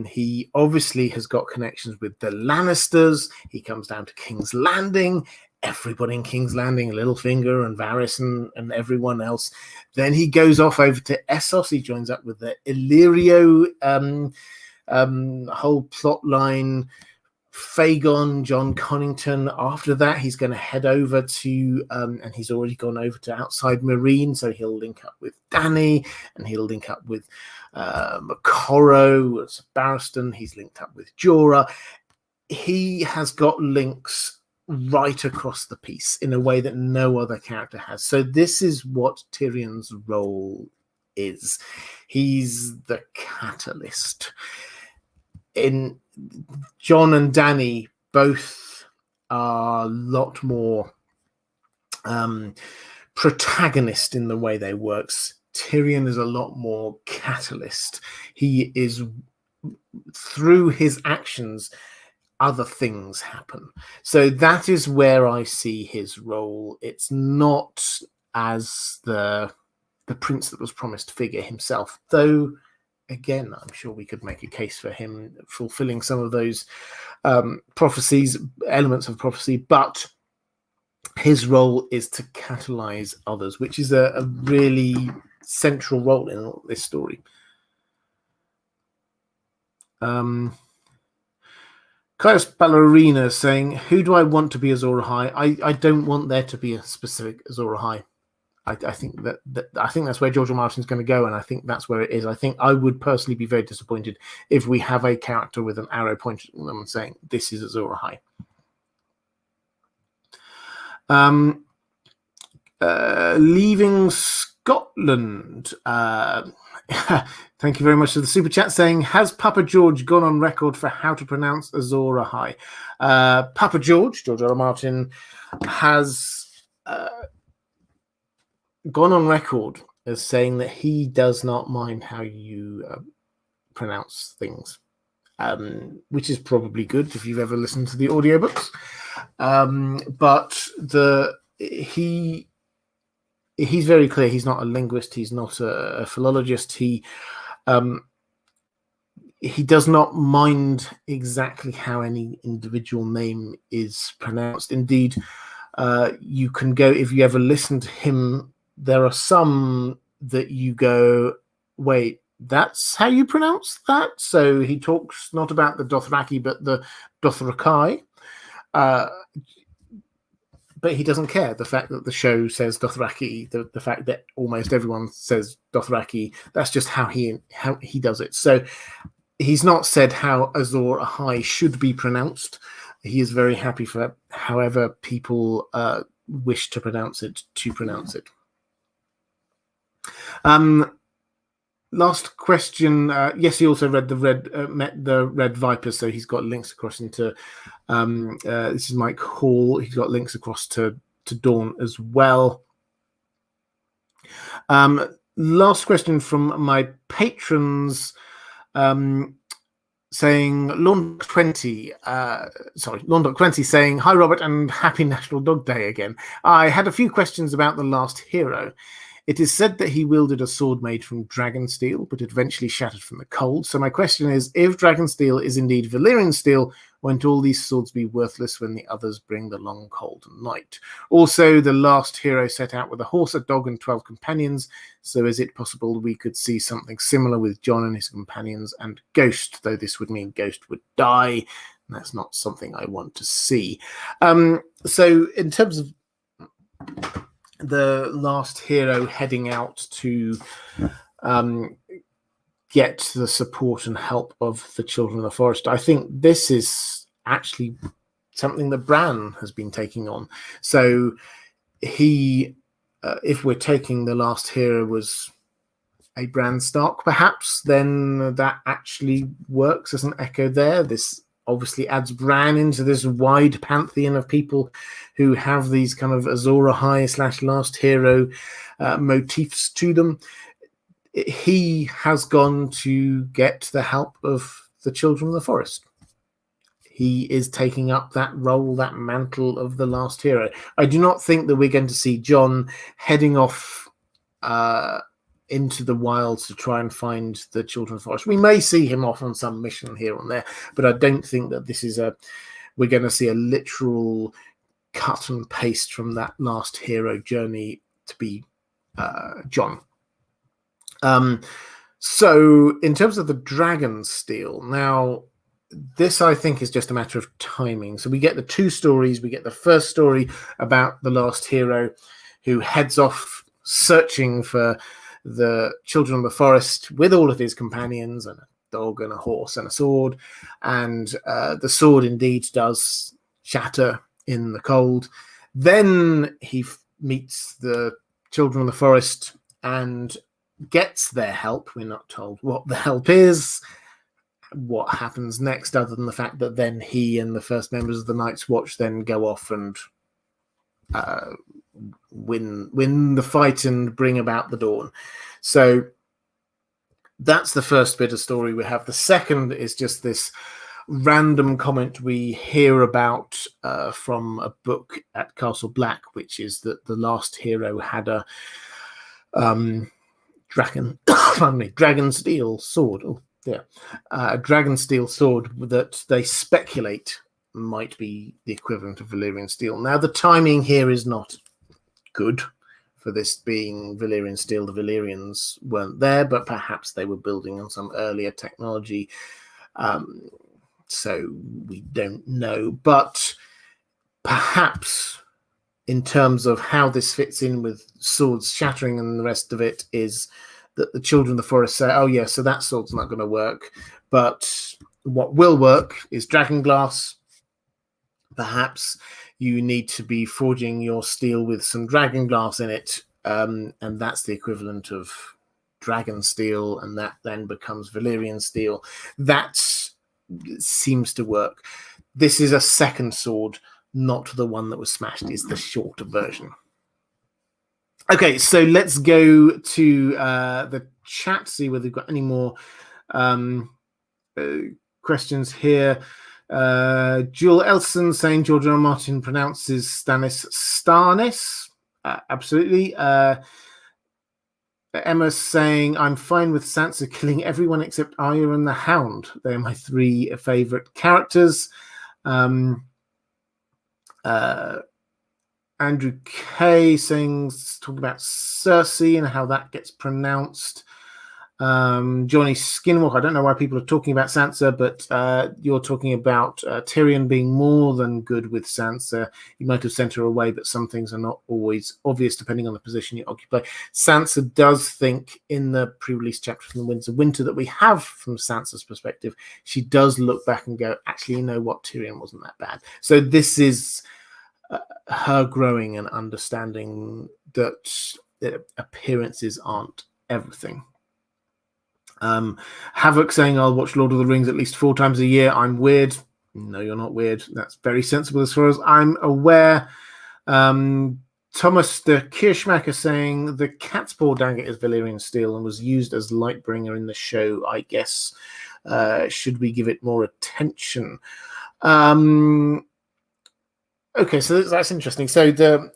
He obviously has got connections with the Lannisters. He comes down to King's Landing. Everybody in King's Landing, Littlefinger and Varys and everyone else. Then he goes off over to Essos. He joins up with the Illyrio whole plot line. Fagon, John Connington. After that, he's going to head over to, and he's already gone over to outside Marine, so he'll link up with Dany, and he'll link up with Macoro, Barristan. He's linked up with Jorah. He has got links right across the piece in a way that no other character has. So this is what Tyrion's role is. He's the catalyst. In Jon and Dany both are a lot more protagonist in the way they works. Tyrion is a lot more catalyst. He is, through his actions, other things happen. So that is where I see his role. It's not as the prince that was promised figure himself, though again, I'm sure we could make a case for him fulfilling some of those prophecies, elements of prophecy, but his role is to catalyze others, which is a really central role in all this story. Caius Ballerina saying, who do I want to be Azor Ahai? I don't want there to be a specific Azor Ahai. I think I think that's where George R. Martin's going to go, and I think that's where it is. I think I would personally be very disappointed if we have a character with an arrow pointed at them and saying, this is Azor Ahai. Leaving Scotland. Thank you very much for the super chat saying, has Papa George gone on record for how to pronounce Azor Ahai? Papa George R. Martin, has gone on record as saying that he does not mind how you pronounce things, which is probably good if you've ever listened to the audiobooks. But he's very clear. He's not a linguist. He's not a philologist. He does not mind exactly how any individual name is pronounced. Indeed, you can go, if you ever listen to him, there are some that you go, wait, that's how you pronounce that? So he talks not about the Dothraki, but the Dothrakai. But he doesn't care. The fact that the show says Dothraki, the fact that almost everyone says Dothraki, that's just how he does it. So he's not said how Azor Ahai should be pronounced. He is very happy for however people wish to pronounce it, Last question. Yes, he also read met the Red Vipers, so he's got links across into. This is Mike Hall. He's got links across to Dawn as well. Last question from my patrons. Saying Lawndock20 saying, hi Robert and happy National Dog Day again. I had a few questions about the last hero. It is said that he wielded a sword made from dragon steel, but it eventually shattered from the cold. So my question is, if dragon steel is indeed Valyrian steel, won't all these swords be worthless when the others bring the long cold night? Also, the last hero set out with a horse, a dog, and 12 companions. So is it possible we could see something similar with Jon and his companions and Ghost, though this would mean Ghost would die? And that's not something I want to see. So in terms of the last hero heading out to get the support and help of the Children of the Forest, I think this is actually something that Bran has been taking on. So he, if we're taking the last hero was a Bran Stark, perhaps, then that actually works as an echo there. This obviously adds Bran into this wide pantheon of people who have these kind of Azor Ahai / last hero motifs to them. He has gone to get the help of the Children of the Forest. He is taking up that role, that mantle of the last hero. I do not think that we're going to see Jon heading off into the wilds to try and find the Children of the Forest. We may see him off on some mission here and there, but I don't think that this is we're going to see a literal cut and paste from that last hero journey to be Jon. So in terms of the dragon steel, now this I think is just a matter of timing. So we get the two stories. We get the first story about the last hero who heads off searching for the Children of the Forest with all of his companions and a dog and a horse and a sword. And the sword indeed does shatter in the cold. Then he meets the Children of the Forest and gets their help. We're not told what the help is, what happens next, other than the fact that then he and the first members of the Night's Watch then go off and win the fight and bring about the dawn. So that's the first bit of story we have. The second is just this random comment we hear about from a book at Castle Black, which is that the last hero had a dragon steel sword. A dragon steel sword that they speculate might be the equivalent of Valyrian steel. Now, the timing here is not good for this being Valyrian steel. The Valyrians weren't there, but perhaps they were building on some earlier technology. So we don't know. But perhaps in terms of how this fits in with swords shattering and the rest of it is that the Children of the Forest say, oh yeah, so that sword's not going to work. But what will work is dragonglass. Perhaps you need to be forging your steel with some dragonglass in it, and that's the equivalent of dragon steel, and that then becomes Valyrian steel. That seems to work. This is a second sword, not the one that was smashed. It's the shorter version. Okay, so let's go to the chat, see whether we've got any more questions here. Jewel Elson saying George R. R. Martin pronounces Stannis Starnis. Absolutely. Emma saying, I'm fine with Sansa killing everyone except Arya and the Hound. They're my 3 favourite characters. Andrew Kay saying, talking about Cersei and how that gets pronounced. Johnny Skinwalker, I don't know why people are talking about Sansa, but you're talking about Tyrion being more than good with Sansa. You might have sent her away, but some things are not always obvious depending on the position you occupy. Sansa does think in the pre-release chapter from the Winds of Winter that we have from Sansa's perspective, she does look back and go, actually, you know what, Tyrion wasn't that bad. So this is her growing and understanding that appearances aren't everything. Havoc saying, I'll watch Lord of the Rings at least 4 times a year. I'm weird. No, you're not weird. That's very sensible as far as I'm aware. Thomas de Kirschmacher saying, the cat's paw dagger is Valyrian steel and was used as Lightbringer in the show, I guess. Should we give it more attention? Okay, so that's interesting. So the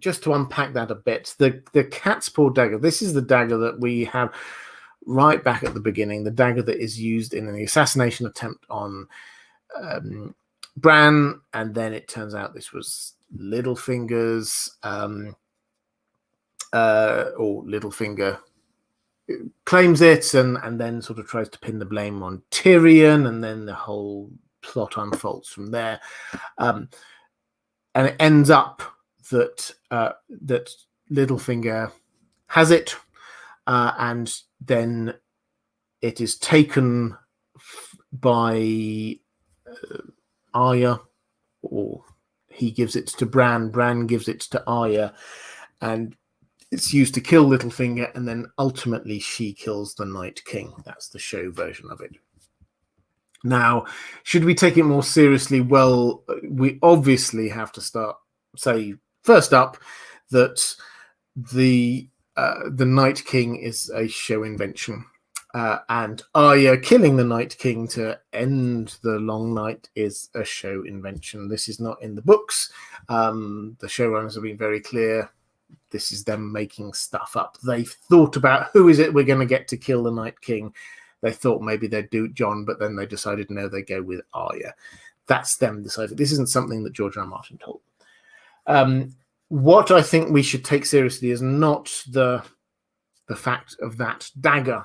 just to unpack that a bit, the cat's paw dagger, this is the dagger that we have right back at the beginning, the dagger that is used in the assassination attempt on Bran, and then it turns out this was Littlefinger's, or Littlefinger claims it and then sort of tries to pin the blame on Tyrion, and then the whole plot unfolds from there. And it ends up that that Littlefinger has it, and then it is taken by Arya, or he gives it to Bran. Bran gives it to Arya, and it's used to kill Littlefinger, and then ultimately she kills the Night King. That's the show version of it. Now, should we take it more seriously? Well, we obviously have to say first up that the Night King is a show invention, and Arya killing the Night King to end the long night is a show invention. This is not in the books. The showrunners have been very clear. This is them making stuff up. They've thought about who is it we're going to get to kill the Night King. They thought maybe they'd do Jon, but then they decided no, they go with Arya. That's them decided. This isn't something that George R. R. Martin told. What I think we should take seriously is not the fact of that dagger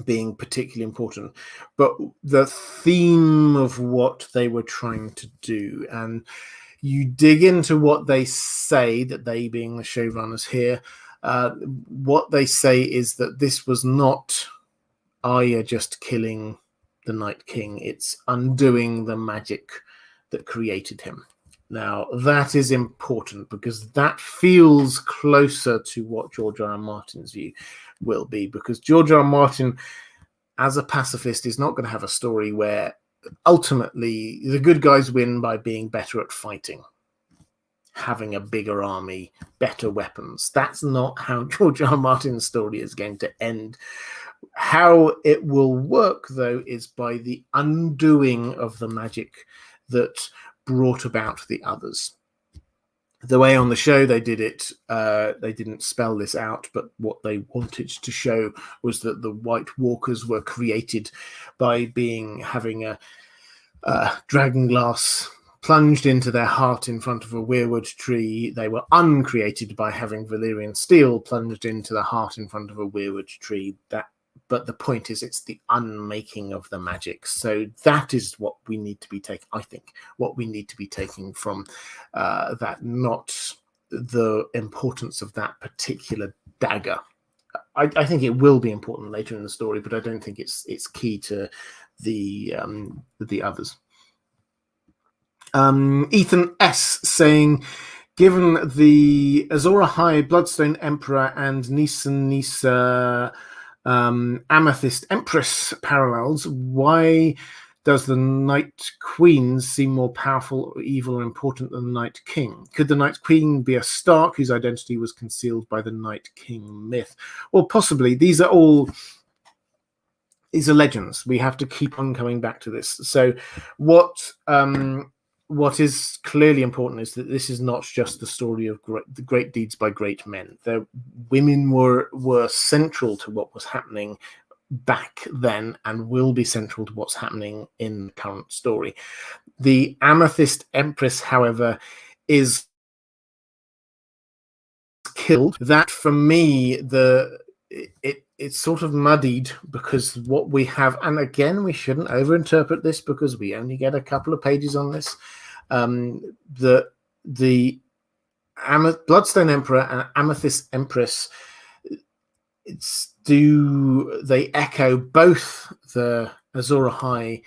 being particularly important, but the theme of what they were trying to do. And you dig into what they say, that they being the showrunners here, what they say is that this was not Arya just killing the Night King, it's undoing the magic that created him. Now, that is important because that feels closer to what George R. R. Martin's view will be, because George R. R. Martin, as a pacifist, is not going to have a story where ultimately the good guys win by being better at fighting, having a bigger army, better weapons. That's not how George R. R. Martin's story is going to end. How it will work, though, is by the undoing of the magic that brought about the others. The way on the show they did it, they didn't spell this out, but what they wanted to show was that the White Walkers were created by having a dragon glass plunged into their heart in front of a weirwood tree. They were uncreated by having Valyrian steel plunged into the heart in front of a weirwood tree. But the point is, it's the unmaking of the magic. So that is what we need to be taking, I think, what we need to be taking from that, not the importance of that particular dagger. I think it will be important later in the story, but I don't think it's key to the others. Ethan S. saying, given the Azor Ahai, Bloodstone Emperor, and Nisa Amethyst Empress parallels, why does the Night Queen seem more powerful or evil or important than the Night King? Could the Night Queen be a Stark whose identity was concealed by the Night King myth? Or possibly, these are all these are legends. We have to keep on coming back to this. So what is clearly important is that this is not just the story of the great deeds by great men. Women were central to what was happening back then and will be central to what's happening in the current story. The Amethyst Empress, however, is killed. That, for me, it's sort of muddied, because what we have, and again, we shouldn't overinterpret this because we only get a couple of pages on this. The Bloodstone Emperor and Amethyst Empress, they echo both the Azor Ahai,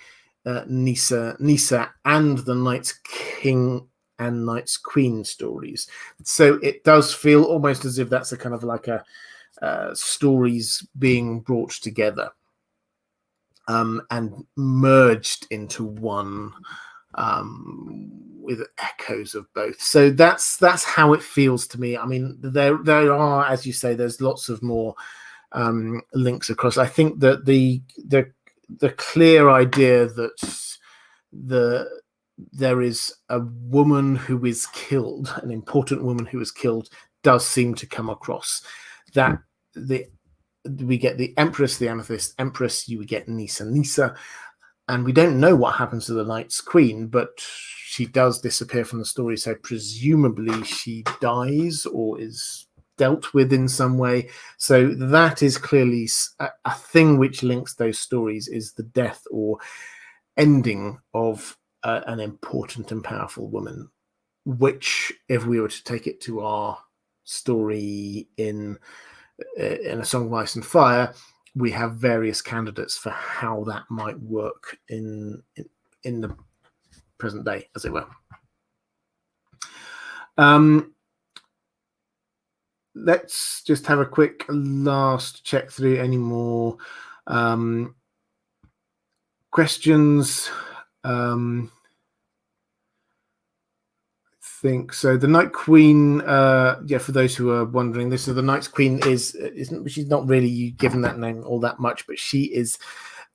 Nyssa, and the Night's King and Night's Queen stories. So it does feel almost as if that's a kind of like a stories being brought together and merged into one, with echoes of both. So that's how it feels to me. I mean, there are, as you say, there's lots of more links across. I think that the clear idea that there is a woman who is killed, an important woman who is killed, does seem to come across. That we get the Empress, the Amethyst Empress, you would get Nyssa, and we don't know what happens to the Night's Queen, but she does disappear from the story, so presumably she dies or is dealt with in some way. So that is clearly a thing which links those stories, is the death or ending of an important and powerful woman, which, if we were to take it to our story in A Song of Ice and Fire, we have various candidates for how that might work in the present day, as it were. Let's just have a quick last check through any more questions. Think so. The Night Queen, for those who are wondering, this is the Night Queen she's not really given that name all that much, but she is,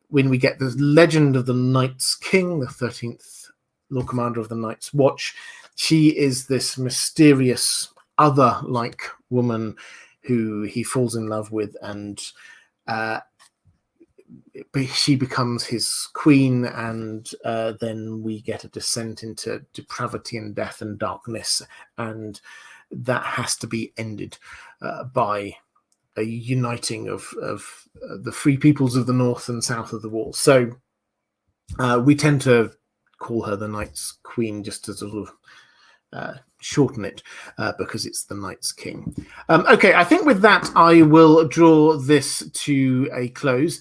when we get the legend of the Night's King, the 13th Lord Commander of the Night's Watch, she is this mysterious other-like woman who he falls in love with, and she becomes his queen, and then we get a descent into depravity and death and darkness, and that has to be ended by a uniting of the free peoples of the north and south of the wall. So we tend to call her the Night's Queen, just to sort of shorten it, because it's the Night's King. Okay, I think with that I will draw this to a close.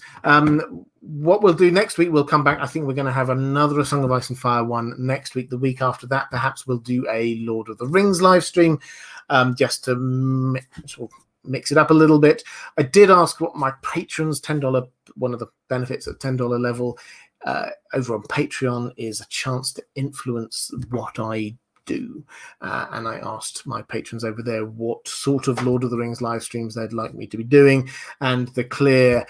What we'll do next week, we'll come back. I think we're going to have another A Song of Ice and Fire one next week. The week after that, perhaps we'll do a Lord of the Rings live stream, just to mix it up a little bit. I did ask what my patrons, $10, one of the benefits at $10 level over on Patreon is a chance to influence what I do, and I asked my patrons over there what sort of Lord of the Rings live streams they'd like me to be doing, and the clear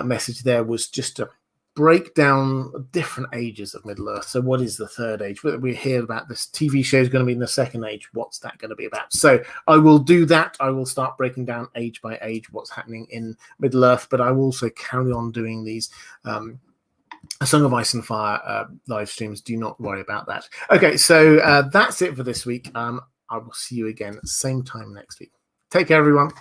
message there was just to break down different ages of Middle Earth. So what is the third age? We hear about this TV show is going to be in the second age. What's that going to be about? So I will do that. I will start breaking down age by age what's happening in Middle Earth, but I will also carry on doing these A Song of Ice and Fire live streams. Do not worry about that. Okay, so that's it for this week. I will see you again same time next week. Take care, everyone.